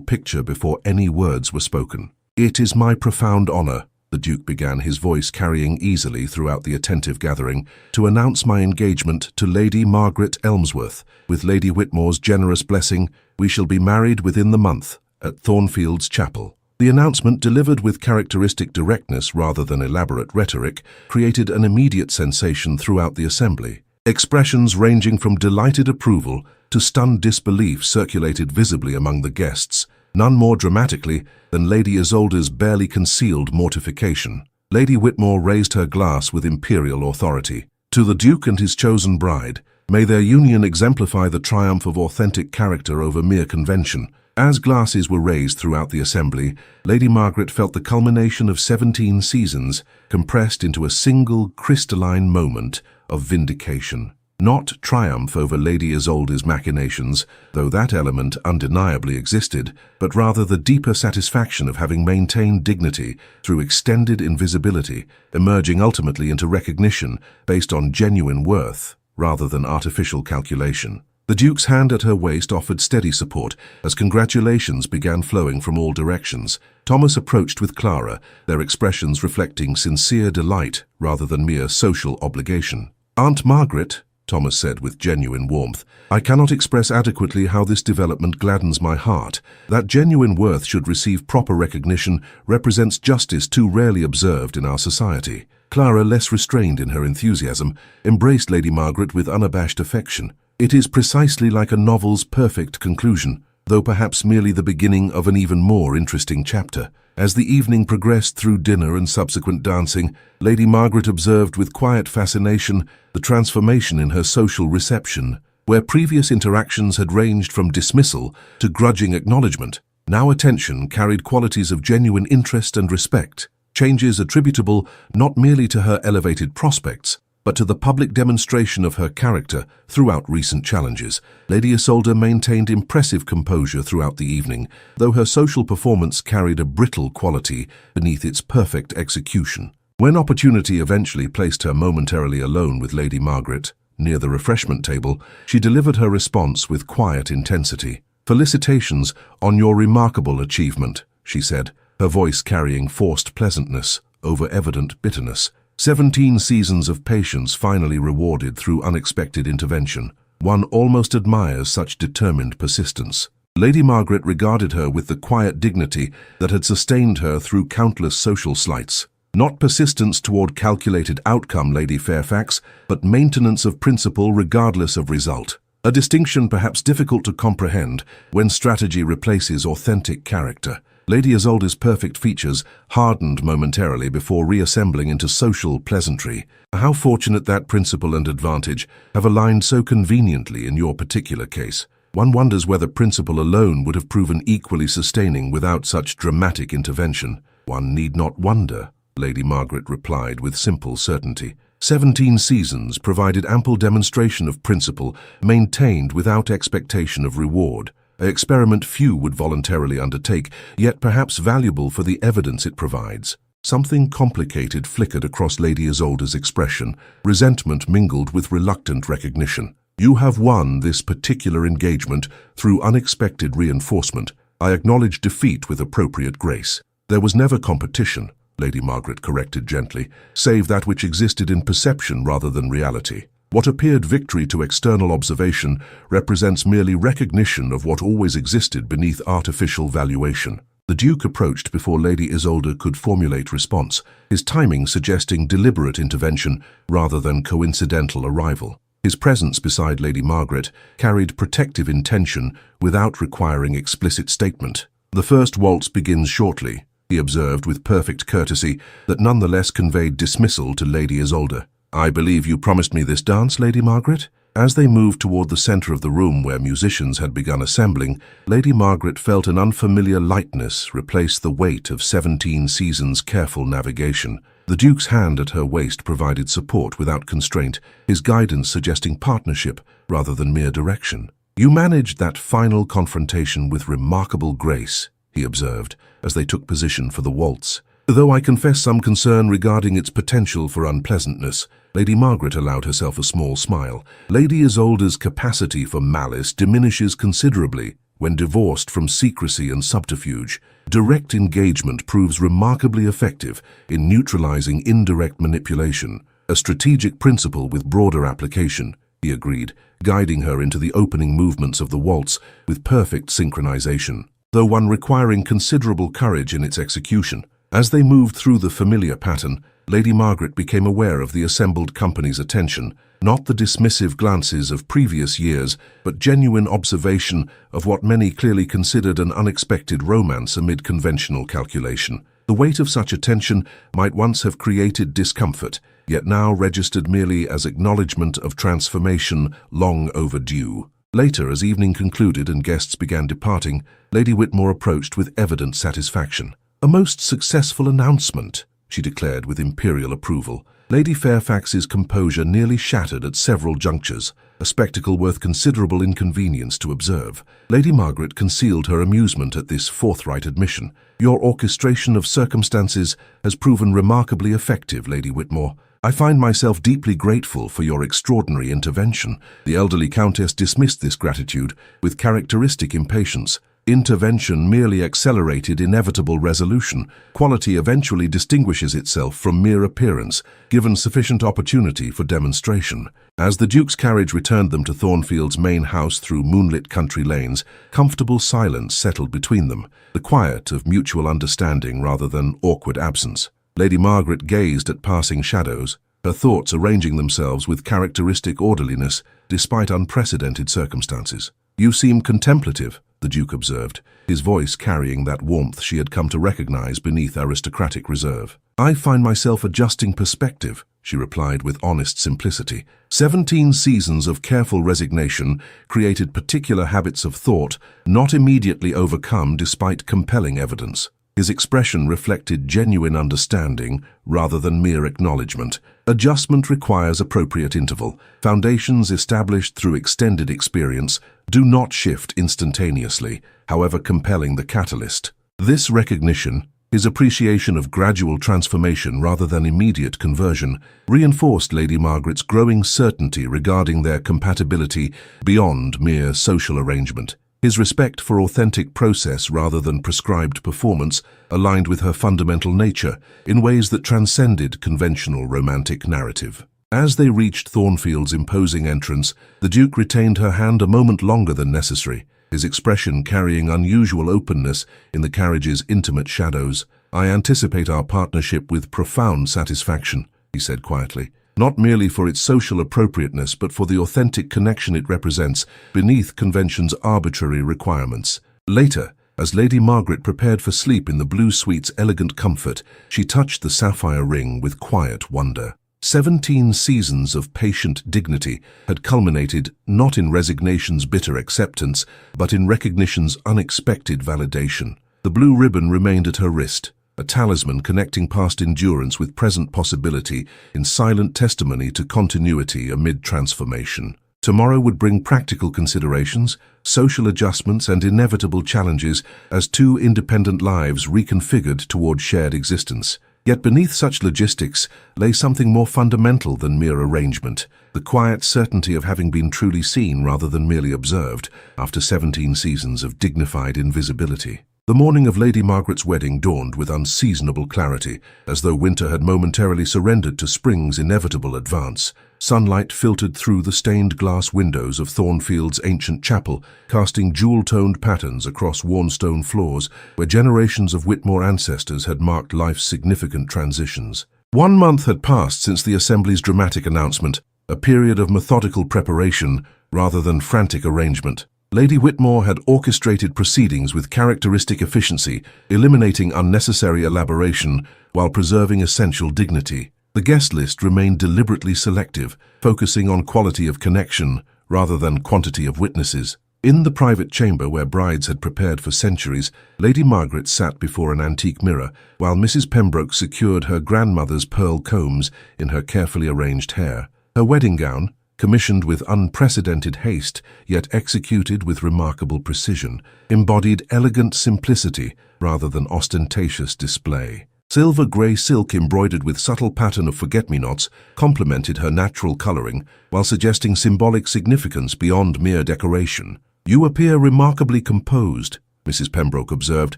Speaker 1: picture before any words were spoken. "It is my profound honor," the Duke began, his voice carrying easily throughout the attentive gathering, "to announce my engagement to Lady Margaret Elmsworth. With Lady Whitmore's generous blessing, we shall be married within the month at Thornfields Chapel." The announcement, delivered with characteristic directness rather than elaborate rhetoric, created an immediate sensation throughout the assembly. Expressions ranging from delighted approval to stunned disbelief circulated visibly among the guests, none more dramatically than Lady Isolde's barely concealed mortification. Lady Whitmore raised her glass with imperial authority. "To the Duke and his chosen bride, may their union exemplify the triumph of authentic character over mere convention." As glasses were raised throughout the assembly, Lady Margaret felt the culmination of 17 seasons compressed into a single crystalline moment of vindication. Not triumph over Lady Isolde's machinations, though that element undeniably existed, but rather the deeper satisfaction of having maintained dignity through extended invisibility, emerging ultimately into recognition based on genuine worth. rather than artificial calculation. The Duke's hand at her waist offered steady support as congratulations began flowing from all directions. Thomas approached with Clara, their expressions reflecting sincere delight rather than mere social obligation. "Aunt Margaret," Thomas said with genuine warmth, "I cannot express adequately how this development gladdens my heart. That genuine worth should receive proper recognition represents justice too rarely observed in our society." Clara, less restrained in her enthusiasm, embraced Lady Margaret with unabashed affection. "It is precisely like a novel's perfect conclusion, though perhaps merely the beginning of an even more interesting chapter." As the evening progressed through dinner and subsequent dancing, Lady Margaret observed with quiet fascination the transformation in her social reception. Where previous interactions had ranged from dismissal to grudging acknowledgement, now attention carried qualities of genuine interest and respect, changes attributable not merely to her elevated prospects, but to the public demonstration of her character throughout recent challenges. Lady Isolde maintained impressive composure throughout the evening, though her social performance carried a brittle quality beneath its perfect execution. When opportunity eventually placed her momentarily alone with Lady Margaret, near the refreshment table, she delivered her response with quiet intensity. "Felicitations on your remarkable achievement," she said, her voice carrying forced pleasantness over evident bitterness. 17 seasons of patience finally rewarded through unexpected intervention. One almost admires such determined persistence. Lady Margaret regarded her with the quiet dignity that had sustained her through countless social slights. "Not persistence toward calculated outcome, Lady Fairfax, but maintenance of principle regardless of result. A distinction perhaps difficult to comprehend when strategy replaces authentic character." Lady Isolde's perfect features hardened momentarily before reassembling into social pleasantry. "How fortunate that principle and advantage have aligned so conveniently in your particular case. One wonders whether principle alone would have proven equally sustaining without such dramatic intervention." "One need not wonder," Lady Margaret replied with simple certainty. 17 seasons provided ample demonstration of principle maintained without expectation of reward. An experiment few would voluntarily undertake, yet perhaps valuable for the evidence it provides. Something complicated flickered across Lady Isolde's expression, resentment mingled with reluctant recognition. "You have won this particular engagement through unexpected reinforcement. I acknowledge defeat with appropriate grace." "There was never competition," Lady Margaret corrected gently, "save that which existed in perception rather than reality. What appeared victory to external observation represents merely recognition of what always existed beneath artificial valuation." The Duke approached before Lady Isolde could formulate response, his timing suggesting deliberate intervention rather than coincidental arrival. His presence beside Lady Margaret carried protective intention without requiring explicit statement. "The first waltz begins shortly," he observed with perfect courtesy that nonetheless conveyed dismissal to Lady Isolde. "I believe you promised me this dance, Lady Margaret?" As they moved toward the center of the room where musicians had begun assembling, Lady Margaret felt an unfamiliar lightness replace the weight of 17 seasons' careful navigation. The Duke's hand at her waist provided support without constraint, his guidance suggesting partnership rather than mere direction. "You managed that final confrontation with remarkable grace," he observed, as they took position for the waltz. "Though I confess some concern regarding its potential for unpleasantness." Lady Margaret allowed herself a small smile. "Lady Isolde's capacity for malice diminishes considerably when divorced from secrecy and subterfuge. Direct engagement proves remarkably effective in neutralizing indirect manipulation, a strategic principle with broader application," he agreed, guiding her into the opening movements of the waltz with perfect synchronization, though one requiring considerable courage in its execution. As they moved through the familiar pattern, Lady Margaret became aware of the assembled company's attention, not the dismissive glances of previous years, but genuine observation of what many clearly considered an unexpected romance amid conventional calculation. The weight of such attention might once have created discomfort, yet now registered merely as acknowledgement of transformation long overdue. Later, as evening concluded and guests began departing, Lady Whitmore approached with evident satisfaction. "A most successful announcement," she declared with imperial approval. Lady Fairfax's composure nearly shattered at several junctures, a spectacle worth considerable inconvenience to observe. Lady Margaret concealed her amusement at this forthright admission. "Your orchestration of circumstances has proven remarkably effective, Lady Whitmore. "I find myself deeply grateful for your extraordinary intervention." The elderly countess dismissed this gratitude with characteristic impatience. Intervention merely accelerated inevitable resolution. Quality eventually distinguishes itself from mere appearance, given sufficient opportunity for demonstration. As the Duke's carriage returned them to Thornfield's main house through moonlit country lanes, comfortable silence settled between them, the quiet of mutual understanding rather than awkward absence. Lady Margaret gazed at passing shadows, her thoughts arranging themselves with characteristic orderliness despite unprecedented circumstances. "You seem contemplative," the Duke observed, his voice carrying that warmth she had come to recognize beneath aristocratic reserve. "I find myself adjusting perspective," she replied with honest simplicity. 17 seasons of careful resignation created particular habits of thought, not immediately overcome despite compelling evidence. His expression reflected genuine understanding rather than mere acknowledgement. Adjustment requires appropriate interval. Foundations established through extended experience do not shift instantaneously, however compelling the catalyst. This recognition, his appreciation of gradual transformation rather than immediate conversion, reinforced Lady Margaret's growing certainty regarding their compatibility beyond mere social arrangement. His respect for authentic process rather than prescribed performance aligned with her fundamental nature in ways that transcended conventional romantic narrative. As they reached Thornfield's imposing entrance, the Duke retained her hand a moment longer than necessary, his expression carrying unusual openness in the carriage's intimate shadows. "I anticipate our partnership with profound satisfaction," he said quietly. "Not merely for its social appropriateness, but for the authentic connection it represents beneath convention's arbitrary requirements." Later, as Lady Margaret prepared for sleep in the blue suite's elegant comfort, she touched the sapphire ring with quiet wonder. 17 seasons of patient dignity had culminated not in resignation's bitter acceptance, but in recognition's unexpected validation. The blue ribbon remained at her wrist, a talisman connecting past endurance with present possibility in silent testimony to continuity amid transformation. Tomorrow would bring practical considerations, social adjustments, and inevitable challenges as two independent lives reconfigured toward shared existence. Yet beneath such logistics lay something more fundamental than mere arrangement, the quiet certainty of having been truly seen rather than merely observed after 17 seasons of dignified invisibility. The morning of Lady Margaret's wedding dawned with unseasonable clarity, as though winter had momentarily surrendered to spring's inevitable advance. Sunlight filtered through the stained glass windows of Thornfield's ancient chapel, casting jewel-toned patterns across worn stone floors where generations of Whitmore ancestors had marked life's significant transitions. 1 month had passed since the Assembly's dramatic announcement, a period of methodical preparation rather than frantic arrangement. Lady Whitmore had orchestrated proceedings with characteristic efficiency, eliminating unnecessary elaboration while preserving essential dignity. The guest list remained deliberately selective, focusing on quality of connection rather than quantity of witnesses. In the private chamber where brides had prepared for centuries, Lady Margaret sat before an antique mirror, while Mrs. Pembroke secured her grandmother's pearl combs in her carefully arranged hair. Her wedding gown, commissioned with unprecedented haste, yet executed with remarkable precision, embodied elegant simplicity rather than ostentatious display. Silver-grey silk embroidered with subtle pattern of forget-me-nots complemented her natural coloring while suggesting symbolic significance beyond mere decoration. "You appear remarkably composed," Mrs. Pembroke observed,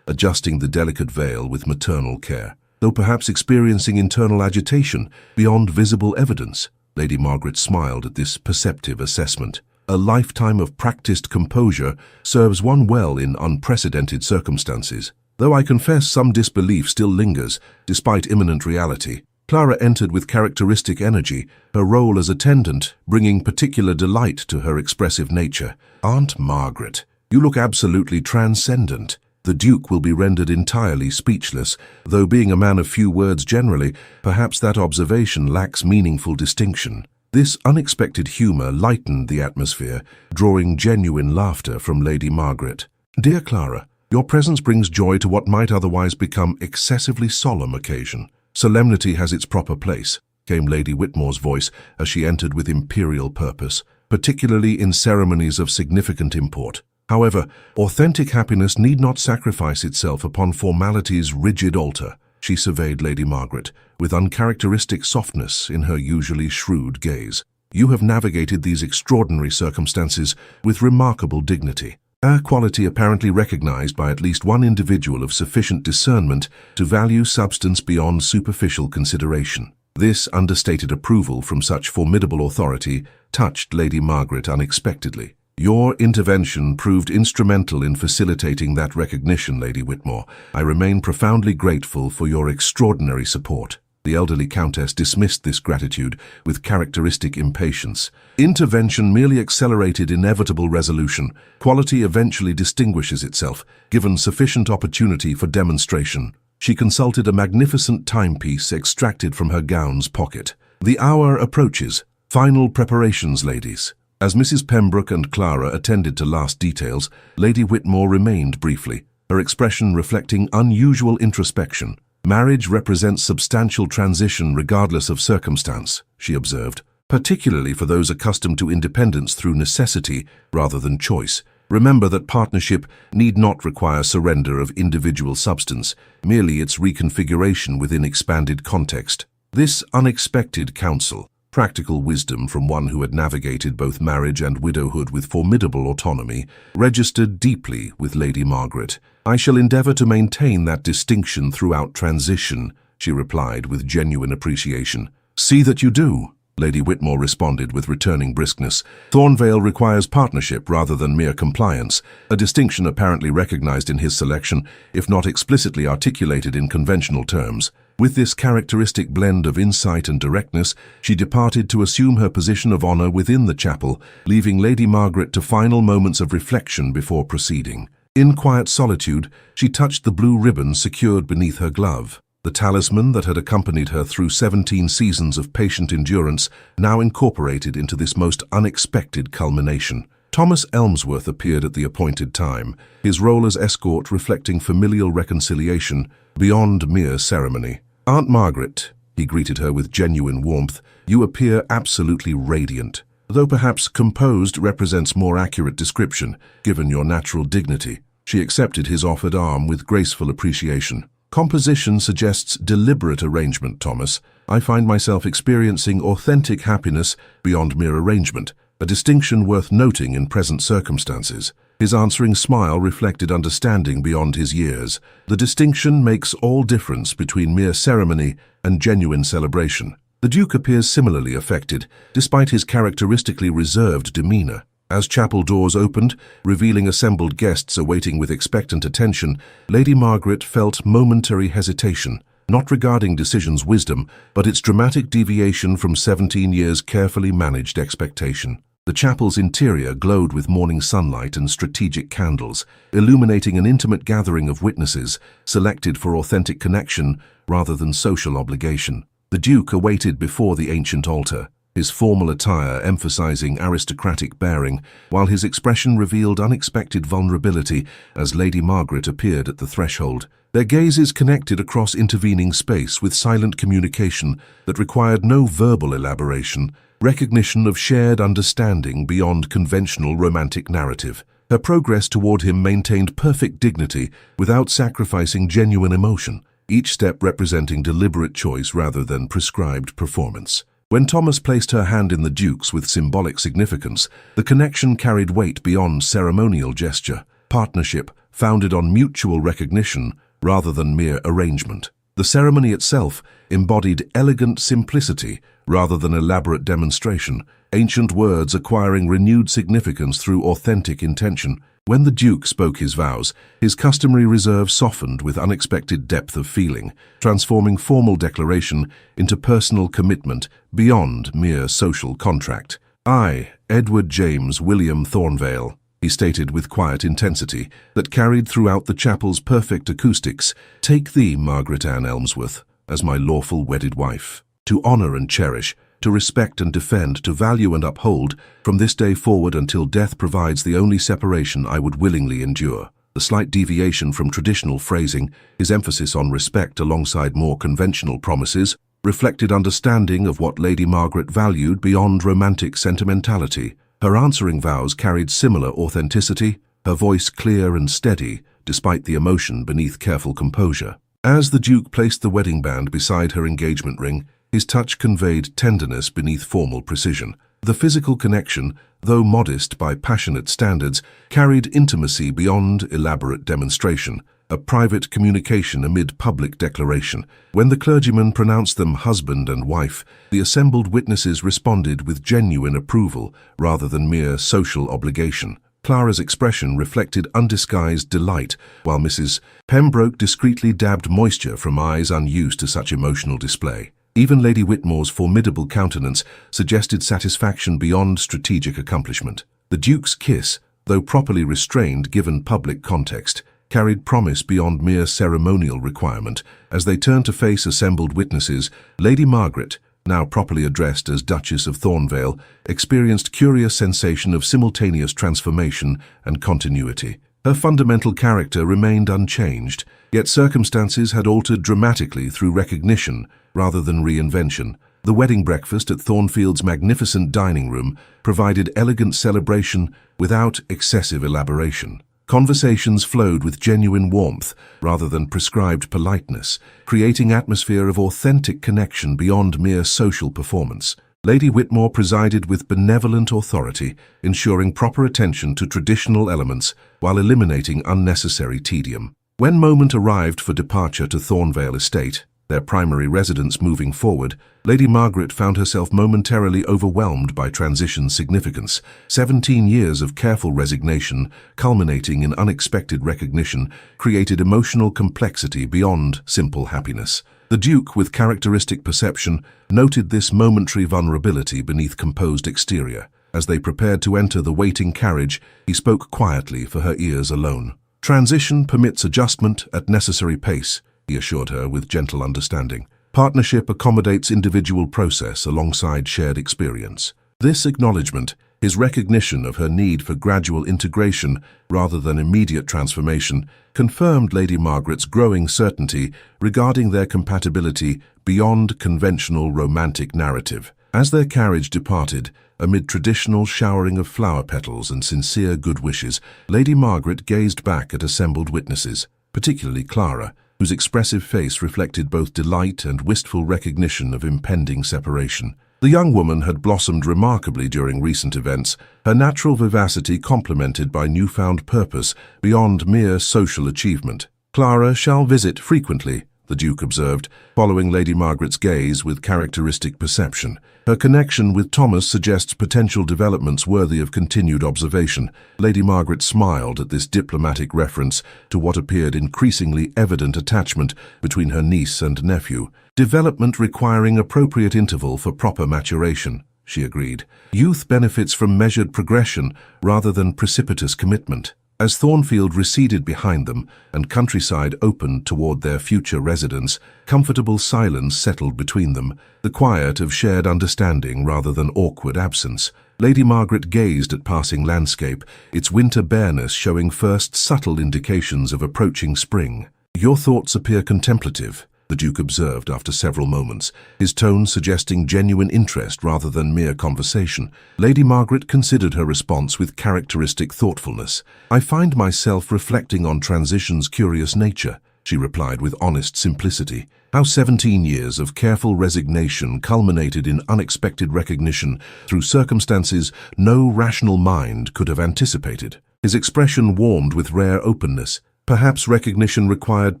Speaker 1: adjusting the delicate veil with maternal care, "though perhaps experiencing internal agitation beyond visible evidence." Lady Margaret smiled at this perceptive assessment. A lifetime of practiced composure serves one well in unprecedented circumstances. "Though I confess some disbelief still lingers, despite imminent reality." Clara entered with characteristic energy, her role as attendant bringing particular delight to her expressive nature. "Aunt Margaret, you look absolutely transcendent." The Duke will be rendered entirely speechless, though being a man of few words generally, perhaps that observation lacks meaningful distinction. This unexpected humor lightened the atmosphere, drawing genuine laughter from Lady Margaret. "Dear Clara, your presence brings joy to what might otherwise become excessively solemn occasion. Solemnity has its proper place," came Lady Whitmore's voice as she entered with imperial purpose, "particularly in ceremonies of significant import. However, authentic happiness need not sacrifice itself upon formality's rigid altar." She surveyed Lady Margaret, with uncharacteristic softness in her usually shrewd gaze. "You have navigated these extraordinary circumstances with remarkable dignity, a quality apparently recognized by at least one individual of sufficient discernment to value substance beyond superficial consideration." This understated approval from such formidable authority touched Lady Margaret unexpectedly. "Your intervention proved instrumental in facilitating that recognition, Lady Whitmore. I remain profoundly grateful for your extraordinary support." The elderly Countess dismissed this gratitude with characteristic impatience. "Intervention merely accelerated inevitable resolution. Quality eventually distinguishes itself, given sufficient opportunity for demonstration." She consulted a magnificent timepiece extracted from her gown's pocket. "The hour approaches. Final preparations, ladies." As Mrs. Pembroke and Clara attended to last details, Lady Whitmore remained briefly, her expression reflecting unusual introspection. "Marriage represents substantial transition regardless of circumstance," she observed, "particularly for those accustomed to independence through necessity rather than choice. Remember that partnership need not require surrender of individual substance, merely its reconfiguration within expanded context." This unexpected counsel, practical wisdom from one who had navigated both marriage and widowhood with formidable autonomy, registered deeply with Lady Margaret. "I shall endeavour to maintain that distinction throughout transition," she replied with genuine appreciation. "See that you do," Lady Whitmore responded with returning briskness. "Thornvale requires partnership rather than mere compliance, a distinction apparently recognized in his selection, if not explicitly articulated in conventional terms." With this characteristic blend of insight and directness, she departed to assume her position of honor within the chapel, leaving Lady Margaret to final moments of reflection before proceeding. In quiet solitude, she touched the blue ribbon secured beneath her glove. The talisman that had accompanied her through 17 seasons of patient endurance now incorporated into this most unexpected culmination. Thomas Elmsworth appeared at the appointed time, his role as escort reflecting familial reconciliation beyond mere ceremony. "Aunt Margaret," he greeted her with genuine warmth, "you appear absolutely radiant, though perhaps composed represents more accurate description, given your natural dignity." She accepted his offered arm with graceful appreciation. "Composition suggests deliberate arrangement, Thomas. I find myself experiencing authentic happiness beyond mere arrangement, a distinction worth noting in present circumstances." His answering smile reflected understanding beyond his years. "The distinction makes all difference between mere ceremony and genuine celebration." The Duke appears similarly affected, despite his characteristically reserved demeanor. As chapel doors opened, revealing assembled guests awaiting with expectant attention, Lady Margaret felt momentary hesitation, not regarding decision's wisdom, but its dramatic deviation from 17 years' carefully managed expectation. The chapel's interior glowed with morning sunlight and strategic candles, illuminating an intimate gathering of witnesses, selected for authentic connection rather than social obligation. The Duke awaited before the ancient altar, his formal attire emphasizing aristocratic bearing, while his expression revealed unexpected vulnerability as Lady Margaret appeared at the threshold. Their gazes connected across intervening space with silent communication that required no verbal elaboration, recognition of shared understanding beyond conventional romantic narrative. Her progress toward him maintained perfect dignity without sacrificing genuine emotion, each step representing deliberate choice rather than prescribed performance. When Thomas placed her hand in the Duke's with symbolic significance, the connection carried weight beyond ceremonial gesture, partnership founded on mutual recognition rather than mere arrangement. The ceremony itself embodied elegant simplicity rather than elaborate demonstration, ancient words acquiring renewed significance through authentic intention. When the Duke spoke his vows, his customary reserve softened with unexpected depth of feeling, transforming formal declaration into personal commitment beyond mere social contract. "I, Edward James William Thornvale," he stated with quiet intensity that carried throughout the chapel's perfect acoustics, "take thee, Margaret Anne Elmsworth, as my lawful wedded wife. To honor and cherish, to respect and defend, to value and uphold, from this day forward until death provides the only separation I would willingly endure." The slight deviation from traditional phrasing, his emphasis on respect alongside more conventional promises, reflected understanding of what Lady Margaret valued beyond romantic sentimentality. Her answering vows carried similar authenticity, her voice clear and steady, despite the emotion beneath careful composure. As the Duke placed the wedding band beside her engagement ring, his touch conveyed tenderness beneath formal precision. The physical connection, though modest by passionate standards, carried intimacy beyond elaborate demonstration, a private communication amid public declaration. When the clergyman pronounced them husband and wife, the assembled witnesses responded with genuine approval rather than mere social obligation. Clara's expression reflected undisguised delight, while Mrs. Pembroke discreetly dabbed moisture from eyes unused to such emotional display. Even Lady Whitmore's formidable countenance suggested satisfaction beyond strategic accomplishment. The Duke's kiss, though properly restrained given public context, carried promise beyond mere ceremonial requirement. As they turned to face assembled witnesses, Lady Margaret, now properly addressed as Duchess of Thornvale, experienced curious sensation of simultaneous transformation and continuity. Her fundamental character remained unchanged, yet circumstances had altered dramatically through recognition rather than reinvention. The wedding breakfast at Thornfield's magnificent dining room provided elegant celebration without excessive elaboration. Conversations flowed with genuine warmth rather than prescribed politeness, creating atmosphere of authentic connection beyond mere social performance. Lady Whitmore presided with benevolent authority, ensuring proper attention to traditional elements while eliminating unnecessary tedium. When moment arrived for departure to Thornvale Estate, their primary residence moving forward, Lady Margaret found herself momentarily overwhelmed by transition's significance. 17 years of careful resignation, culminating in unexpected recognition, created emotional complexity beyond simple happiness. The Duke, with characteristic perception, noted this momentary vulnerability beneath composed exterior. As they prepared to enter the waiting carriage, he spoke quietly for her ears alone. "Transition permits adjustment at necessary pace," he assured her with gentle understanding. "Partnership accommodates individual process alongside shared experience." This acknowledgement, his recognition of her need for gradual integration rather than immediate transformation, confirmed Lady Margaret's growing certainty regarding their compatibility beyond conventional romantic narrative. As their carriage departed, amid traditional showering of flower petals and sincere good wishes, Lady Margaret gazed back at assembled witnesses, particularly Clara, whose expressive face reflected both delight and wistful recognition of impending separation. The young woman had blossomed remarkably during recent events, her natural vivacity complemented by newfound purpose beyond mere social achievement. "Clara shall visit frequently," the Duke observed, following Lady Margaret's gaze with characteristic perception. Her connection with Thomas suggests potential developments worthy of continued observation. Lady Margaret smiled at this diplomatic reference to what appeared increasingly evident attachment between her niece and nephew. "Development requiring appropriate interval for proper maturation," she agreed. "Youth benefits from measured progression rather than precipitous commitment." As Thornfield receded behind them and countryside opened toward their future residence, comfortable silence settled between them, the quiet of shared understanding rather than awkward absence. Lady Margaret gazed at passing landscape, its winter bareness showing first subtle indications of approaching spring. "Your thoughts appear contemplative," the Duke observed after several moments, his tone suggesting genuine interest rather than mere conversation. Lady Margaret considered her response with characteristic thoughtfulness. "I find myself reflecting on transition's curious nature," she replied with honest simplicity. "How 17 years of careful resignation culminated in unexpected recognition through circumstances no rational mind could have anticipated." His expression warmed with rare openness. Perhaps recognition required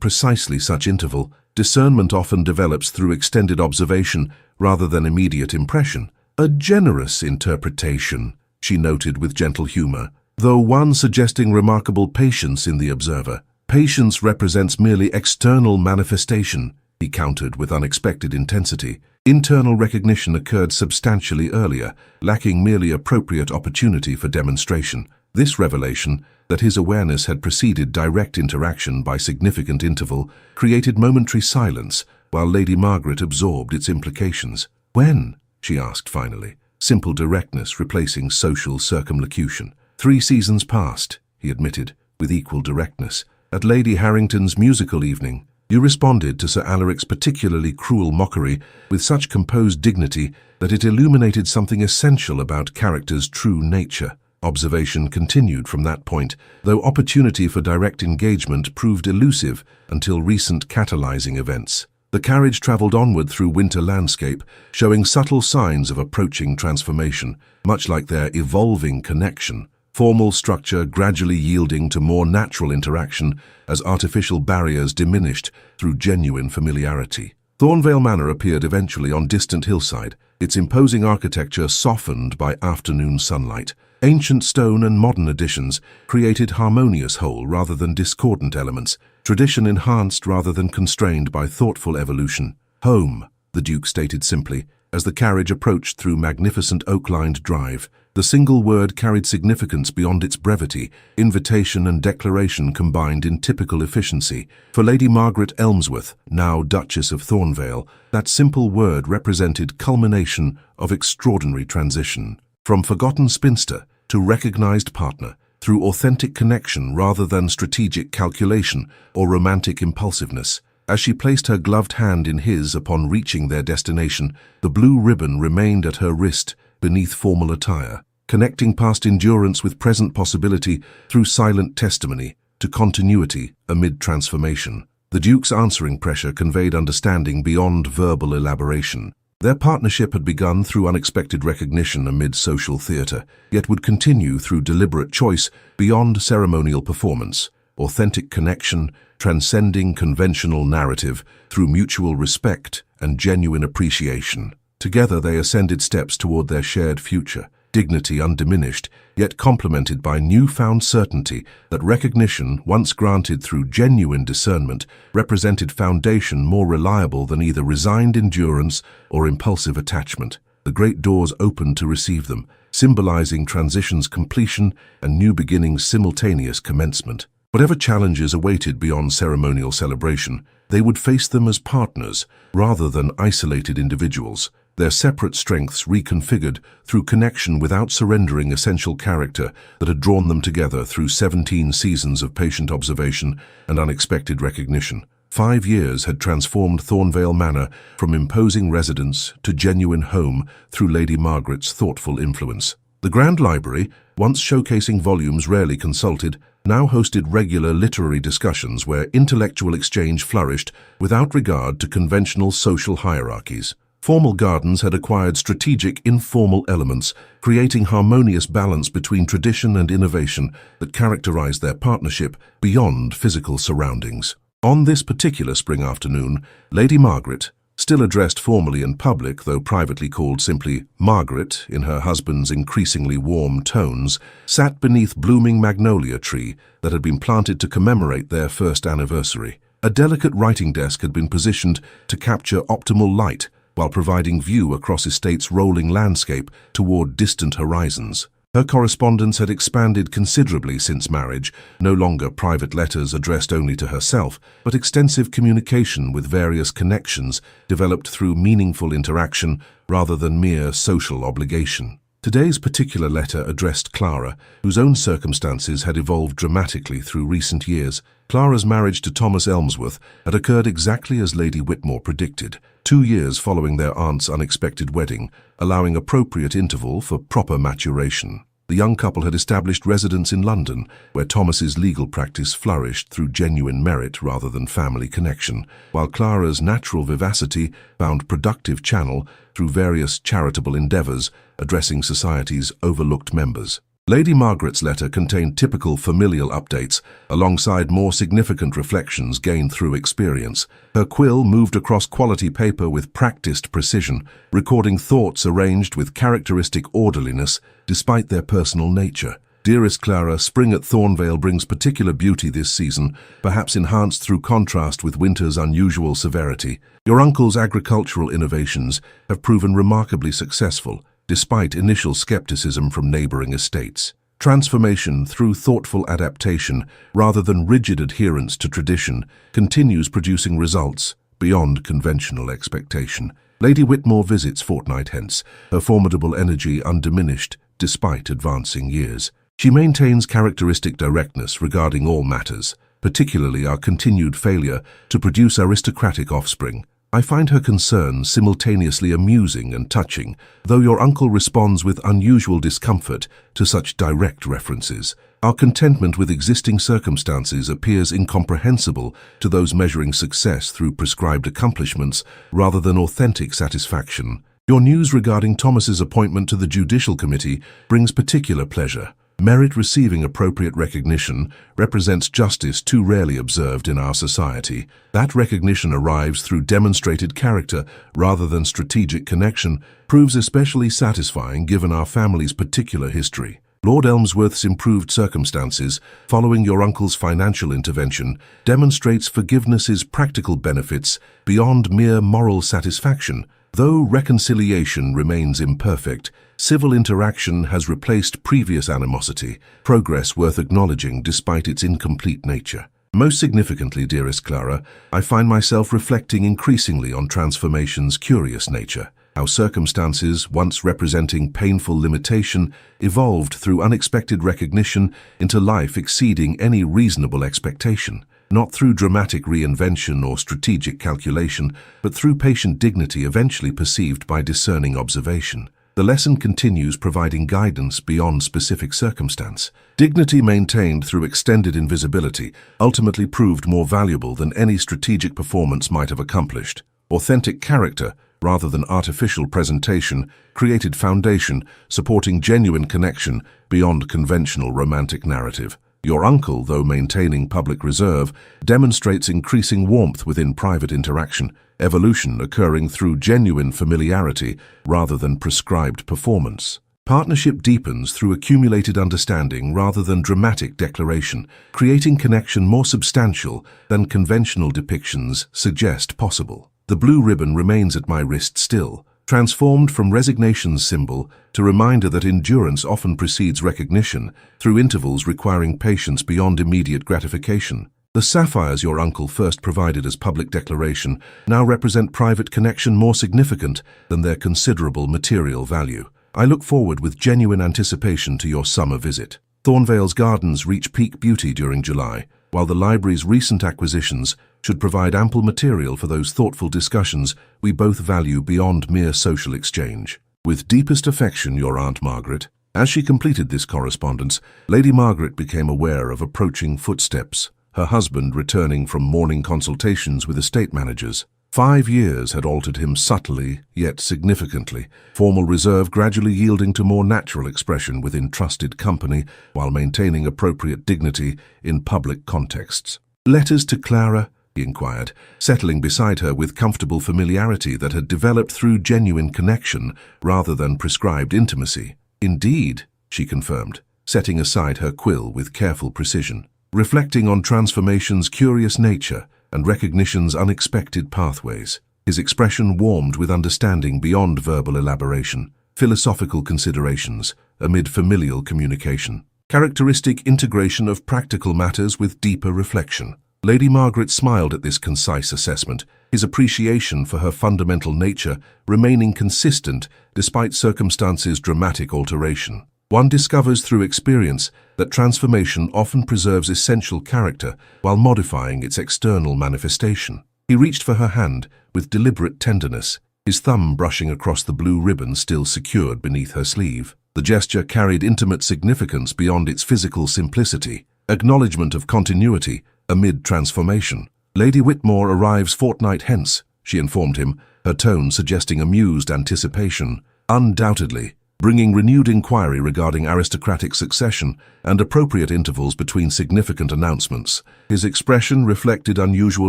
Speaker 1: precisely such interval. Discernment often develops through extended observation rather than immediate impression. "A generous interpretation," she noted with gentle humor, though one suggesting remarkable patience in the observer. "Patience represents merely external manifestation," he countered with unexpected intensity. "Internal recognition occurred substantially earlier, lacking merely appropriate opportunity for demonstration." This revelation, that his awareness had preceded direct interaction by significant interval, created momentary silence, while Lady Margaret absorbed its implications. "When?" she asked finally, simple directness replacing social circumlocution. 3 seasons past," he admitted, with equal directness. "At Lady Harrington's musical evening, you responded to Sir Alaric's particularly cruel mockery with such composed dignity that it illuminated something essential about character's true nature." Observation continued from that point, though opportunity for direct engagement proved elusive until recent catalyzing events. The carriage traveled onward through winter landscape, showing subtle signs of approaching transformation, much like their evolving connection. Formal structure gradually yielding to more natural interaction as artificial barriers diminished through genuine familiarity. Thornvale Manor appeared eventually on distant hillside, its imposing architecture softened by afternoon sunlight. Ancient stone and modern additions created harmonious whole rather than discordant elements, tradition enhanced rather than constrained by thoughtful evolution. Home, the Duke stated simply, as the carriage approached through magnificent oak-lined drive. The single word carried significance beyond its brevity. Invitation and declaration combined in typical efficiency. For Lady Margaret Elmsworth, now Duchess of Thornvale, that simple word represented culmination of extraordinary transition. From forgotten spinster to recognized partner, through authentic connection rather than strategic calculation or romantic impulsiveness. As she placed her gloved hand in his upon reaching their destination, the blue ribbon remained at her wrist beneath formal attire, connecting past endurance with present possibility through silent testimony to continuity amid transformation. The Duke's answering pressure conveyed understanding beyond verbal elaboration. Their partnership had begun through unexpected recognition amid social theatre, yet would continue through deliberate choice beyond ceremonial performance. Authentic connection, transcending conventional narrative through mutual respect and genuine appreciation. Together they ascended steps toward their shared future, dignity undiminished, yet complemented by newfound certainty that recognition, once granted through genuine discernment, represented foundation more reliable than either resigned endurance or impulsive attachment. The great doors opened to receive them, symbolizing transition's completion and new beginnings' simultaneous commencement. Whatever challenges awaited beyond ceremonial celebration, they would face them as partners rather than isolated individuals, their separate strengths reconfigured through connection without surrendering essential character that had drawn them together through 17 seasons of patient observation and unexpected recognition. 5 years had transformed Thornvale Manor from imposing residence to genuine home through Lady Margaret's thoughtful influence. The Grand Library, once showcasing volumes rarely consulted, now hosted regular literary discussions where intellectual exchange flourished without regard to conventional social hierarchies. Formal gardens had acquired strategic, informal elements, creating harmonious balance between tradition and innovation that characterized their partnership beyond physical surroundings. On this particular spring afternoon, Lady Margaret, still addressed formally in public, though privately called simply Margaret in her husband's increasingly warm tones, sat beneath blooming magnolia tree that had been planted to commemorate their first anniversary. A delicate writing desk had been positioned to capture optimal light while providing view across estate's rolling landscape toward distant horizons. Her correspondence had expanded considerably since marriage, no longer private letters addressed only to herself, but extensive communication with various connections developed through meaningful interaction rather than mere social obligation. Today's particular letter addressed Clara, whose own circumstances had evolved dramatically through recent years. Clara's marriage to Thomas Elmsworth had occurred exactly as Lady Whitmore predicted, 2 years following their aunt's unexpected wedding, allowing appropriate interval for proper maturation. The young couple had established residence in London, where Thomas's legal practice flourished through genuine merit rather than family connection, while Clara's natural vivacity found productive channel through various charitable endeavours addressing society's overlooked members. Lady Margaret's letter contained typical familial updates, alongside more significant reflections gained through experience. Her quill moved across quality paper with practiced precision, recording thoughts arranged with characteristic orderliness despite their personal nature. Dearest Clara, spring at Thornvale brings particular beauty this season, perhaps enhanced through contrast with winter's unusual severity. Your uncle's agricultural innovations have proven remarkably successful, despite initial skepticism from neighboring estates. Transformation through thoughtful adaptation, rather than rigid adherence to tradition, continues producing results beyond conventional expectation. Lady Whitmore visits fortnight hence, her formidable energy undiminished despite advancing years. She maintains characteristic directness regarding all matters, particularly our continued failure to produce aristocratic offspring. I find her concern simultaneously amusing and touching, though your uncle responds with unusual discomfort to such direct references. Our contentment with existing circumstances appears incomprehensible to those measuring success through prescribed accomplishments rather than authentic satisfaction. Your news regarding Thomas's appointment to the Judicial Committee brings particular pleasure. Merit receiving appropriate recognition represents justice too rarely observed in our society. That recognition arrives through demonstrated character rather than strategic connection, proves especially satisfying given our family's particular history. Lord Elmsworth's improved circumstances, following your uncle's financial intervention, demonstrates forgiveness's practical benefits beyond mere moral satisfaction. Though reconciliation remains imperfect, civil interaction has replaced previous animosity, progress worth acknowledging despite its incomplete nature. Most significantly, dearest Clara, I find myself reflecting increasingly on transformation's curious nature. How circumstances, once representing painful limitation, evolved through unexpected recognition into life exceeding any reasonable expectation. Not through dramatic reinvention or strategic calculation, but through patient dignity eventually perceived by discerning observation. The lesson continues, providing guidance beyond specific circumstance. Dignity maintained through extended invisibility ultimately proved more valuable than any strategic performance might have accomplished. Authentic character, rather than artificial presentation, created foundation, supporting genuine connection beyond conventional romantic narrative. Your uncle, though maintaining public reserve, demonstrates increasing warmth within private interaction, evolution occurring through genuine familiarity rather than prescribed performance. Partnership deepens through accumulated understanding rather than dramatic declaration, creating connection more substantial than conventional depictions suggest possible. The blue ribbon remains at my wrist still, transformed from resignation's symbol to reminder that endurance often precedes recognition through intervals requiring patience beyond immediate gratification. The sapphires your uncle first provided as public declaration now represent private connection more significant than their considerable material value. I look forward with genuine anticipation to your summer visit. Thornvale's gardens reach peak beauty during July, while the library's recent acquisitions should provide ample material for those thoughtful discussions we both value beyond mere social exchange. With deepest affection, your Aunt Margaret. As she completed this correspondence, Lady Margaret became aware of approaching footsteps, her husband returning from morning consultations with estate managers. 5 years had altered him subtly, yet significantly, formal reserve gradually yielding to more natural expression within trusted company while maintaining appropriate dignity in public contexts. "Letters to Clara?" he inquired, settling beside her with comfortable familiarity that had developed through genuine connection rather than prescribed intimacy. "Indeed," she confirmed, setting aside her quill with careful precision. Reflecting on transformation's curious nature and recognition's unexpected pathways, his expression warmed with understanding beyond verbal elaboration, philosophical considerations amid familial communication. Characteristic integration of practical matters with deeper reflection. Lady Margaret smiled at this concise assessment, his appreciation for her fundamental nature remaining consistent despite circumstances' dramatic alteration. One discovers through experience that transformation often preserves essential character while modifying its external manifestation. He reached for her hand with deliberate tenderness, his thumb brushing across the blue ribbon still secured beneath her sleeve. The gesture carried intimate significance beyond its physical simplicity, acknowledgement of continuity amid transformation. "Lady Whitmore arrives fortnight hence," she informed him, her tone suggesting amused anticipation. "Undoubtedly," bringing renewed inquiry regarding aristocratic succession and appropriate intervals between significant announcements. His expression reflected unusual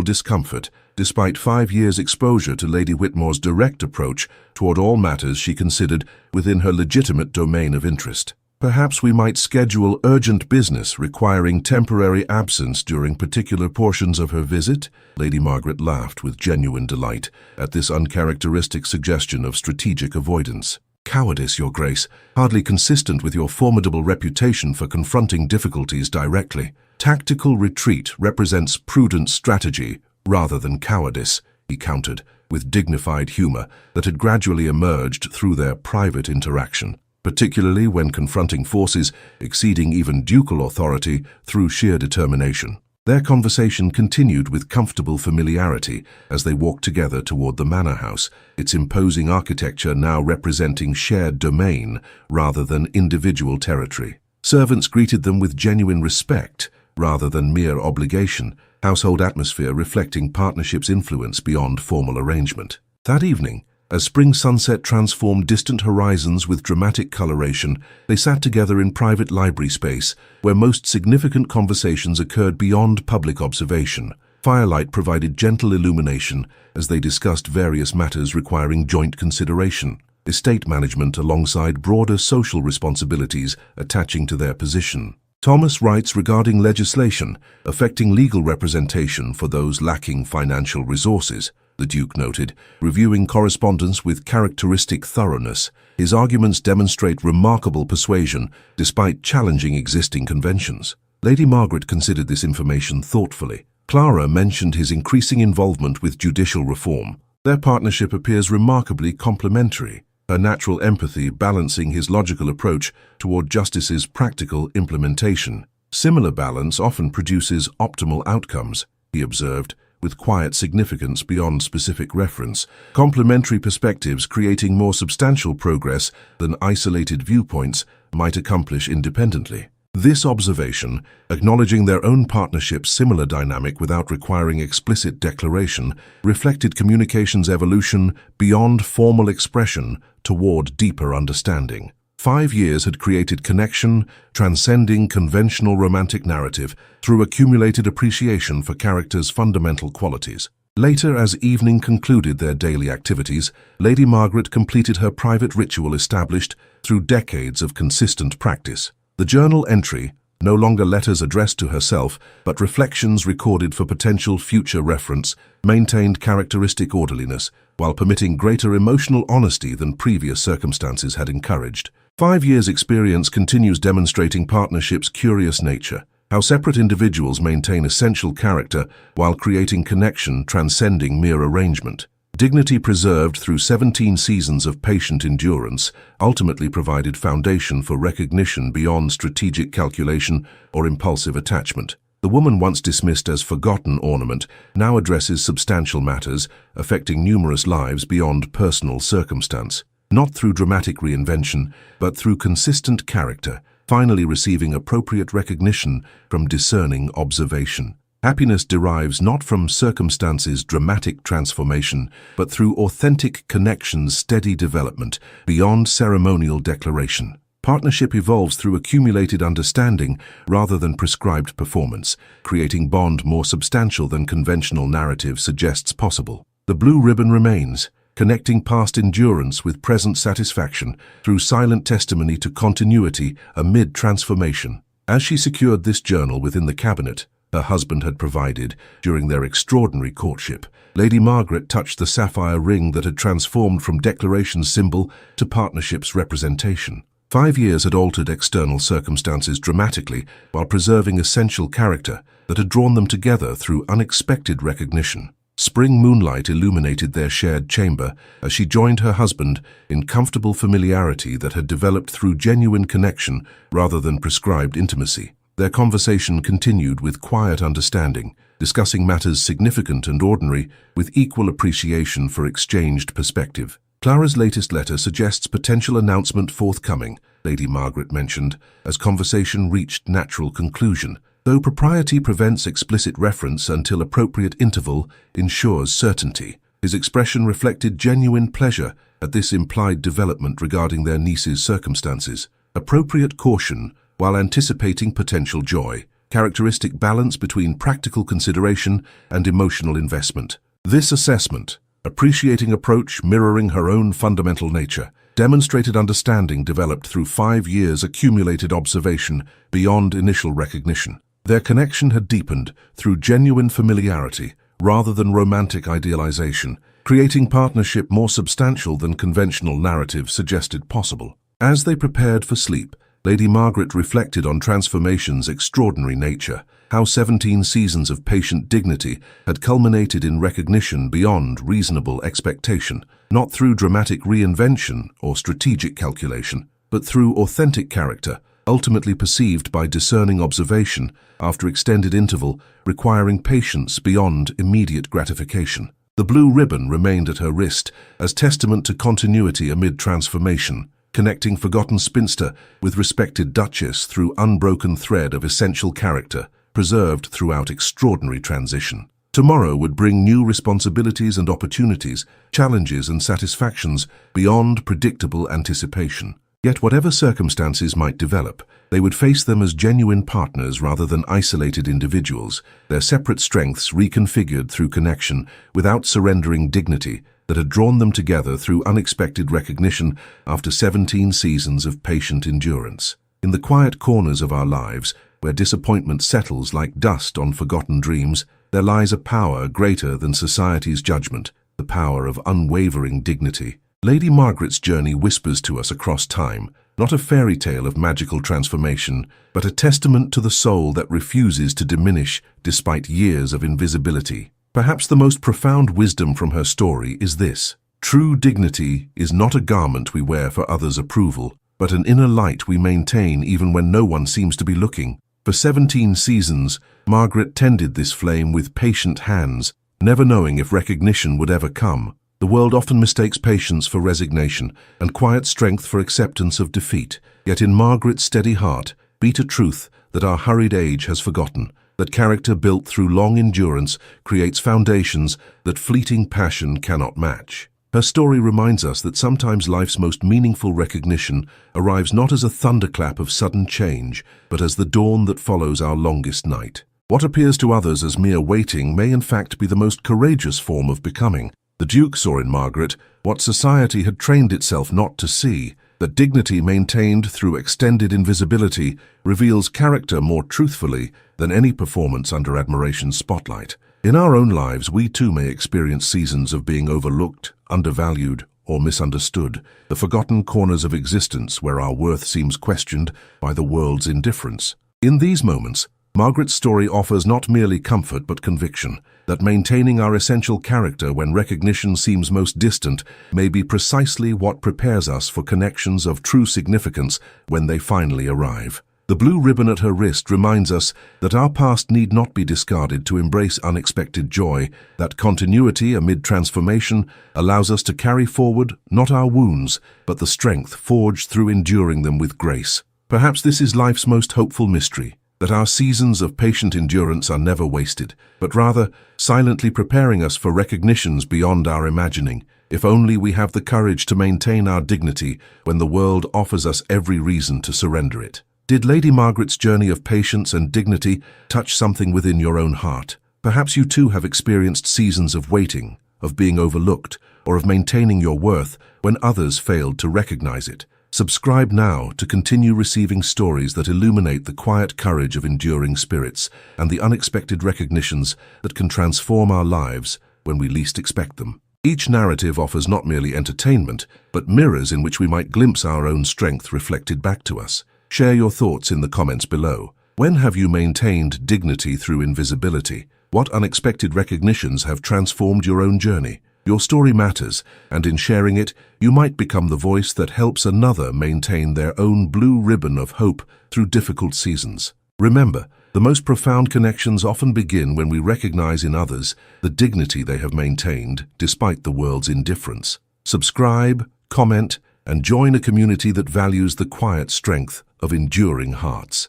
Speaker 1: discomfort, despite 5 years' exposure to Lady Whitmore's direct approach toward all matters she considered within her legitimate domain of interest. "Perhaps we might schedule urgent business requiring temporary absence during particular portions of her visit?" Lady Margaret laughed with genuine delight at this uncharacteristic suggestion of strategic avoidance. "Cowardice, Your Grace, hardly consistent with your formidable reputation for confronting difficulties directly. Tactical retreat represents prudent strategy rather than cowardice," he countered, with dignified humor that had gradually emerged through their private interaction, particularly when confronting forces exceeding even ducal authority through sheer determination. Their conversation continued with comfortable familiarity as they walked together toward the manor house, its imposing architecture now representing shared domain rather than individual territory. Servants greeted them with genuine respect rather than mere obligation, household atmosphere reflecting partnership's influence beyond formal arrangement. That evening, as spring sunset transformed distant horizons with dramatic coloration, they sat together in private library space, where most significant conversations occurred beyond public observation. Firelight provided gentle illumination as they discussed various matters requiring joint consideration, estate management alongside broader social responsibilities attaching to their position. Thomas writes regarding legislation affecting legal representation for those lacking financial resources, the Duke noted, reviewing correspondence with characteristic thoroughness. His arguments demonstrate remarkable persuasion despite challenging existing conventions. Lady Margaret considered this information thoughtfully. Clara mentioned his increasing involvement with judicial reform. Their partnership appears remarkably complementary, her natural empathy balancing his logical approach toward justice's practical implementation. Similar balance often produces optimal outcomes, he observed, with quiet significance beyond specific reference, complementary perspectives creating more substantial progress than isolated viewpoints might accomplish independently. This observation, acknowledging their own partnership's similar dynamic without requiring explicit declaration, reflected communication's evolution beyond formal expression toward deeper understanding. 5 years had created connection, transcending conventional romantic narrative through accumulated appreciation for characters' fundamental qualities. Later, as evening concluded their daily activities, Lady Margaret completed her private ritual established through decades of consistent practice. The journal entry, no longer letters addressed to herself, but reflections recorded for potential future reference, maintained characteristic orderliness, while permitting greater emotional honesty than previous circumstances had encouraged. 5 years' experience continues demonstrating partnership's curious nature, how separate individuals maintain essential character while creating connection transcending mere arrangement. Dignity preserved through 17 seasons of patient endurance ultimately provided foundation for recognition beyond strategic calculation or impulsive attachment. The woman once dismissed as forgotten ornament now addresses substantial matters affecting numerous lives beyond personal circumstance. Not through dramatic reinvention, but through consistent character, finally receiving appropriate recognition from discerning observation. Happiness derives not from circumstances' dramatic transformation, but through authentic connections' steady development, beyond ceremonial declaration. Partnership evolves through accumulated understanding rather than prescribed performance, creating bond more substantial than conventional narrative suggests possible. The blue ribbon remains, connecting past endurance with present satisfaction through silent testimony to continuity amid transformation. As she secured this journal within the cabinet her husband had provided during their extraordinary courtship, Lady Margaret touched the sapphire ring that had transformed from declaration's symbol to partnership's representation. 5 years had altered external circumstances dramatically while preserving essential character that had drawn them together through unexpected recognition. Spring moonlight illuminated their shared chamber as she joined her husband in comfortable familiarity that had developed through genuine connection rather than prescribed intimacy. Their conversation continued with quiet understanding, discussing matters significant and ordinary with equal appreciation for exchanged perspective. Clara's latest letter suggests potential announcement forthcoming, Lady Margaret mentioned, as conversation reached natural conclusion. Though propriety prevents explicit reference until appropriate interval ensures certainty, his expression reflected genuine pleasure at this implied development regarding their niece's circumstances. Appropriate caution while anticipating potential joy, characteristic balance between practical consideration and emotional investment. This assessment, appreciating approach mirroring her own fundamental nature, demonstrated understanding developed through 5 years accumulated observation beyond initial recognition. Their connection had deepened through genuine familiarity rather than romantic idealization, creating partnership more substantial than conventional narrative suggested possible. As they prepared for sleep, Lady Margaret reflected on transformation's extraordinary nature, how 17 seasons of patient dignity had culminated in recognition beyond reasonable expectation, not through dramatic reinvention or strategic calculation, but through authentic character ultimately perceived by discerning observation after extended interval, requiring patience beyond immediate gratification. The blue ribbon remained at her wrist as testament to continuity amid transformation, connecting forgotten spinster with respected duchess through unbroken thread of essential character, preserved throughout extraordinary transition. Tomorrow would bring new responsibilities and opportunities, challenges and satisfactions beyond predictable anticipation. Yet whatever circumstances might develop, they would face them as genuine partners rather than isolated individuals, their separate strengths reconfigured through connection without surrendering dignity that had drawn them together through unexpected recognition after 17 seasons of patient endurance. In the quiet corners of our lives, where disappointment settles like dust on forgotten dreams, there lies a power greater than society's judgment, the power of unwavering dignity. Lady Margaret's journey whispers to us across time, not a fairy tale of magical transformation, but a testament to the soul that refuses to diminish despite years of invisibility. Perhaps the most profound wisdom from her story is this: true dignity is not a garment we wear for others' approval, but an inner light we maintain even when no one seems to be looking. For 17 seasons, Margaret tended this flame with patient hands, never knowing if recognition would ever come. The world often mistakes patience for resignation and quiet strength for acceptance of defeat. Yet in Margaret's steady heart beat a truth that our hurried age has forgotten, that character built through long endurance creates foundations that fleeting passion cannot match. Her story reminds us that sometimes life's most meaningful recognition arrives not as a thunderclap of sudden change, but as the dawn that follows our longest night. What appears to others as mere waiting may in fact be the most courageous form of becoming. The Duke saw in Margaret what society had trained itself not to see, that dignity maintained through extended invisibility reveals character more truthfully than any performance under admiration's spotlight. In our own lives, we too may experience seasons of being overlooked, undervalued, or misunderstood, the forgotten corners of existence where our worth seems questioned by the world's indifference. In these moments, Margaret's story offers not merely comfort but conviction, that maintaining our essential character when recognition seems most distant may be precisely what prepares us for connections of true significance when they finally arrive. The blue ribbon at her wrist reminds us that our past need not be discarded to embrace unexpected joy, that continuity amid transformation allows us to carry forward not our wounds, but the strength forged through enduring them with grace. Perhaps this is life's most hopeful mystery, that our seasons of patient endurance are never wasted, but rather silently preparing us for recognitions beyond our imagining, if only we have the courage to maintain our dignity when the world offers us every reason to surrender it. Did Lady Margaret's journey of patience and dignity touch something within your own heart? Perhaps you too have experienced seasons of waiting, of being overlooked, or of maintaining your worth when others failed to recognize it. Subscribe now to continue receiving stories that illuminate the quiet courage of enduring spirits and the unexpected recognitions that can transform our lives when we least expect them. Each narrative offers not merely entertainment, but mirrors in which we might glimpse our own strength reflected back to us. Share your thoughts in the comments below. When have you maintained dignity through invisibility? What unexpected recognitions have transformed your own journey? Your story matters, and in sharing it, you might become the voice that helps another maintain their own blue ribbon of hope through difficult seasons. Remember, the most profound connections often begin when we recognize in others the dignity they have maintained despite the world's indifference. Subscribe, comment, and join a community that values the quiet strength of enduring hearts.